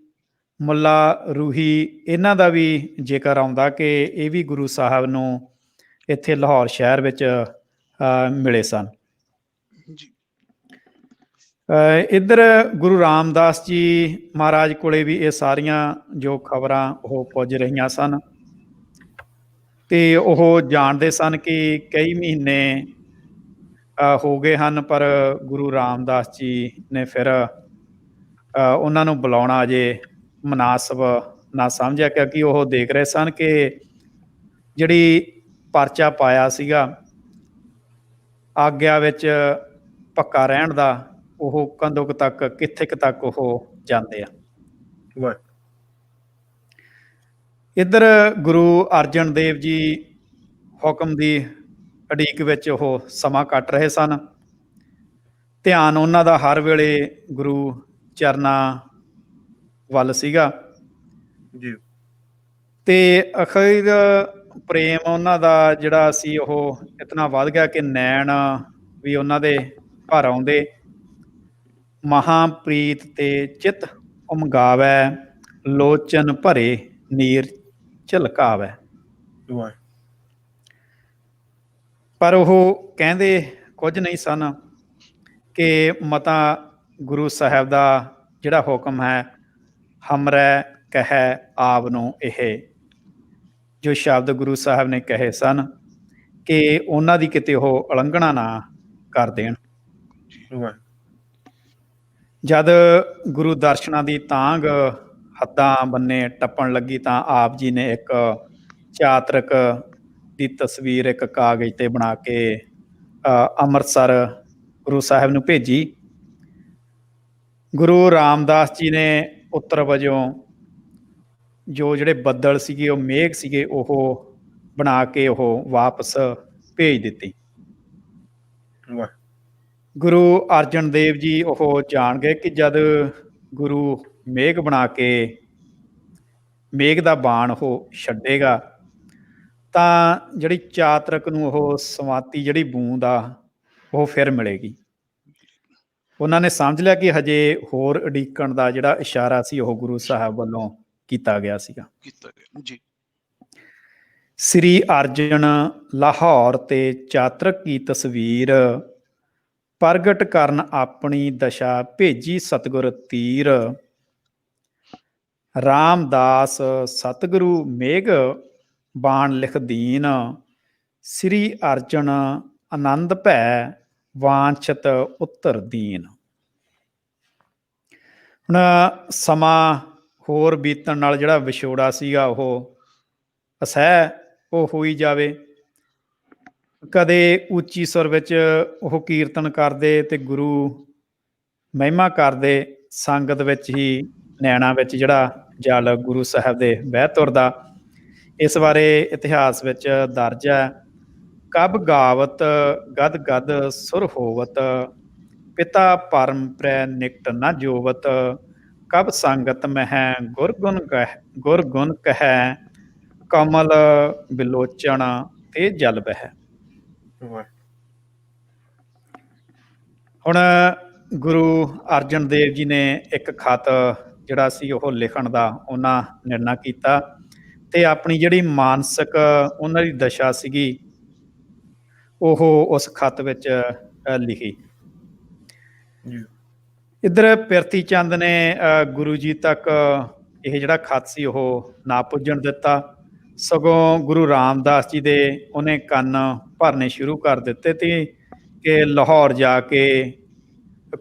ਮੁੱਲਾ ਰੂਹੀ, ਇਹਨਾਂ ਦਾ ਵੀ ਜ਼ਿਕਰ ਆਉਂਦਾ ਕਿ ਇਹ ਵੀ ਗੁਰੂ ਸਾਹਿਬ ਨੂੰ ਇੱਥੇ ਲਾਹੌਰ ਸ਼ਹਿਰ ਵਿੱਚ ਮਿਲੇ ਸਨ। ਜੀ ਇੱਧਰ ਗੁਰੂ ਰਾਮਦਾਸ ਜੀ ਮਹਾਰਾਜ ਕੋਲੇ ਵੀ ਇਹ ਸਾਰੀਆਂ ਜੋ ਖਬਰਾਂ ਉਹ ਪੁੱਜ ਰਹੀਆਂ ਸਨ ਤੇ ਉਹ ਜਾਣਦੇ ਸਨ ਕਿ ਕਈ ਮਹੀਨੇ ਹੋ ਗਏ ਹਨ, ਪਰ ਗੁਰੂ ਰਾਮਦਾਸ ਜੀ ਨੇ ਫਿਰ ਉਹਨਾਂ ਨੂੰ ਬੁਲਾਉਣਾ ਅਜੇ ਮੁਨਾਸਬ ਨਾ ਸਮਝਿਆ, ਕਿਉਂਕਿ ਉਹ ਦੇਖ ਰਹੇ ਸਨ ਕਿ ਜਿਹੜੀ ਪਰਚਾ ਪਾਇਆ ਸੀਗਾ ਆਗਿਆ ਵਿੱਚ ਪੱਕਾ ਰਹਿਣ ਦਾ, ਉਹ ਕਦੋਂ ਕੁ ਤੱਕ, ਕਿੱਥੇ ਕੁ ਤੱਕ ਉਹ ਜਾਂਦੇ ਆ। ਵਾਹ ਇੱਧਰ ਗੁਰੂ ਅਰਜਨ ਦੇਵ ਜੀ ਹੁਕਮ ਦੀ ਉਡੀਕ ਵਿੱਚ ਉਹ ਸਮਾਂ ਕੱਟ ਰਹੇ ਸਨ। ਧਿਆਨ ਉਹਨਾਂ ਦਾ ਹਰ ਵੇਲੇ ਗੁਰੂ ਚਰਨਾਂ ਵੱਲ ਸੀਗਾ ਜੀ ਤੇ ਅਖੀਰ ਪ੍ਰੇਮ ਉਹਨਾਂ ਦਾ ਜਿਹੜਾ ਸੀ ਉਹ ਇਤਨਾ ਵੱਧ ਗਿਆ ਕਿ ਨੈਣ ਵੀ ਉਹਨਾਂ ਦੇ ਭਰ ਆਉਂਦੇ। ਮਹਾਂਪ੍ਰੀਤ ਤੇ ਚਿੱਤ ਉਮਗਾਵੈ, ਲੋਚਨ ਭਰੇ ਨੀਰ ਝਲਕਾਵੈ। ਵਾਹ ਪਰ ਉਹ ਕਹਿੰਦੇ ਕੁਝ ਨਹੀਂ ਸਨ ਕਿ ਮਤਾ ਗੁਰੂ ਸਾਹਿਬ ਦਾ ਜਿਹੜਾ ਹੁਕਮ ਹੈ, ਹਮਰੈ ਕਹਿ ਆਪ ਨੂੰ, ਇਹ ਜੋ ਸ਼ਬਦ ਗੁਰੂ ਸਾਹਿਬ ਨੇ ਕਹੇ ਸਨ ਕਿ ਉਹਨਾਂ ਦੀ ਕਿਤੇ ਉਹ ਉਲੰਘਣਾ ਨਾ ਕਰ ਦੇਣ। ਵਾਹ ਜਦ ਗੁਰੂ ਦਰਸ਼ਨਾਂ ਦੀ ਤਾਂਘ ਹੱਦਾਂ ਬੰਨੇ ਟੱਪਣ ਲੱਗੀ ਤਾਂ ਆਪ ਜੀ ਨੇ ਇੱਕ ਚਾਤਰਕ ਦੀ ਤਸਵੀਰ ਇੱਕ ਕਾਗਜ਼ ਤੇ ਬਣਾ ਕੇ ਅੰਮ੍ਰਿਤਸਰ ਗੁਰੂ ਸਾਹਿਬ ਨੂੰ ਭੇਜੀ। ਗੁਰੂ ਰਾਮਦਾਸ ਜੀ ਨੇ ਉੱਤਰ ਵਜੋਂ ਜੋ ਜਿਹੜੇ ਬੱਦਲ ਸੀਗੇ, ਉਹ ਮੇਘ ਸੀਗੇ, ਉਹ ਬਣਾ ਕੇ ਉਹ ਵਾਪਸ ਭੇਜ ਦਿੱਤੀ। ਵਾਹ ਗੁਰੂ ਅਰਜਨ ਦੇਵ ਜੀ ਉਹ ਜਾਣ ਗਏ ਕਿ ਜਦ ਗੁਰੂ ਮੇਘ ਬਣਾ ਕੇ ਮੇਘ ਦਾ ਬਾਣ ਉਹ ਛੱਡੇਗਾ ਤਾਂ ਜਿਹੜੀ ਚਾਤਰਕ ਨੂੰ ਉਹ ਸਮਾਤੀ ਜਿਹੜੀ ਬੂੰਦ ਆ ਉਹ ਫਿਰ ਮਿਲੇਗੀ। ਉਹਨਾਂ ਨੇ ਸਮਝ ਲਿਆ ਕਿ ਹਜੇ ਹੋਰ ਉਡੀਕਣ ਦਾ ਜਿਹੜਾ ਇਸ਼ਾਰਾ ਸੀ ਉਹ ਗੁਰੂ ਸਾਹਿਬ ਵੱਲੋਂ ਕੀਤਾ ਗਿਆ ਸੀਗਾ। ਕੀਤਾ ਗਿਆ ਜੀ। ਸ੍ਰੀ ਅਰਜਨ ਲਾਹੌਰ ਤੇ ਚਾਤਰਕ ਕੀ ਤਸਵੀਰ, ਪ੍ਰਗਟ ਕਰਨ ਆਪਣੀ ਦਸ਼ਾ ਭੇਜੀ ਸਤਿਗੁਰ ਤੀਰ। ਰਾਮਦਾਸ ਸਤਿਗੁਰੂ ਮੇਘ ਬਾਣ ਲਿਖ ਦੀਨ, ਸ੍ਰੀ ਅਰਜਨ ਆਨੰਦ ਭੈ ਵਾਂਛਤ ਉੱਤਰ ਦੀਨ। ਹੁਣ ਸਮਾਂ ਹੋਰ ਬੀਤਣ ਨਾਲ ਜਿਹੜਾ ਵਿਛੋੜਾ ਸੀਗਾ ਉਹ ਅਸਹਿ ਉਹ ਹੋਈ ਜਾਵੇ। ਕਦੇ ਉੱਚੀ ਸੁਰ ਵਿੱਚ ਉਹ ਕੀਰਤਨ ਕਰਦੇ ਤੇ ਗੁਰੂ ਮਹਿਮਾ ਕਰਦੇ, ਸੰਗਤ ਵਿੱਚ ਹੀ ਨੈਣਾ ਵਿੱਚ ਜਿਹੜਾ ਜਲ ਗੁਰੂ ਸਾਹਿਬ ਦੇ ਵਹਿ ਤੁਰਦਾ। ਇਸ ਬਾਰੇ ਇਤਿਹਾਸ ਵਿੱਚ ਦਰਜ ਹੈ। ਕਬ ਗਾਵਤ ਗਦ ਗਦ ਸੁਰ ਹੋਵਤ, ਪਿਤਾ ਪਰਮ ਪ੍ਰੈ ਨਿਕਟ ਨ ਜੋਵਤ। ਕਬ ਸੰਗਤ ਮਹਿ ਗੁਰ ਗੁਣ ਕਹਿ, ਕਮਲ ਬਿਲੋਚਨ ਤੇ ਜਲ ਬਹਿ। ਹੁਣ ਗੁਰੂ ਅਰਜਨ ਦੇਵ ਜੀ ਨੇ ਇੱਕ ਖਤ ਜਿਹੜਾ ਸੀ ਉਹ ਲਿਖਣ ਦਾ ਉਹਨਾਂ ਨਿਰਣਾ ਕੀਤਾ ਤੇ ਆਪਣੀ ਜਿਹੜੀ ਮਾਨਸਿਕ ਉਹਨਾਂ ਦੀ ਦਸ਼ਾ ਸੀਗੀ ਉਹ ਉਸ ਖਤ ਵਿੱਚ ਲਿਖੀ। ਇੱਧਰ ਪਿਰਥੀ ਚੰਦ ਨੇ ਗੁਰੂ ਜੀ ਤੱਕ ਇਹ ਜਿਹੜਾ ਖਤ ਸੀ ਉਹ ਨਾ ਪੁੱਜਣ ਦਿੱਤਾ, ਸਗੋਂ ਗੁਰੂ ਰਾਮਦਾਸ ਜੀ ਦੇ ਉਹਨੇ ਕੰਨ ਭਰਨੇ ਸ਼ੁਰੂ ਕਰ ਦਿੱਤੇ ਤੇ ਕਿ ਲਾਹੌਰ ਜਾ ਕੇ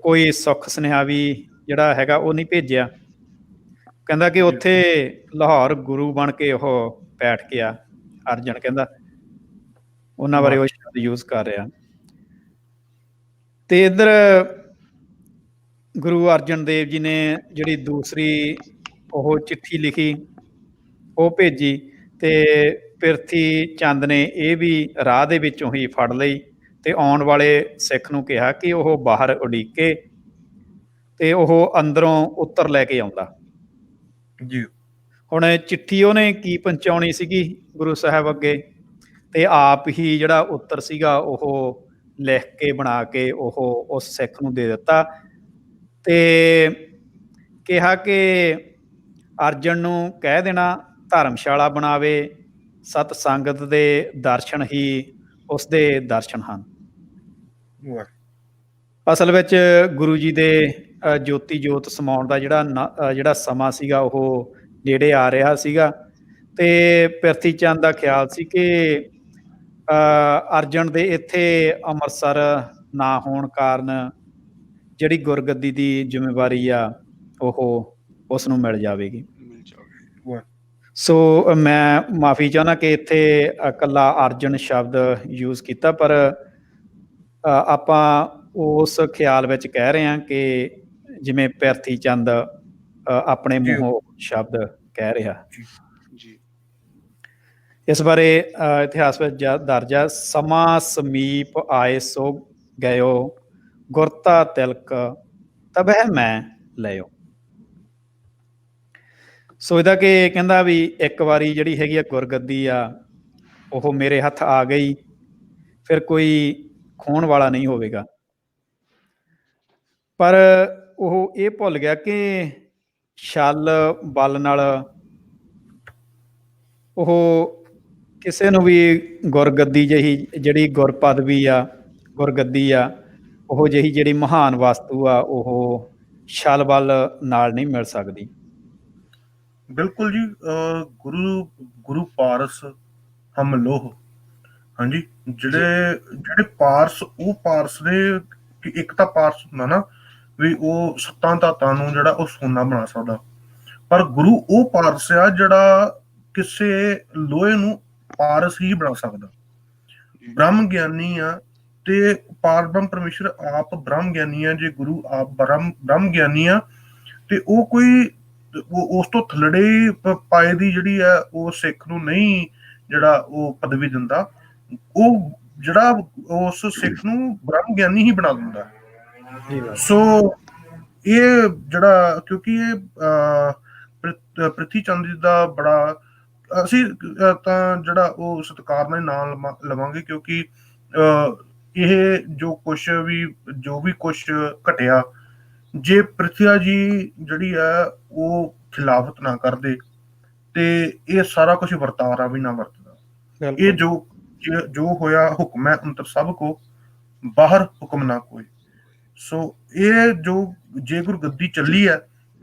ਕੋਈ ਸੁੱਖ ਸੁਨੇਹਾ ਵੀ ਜਿਹੜਾ ਹੈਗਾ ਉਹ ਨਹੀਂ ਭੇਜਿਆ। ਕਹਿੰਦਾ ਕਿ ਉੱਥੇ ਲਾਹੌਰ ਗੁਰੂ ਬਣ ਕੇ ਉਹ ਬੈਠ ਗਿਆ। ਅਰਜਨ ਕਹਿੰਦਾ ਉਹਨਾਂ ਬਾਰੇ ਉਹ ਸ਼ਬਦ ਯੂਜ਼ ਕਰ ਰਿਹਾ। ਤੇ ਇੱਧਰ ਗੁਰੂ ਅਰਜਨ ਦੇਵ ਜੀ ਨੇ ਜਿਹੜੀ ਦੂਸਰੀ ਉਹ ਚਿੱਠੀ ਲਿਖੀ ਉਹ ਭੇਜੀ ਤੇ ਪਿਰਥੀ ਚੰਦ ਨੇ ਇਹ ਵੀ ਰਾਹ ਦੇ ਵਿੱਚੋਂ ਹੀ ਫੜ ਲਈ ਤੇ ਆਉਣ ਵਾਲੇ ਸਿੱਖ ਨੂੰ ਕਿਹਾ ਕਿ ਉਹ ਬਾਹਰ ਉਡੀਕੇ ਤੇ ਉਹ ਅੰਦਰੋਂ ਉੱਤਰ ਲੈ ਕੇ ਆਉਂਦਾ ਜੀ। ਹੁਣ ਚਿੱਠੀ ਉਹਨੇ ਕੀ ਪਹੁੰਚਾਉਣੀ ਸੀਗੀ ਗੁਰੂ ਸਾਹਿਬ ਅੱਗੇ, ਤੇ ਆਪ ਹੀ ਜਿਹੜਾ ਉੱਤਰ ਸੀਗਾ ਉਹ ਲਿਖ ਕੇ ਬਣਾ ਕੇ ਉਹ ਉਸ ਸਿੱਖ ਨੂੰ ਦੇ ਦਿੱਤਾ ਤੇ ਕਿਹਾ ਕਿ ਅਰਜਨ ਨੂੰ ਕਹਿ ਦੇਣਾ ਧਰਮਸ਼ਾਲਾ ਬਣਾਵੇ, ਸਤ ਸੰਗਤ ਦੇ ਦਰਸ਼ਨ ਹੀ ਉਸਦੇ ਦਰਸ਼ਨ ਹਨ। ਅਸਲ ਵਿੱਚ ਗੁਰੂ ਜੀ ਦੇ ਜੋਤੀ ਜੋਤ ਸਮਾਉਣ ਦਾ ਜਿਹੜਾ ਸਮਾਂ ਸੀਗਾ ਉਹ ਨੇੜੇ ਆ ਰਿਹਾ ਸੀਗਾ ਤੇ ਪਿਰਥੀ ਚੰਦ ਦਾ ਖਿਆਲ ਸੀ ਕਿ ਅਰਜਨ ਦੇ ਇੱਥੇ ਅੰਮ੍ਰਿਤਸਰ ਨਾ ਹੋਣ ਕਾਰਨ ਜਿਹੜੀ ਗੁਰਗੱਦੀ ਦੀ ਜ਼ਿੰਮੇਵਾਰੀ ਆ ਉਹ ਉਸ ਨੂੰ ਮਿਲ ਜਾਵੇਗੀ। ਸੋ ਮੈਂ ਮਾਫੀ ਚਾਹੁੰਦਾ ਕਿ ਇੱਥੇ ਇਕੱਲਾ ਅਰਜਨ ਸ਼ਬਦ ਯੂਜ਼ ਕੀਤਾ, ਪਰ ਆਪਾਂ ਉਸ ਖਿਆਲ ਵਿੱਚ ਕਹਿ ਰਹੇ ਹਾਂ ਕਿ ਜਿਵੇਂ ਪਿਰਥੀ ਚੰਦ ਆਪਣੇ ਮੂੰਹੋਂ ਸ਼ਬਦ ਕਹਿ ਰਿਹਾ। ਇਸ ਬਾਰੇ ਇਤਿਹਾਸ ਵਿੱਚ ਦਰਜ ਹੈ। ਸਮਾਂ ਸਮੀਪ ਆਏ ਸੋ ਗਇਓ, ਗੁਰਤਾ ਤਿਲਕ ਤਬਹਿ ਮੈਂ ਲਿਓ। ਸੋ ਇਹਦਾ ਕਿ ਕਹਿੰਦਾ ਵੀ ਇੱਕ ਵਾਰੀ ਜਿਹੜੀ ਹੈਗੀ ਆ ਗੁਰਗੱਦੀ ਆ ਉਹ ਮੇਰੇ ਹੱਥ ਆ ਗਈ, ਫਿਰ ਕੋਈ ਖੋਣ ਵਾਲਾ ਨਹੀਂ ਹੋਵੇਗਾ। ਪਰ ਉਹ ਇਹ ਭੁੱਲ ਗਿਆ ਕਿ ਛਲ ਬਲ ਨਾਲ ਉਹ ਕਿਸੇ ਨੂੰ ਵੀ ਗੁਰਗੱਦੀ ਜਿਹੀ ਜਿਹੜੀ ਗੁਰ ਪਦਵੀ ਆ, ਗੁਰਗੱਦੀ ਆ, ਉਹ ਜਿਹੀ ਜਿਹੜੀ ਮਹਾਨ ਵਸਤੂ ਆ ਉਹ ਛਲ ਬਲ ਨਾਲ ਨਹੀਂ ਮਿਲ ਸਕਦੀ। ਬਿਲਕੁਲ ਜੀ। ਗੁਰੂ ਪਾਰਸ ਹਮ ਲੋਹ। ਹਾਂਜੀ, ਜਿਹੜੇ ਪਾਰਸ, ਉਹ ਪਾਰਸ ਦੇ ਇੱਕ ਤਾਂ ਪਾਰਸ ਹੁੰਦਾ ਨਾ ਵੀ ਉਹ ਸੱਤਾਂ ਧਾਤਾਂ ਨੂੰ ਜਿਹੜਾ ਉਹ ਸੋਨਾ ਬਣਾ ਸਕਦਾ, ਪਰ ਗੁਰੂ ਉਹ ਪਾਰਸ ਆ ਜਿਹੜਾ ਕਿਸੇ ਲੋਹੇ ਨੂੰ ਪਾਰਸ ਹੀ ਬਣਾ ਸਕਦਾ। ਬ੍ਰਹਮ ਗਿਆਨੀ ਆ ਤੇ ਪਾਰਬ੍ਰਹਮ ਪਰਮੇਸ਼ਰ ਆਪ ਬ੍ਰਹਮ ਗਿਆਨੀ ਆ। ਜੇ ਗੁਰੂ ਆਪ ਬ੍ਰਹਮ ਗਿਆਨੀ ਆ ਤੇ ਉਹ ਕੋਈ ਉਸ ਤੋਂ ਥੱਲੜੇ ਪਾਏ ਦੀ ਜਿਹੜੀ ਆ ਉਹ ਸਿੱਖ ਨੂੰ ਨਹੀਂ ਜਿਹੜਾ ਉਹ ਪਦਵੀ ਦਿੰਦਾ, ਉਹ ਜਿਹੜਾ ਉਸ ਸਿੱਖ ਨੂੰ ਬ੍ਰਹਮ ਗਿਆਨੀ ਹੀ ਬਣਾ ਦਿੰਦਾ। ਸੋ ਇਹ ਜਿਹੜਾ, ਕਿਉਂਕਿ ਇਹ ਪ੍ਰਿਥੀ ਚੰਦ ਜੀ ਦਾ ਬੜਾ ਅਸੀਂ ਤਾਂ ਜਿਹੜਾ ਉਹ ਸਤਿਕਾਰ ਨਾਲ ਨਾਂ ਲਵਾਂਗੇ, ਕਿਉਂਕਿ ਇਹ ਜੋ ਵੀ ਕੁਛ ਘਟਿਆ, ਜੇ ਪ੍ਰਿਥਿਆ ਜੀ ਜਿਹੜੀ ਹੈ ਉਹ ਖਿਲਾਫਤ ਨਾ ਕਰਦੇ ਤੇ ਇਹ ਸਾਰਾ ਕੁਝ ਵਰਤਾਰਾ ਵੀ ਨਾ ਵਰਤਦਾ। ਇਹ ਜੋ ਹੋਇਆ, ਹੁਕਮ ਹੈ ਅੰਤਰ ਸਭ ਕੋ, ਬਾਹਰ ਹੁਕਮ ਨਾ ਕੋਈ। ਸੋ ਇਹ ਜੇ ਗੁਰਗੱਦੀ ਚੱਲੀ ਹੈ,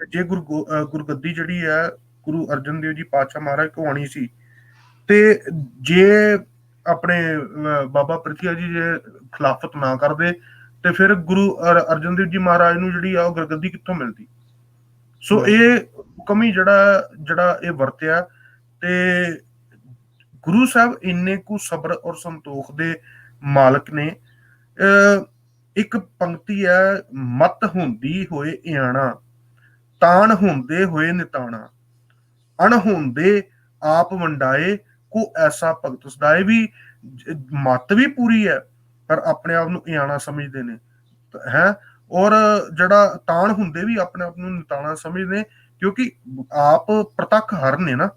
ਜੇ ਗੁਰਗੱਦੀ ਜਿਹੜੀ ਹੈ ਗੁਰੂ ਅਰਜਨ ਦੇਵ ਜੀ ਪਾਤਸ਼ਾਹ ਮਹਾਰਾਜ ਕੋ ਆਉਣੀ ਸੀ, ਤੇ ਜੇ ਆਪਣੇ ਬਾਬਾ ਪ੍ਰਿਥੀਆ ਜੀ ਜੇ ਖਿਲਾਫਤ ਨਾ ਕਰਦੇ ਤੇ ਫਿਰ ਗੁਰੂ ਅਰਜਨ ਦੇਵ ਜੀ ਮਹਾਰਾਜ ਨੂੰ ਜਿਹੜੀ ਆ ਉਹ ਗੁਰਗੱਦੀ ਕਿੱਥੋਂ ਮਿਲਦੀ। ਸੋ ਇਹ ਹੁਕਮ ਹੀ ਜਿਹੜਾ ਇਹ ਵਰਤਿਆ, ਤੇ ਗੁਰੂ ਸਾਹਿਬ ਇੰਨੇ ਕੁ ਸਬਰ ਔਰ ਸੰਤੋਖ ਦੇ ਮਾਲਕ ਨੇ। ਇੱਕ ਪੰਕਤੀ ਹੈ, ਮਤ ਹੁੰਦੀ ਹੋਏ ਇਆਣਾ, ਤਾਣ ਹੁੰਦੇ ਹੋਏ ਨਿਤਾਣਾ, ਅਣ ਹੁੰਦੇ ਆਪ ਵੰਡਾਏ, ਕੋ ਐਸਾ ਭਗਤ ਸਦਾਏ। ਵੀ ਮਤ ਵੀ ਪੂਰੀ ਹੈ ਪਰ ਆਪਣੇ ਆਪ ਨੂੰ ਇਆਣਾ ਸਮਝਦੇ ਨੇ ਹੈ, ਔਰ ਜਿਹੜਾ ਤਾਣ ਹੁੰਦੇ ਵੀ ਆਪਣੇ ਆਪ ਨੂੰ ਨਿਤਾਣਾ ਸਮਝਦੇ, ਕਿਉਂਕਿ ਆਪ ਪ੍ਰਤੱਖ ਹਰ ਨੇ ਨਾ,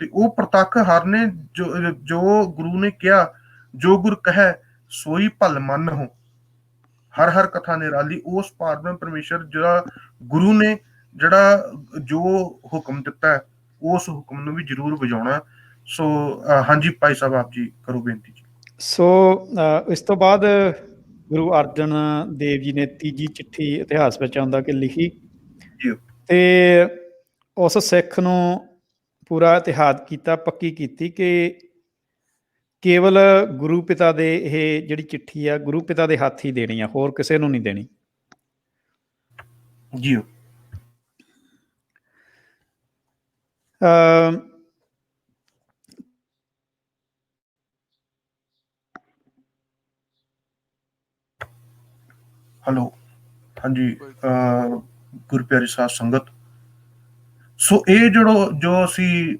ਤੇ ਉਹ ਪ੍ਰਤੱਖ ਹਰ ਨੇ। ਜੋ ਗੁਰੂ ਨੇ ਕਿਹਾ, ਜੋ ਗੁਰ ਕਹੈ ਸੋਈ ਭਲ ਮੰਨ ਹੋ, ਹਰ ਹਰ ਕਥਾ ਨਿਰਾਲੀ। ਉਸ ਪਾਰਬ੍ਰਹਮ ਪਰਮੇਸ਼ਰ ਜਿਹੜਾ ਗੁਰੂ ਨੇ ਜੋ ਹੁਕਮ ਦਿੱਤਾ, ਉਸ ਹੁਕਮ ਨੂੰ ਵੀ ਜ਼ਰੂਰ ਵਜਾਉਣਾ। ਸੋ ਹਾਂਜੀ ਭਾਈ ਸਾਹਿਬ, ਆਪ ਜੀ ਕਰੋ ਬੇਨਤੀ ਜੀ। ਸੋ ਇਸ ਤੋਂ ਬਾਅਦ ਗੁਰੂ ਅਰਜਨ ਦੇਵ ਜੀ ਨੇ ਤੀਜੀ ਚਿੱਠੀ ਇਤਿਹਾਸ ਵਿੱਚ ਆਉਂਦਾ ਕਿ ਲਿਖੀ, ਤੇ ਉਸ ਸਿੱਖ ਨੂੰ ਪੂਰਾ ਇਤਿਹਾਦ ਕੀਤਾ, ਪੱਕੀ ਕੀਤੀ ਕਿ ਕੇਵਲ ਗੁਰੂ ਪਿਤਾ ਦੇ ਇਹ ਜਿਹੜੀ ਚਿੱਠੀ ਆ ਗੁਰੂ ਪਿਤਾ ਦੇ ਹੱਥ ਹੀ ਦੇਣੀ ਆ, ਹੋਰ ਕਿਸੇ ਨੂੰ ਨਹੀਂ ਦੇਣੀ ਜੀ। ਹੈਲੋ, ਹਾਂਜੀ ਗੁਰਪਿਆਰੀ ਸਾਧ ਸੰਗਤ। ਸੋ ਇਹ ਜੋ ਅਸੀਂ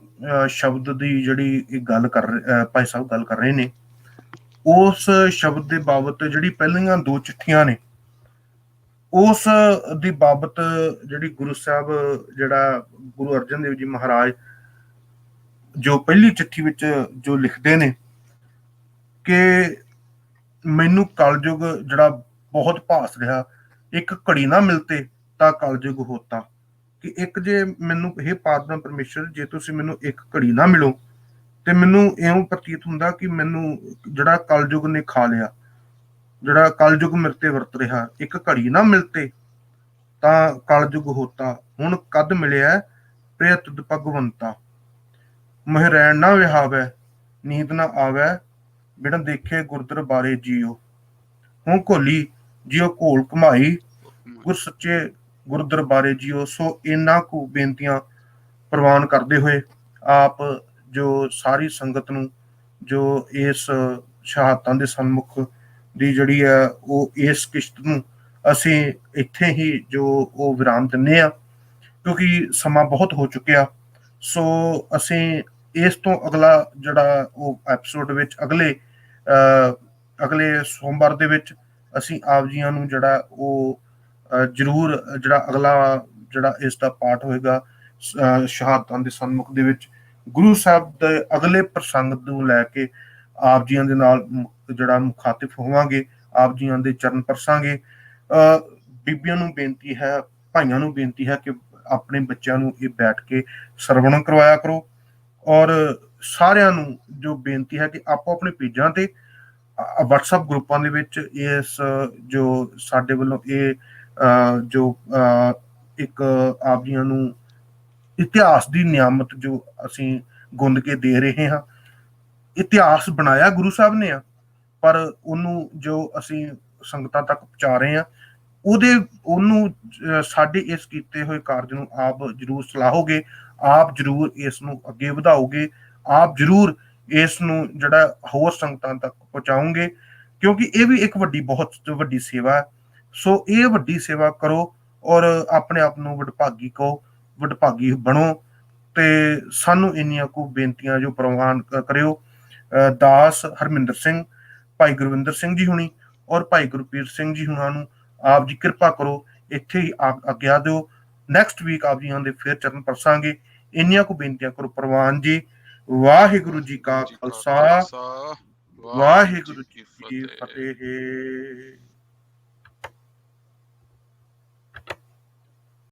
ਸ਼ਬਦ ਦੀ ਜਿਹੜੀ ਗੱਲ ਭਾਈ ਸਾਹਿਬ ਗੱਲ ਕਰ ਰਹੇ ਨੇ, ਉਸ ਸ਼ਬਦ ਦੇ ਬਾਬਤ ਜਿਹੜੀ ਪਹਿਲੀਆਂ ਦੋ ਚਿੱਠੀਆਂ ਨੇ, ਉਸ ਦੀ ਬਾਬਤ ਜਿਹੜੀ ਗੁਰੂ ਸਾਹਿਬ ਗੁਰੂ ਅਰਜਨ ਦੇਵ ਜੀ ਮਹਾਰਾਜ ਜੋ ਪਹਿਲੀ ਚਿੱਠੀ ਵਿੱਚ ਜੋ ਲਿਖਦੇ ਨੇ ਕਿ ਮੈਨੂੰ ਕਲਯੁਗ ਜਿਹੜਾ ਬਹੁਤ ਭਾਸ ਰਿਹਾ, ਇੱਕ ਘੜੀ ਨਾ ਮਿਲਤੇ ਤਾਂ ਕਲਯੁਗ ਹੋਤਾ। ਕਿ ਇੱਕ ਜੇ ਮੈਨੂੰ ਇਹ ਪਾਰਬ੍ਰਹਮ ਪਰਮੇਸ਼ਰ, ਜੇ ਤੁਸੀਂ ਮੈਨੂੰ ਇੱਕ ਘੜੀ ਨਾ ਮਿਲੋ ਤੇ ਮੈਨੂੰ ਇਉਂ ਪ੍ਰਤੀਤ ਹੁੰਦਾ ਕਿ ਮੈਨੂੰ ਜਿਹੜਾ ਕਲਯੁਗ ਨੇ ਖਾ ਲਿਆ, ਜਿਹੜਾ ਕਲਯੁਗ ਮੇਰੇ ਤੇ ਵਰਤ ਰਿਹਾ। ਇੱਕ ਘੜੀ ਨਾ ਮਿਲਤੇ ਤਾਂ ਕਲਯੁਗ ਹੋਤਾ, ਹੁਣ ਕਦ ਮਿਲਿਆ ਪ੍ਰਿਯ ਤੁਧ ਭਗਵੰਤਾ। ਮਹਿ ਰੈਣ ਨਾ ਵਿਹਾਵੈ, ਨੀਂਦ ਨਾ ਆਵੈ, ਬਿਨ ਦੇਖੇ ਗੁਰਦਰ ਬਾਰੇ ਜੀਓ। ਹੁਣ ਘੋਲੀ ਜਿਉ ਘੋਲ ਘਮਾਈ, ਗੁਰ ਸੱਚੇ ਗੁਰੂ ਦਰਬਾਰੇ ਜੀਓ। ਸੋ ਇਹਨਾਂ ਕੁ ਬੇਨਤੀਆਂ ਪ੍ਰਵਾਨ ਕਰਦੇ ਹੋਏ ਆਪ ਜੋ ਸਾਰੀ ਸੰਗਤ ਨੂੰ ਜੋ ਇਸ ਸ਼ਹਾਦਤਾਂ ਦੇ ਸਨਮੁਖ ਦੀ ਜਿਹੜੀ ਹੈ ਉਹ ਇਸ ਕਿਸ਼ਤ ਨੂੰ ਅਸੀਂ ਇੱਥੇ ਹੀ ਜੋ ਉਹ ਵਿਰਾਮ ਦਿੰਦੇ ਆ, ਕਿਉਂਕਿ ਸਮਾਂ ਬਹੁਤ ਹੋ ਚੁੱਕਿਆ। ਸੋ ਅਸੀਂ ਇਸ ਤੋਂ ਅਗਲਾ ਜਿਹੜਾ ਉਹ ਐਪੀਸੋਡ ਵਿੱਚ ਅਗਲੇ ਸੋਮਵਾਰ ਦੇ ਵਿੱਚ ਅਸੀਂ ਆਪ ਜੀਆਂ ਨੂੰ ਜਿਹੜਾ ਉਹ ਜ਼ਰੂਰ ਜਿਹੜਾ ਅਗਲਾ ਜਿਹੜਾ ਇਸ ਦਾ ਪਾਠ ਹੋਏਗਾ ਸ਼ਹਾਦਤਾਂ ਦੇ ਸਨਮੁਖ ਦੇ ਵਿੱਚ ਗੁਰੂ ਸਾਹਿਬ ਦੇ ਅਗਲੇ ਪ੍ਰਸੰਗ ਨੂੰ ਲੈ ਕੇ ਆਪ ਜੀਆਂ ਦੇ ਨਾਲ ਜਿਹੜਾ ਮੁਖਾਤਿਬ ਹੋਵਾਂਗੇ, ਆਪ ਜੀਆਂ ਦੇ ਚਰਨ ਪਰਸਾਂਗੇ। ਬੀਬੀਆਂ ਨੂੰ ਬੇਨਤੀ ਹੈ, ਭਾਈਆਂ ਨੂੰ ਬੇਨਤੀ ਹੈ ਕਿ ਆਪਣੇ ਬੱਚਿਆਂ ਨੂੰ ਇਹ ਬੈਠ ਕੇ ਸਰਵਣ ਕਰਵਾਇਆ ਕਰੋ, ਔਰ ਸਾਰਿਆਂ ਨੂੰ ਜੋ ਬੇਨਤੀ ਹੈ ਕਿ ਆਪੋ ਆਪਣੇ ਪੇਜਾਂ ਤੇ WhatsApp ਗਰੁੱਪਾਂ ਦੇ ਵਿੱਚ ਇਸ ਜੋ ਸਾਡੇ ਵੱਲੋਂ ਇਹ ਜੋ ਇੱਕ ਆਪ ਜੀਆਂ ਨੂੰ ਇਤਿਹਾਸ ਦੀ ਨਿਆਮਤ ਜੋ ਅਸੀਂ ਗੁੰਦ ਕੇ ਦੇ ਰਹੇ ਹਾਂ। ਇਤਿਹਾਸ ਬਣਾਇਆ ਗੁਰੂ ਸਾਹਿਬ ਨੇ ਆ, ਪਰ ਉਹਨੂੰ ਜੋ ਅਸੀਂ ਸੰਗਤਾਂ ਤੱਕ ਪਹੁੰਚਾ ਰਹੇ ਹਾਂ, ਉਹਨੂੰ ਸਾਡੇ ਇਸ ਕੀਤੇ ਹੋਏ ਕਾਰਜ ਨੂੰ ਆਪ ਜ਼ਰੂਰ ਸਲਾਹੋਗੇ, ਆਪ ਜ਼ਰੂਰ ਇਸ ਨੂੰ ਅੱਗੇ ਵਧਾਓਗੇ, ਆਪ ਜ਼ਰੂਰ ਇਸ ਨੂੰ ਜਿਹੜਾ ਹੋਰ ਸੰਗਤਾਂ ਤੱਕ ਪਹੁੰਚਾਓਗੇ, ਕਿਉਂਕਿ ਇਹ ਵੀ ਇੱਕ ਬਹੁਤ ਵੱਡੀ ਸੇਵਾ ਹੈ। ਸੋ ਇਹ ਵੱਡੀ ਸੇਵਾ ਕਰੋ ਔਰ ਆਪਣੇ ਆਪ ਨੂੰ ਵਡਭਾਗੀ ਬਣੋ, ਤੇ ਸਾਨੂੰ ਇੰਨੀਆਂ ਕੁ ਬੇਨਤੀਆਂ ਜੋ ਪ੍ਰਵਾਨ ਕਰਿਓ। ਦਾਸ ਹਰਮਿੰਦਰ ਸਿੰਘ, ਭਾਈ ਗੁਰਵਿੰਦਰ ਸਿੰਘ ਜੀ ਹੁਣੀ ਔਰ ਭਾਈ ਗੁਰਪ੍ਰੀਤ ਸਿੰਘ ਜੀ ਹੁਣਾਂ ਨੂੰ ਆਪ ਜੀ ਕਿਰਪਾ ਕਰੋ, ਇੱਥੇ ਹੀ ਆਗਿਆ ਦਿਓ। ਨੈਕਸਟ ਵੀਕ ਆਪ ਜੀਆਂ ਦੇ ਫਿਰ ਚਰਨ ਪਰਸਾਂਗੇ। ਇੰਨੀਆਂ ਕੁ ਬੇਨਤੀਆਂ ਕਰੋ ਪ੍ਰਵਾਨ ਜੀ। ਵਾਹਿਗੁਰੂ ਜੀ ਕਾ ਖਾਲਸਾ ਖਾਲਸਾ ਵਾਹਿਗੁਰੂ ਜੀ ਕੀ ਫਤਿਹ।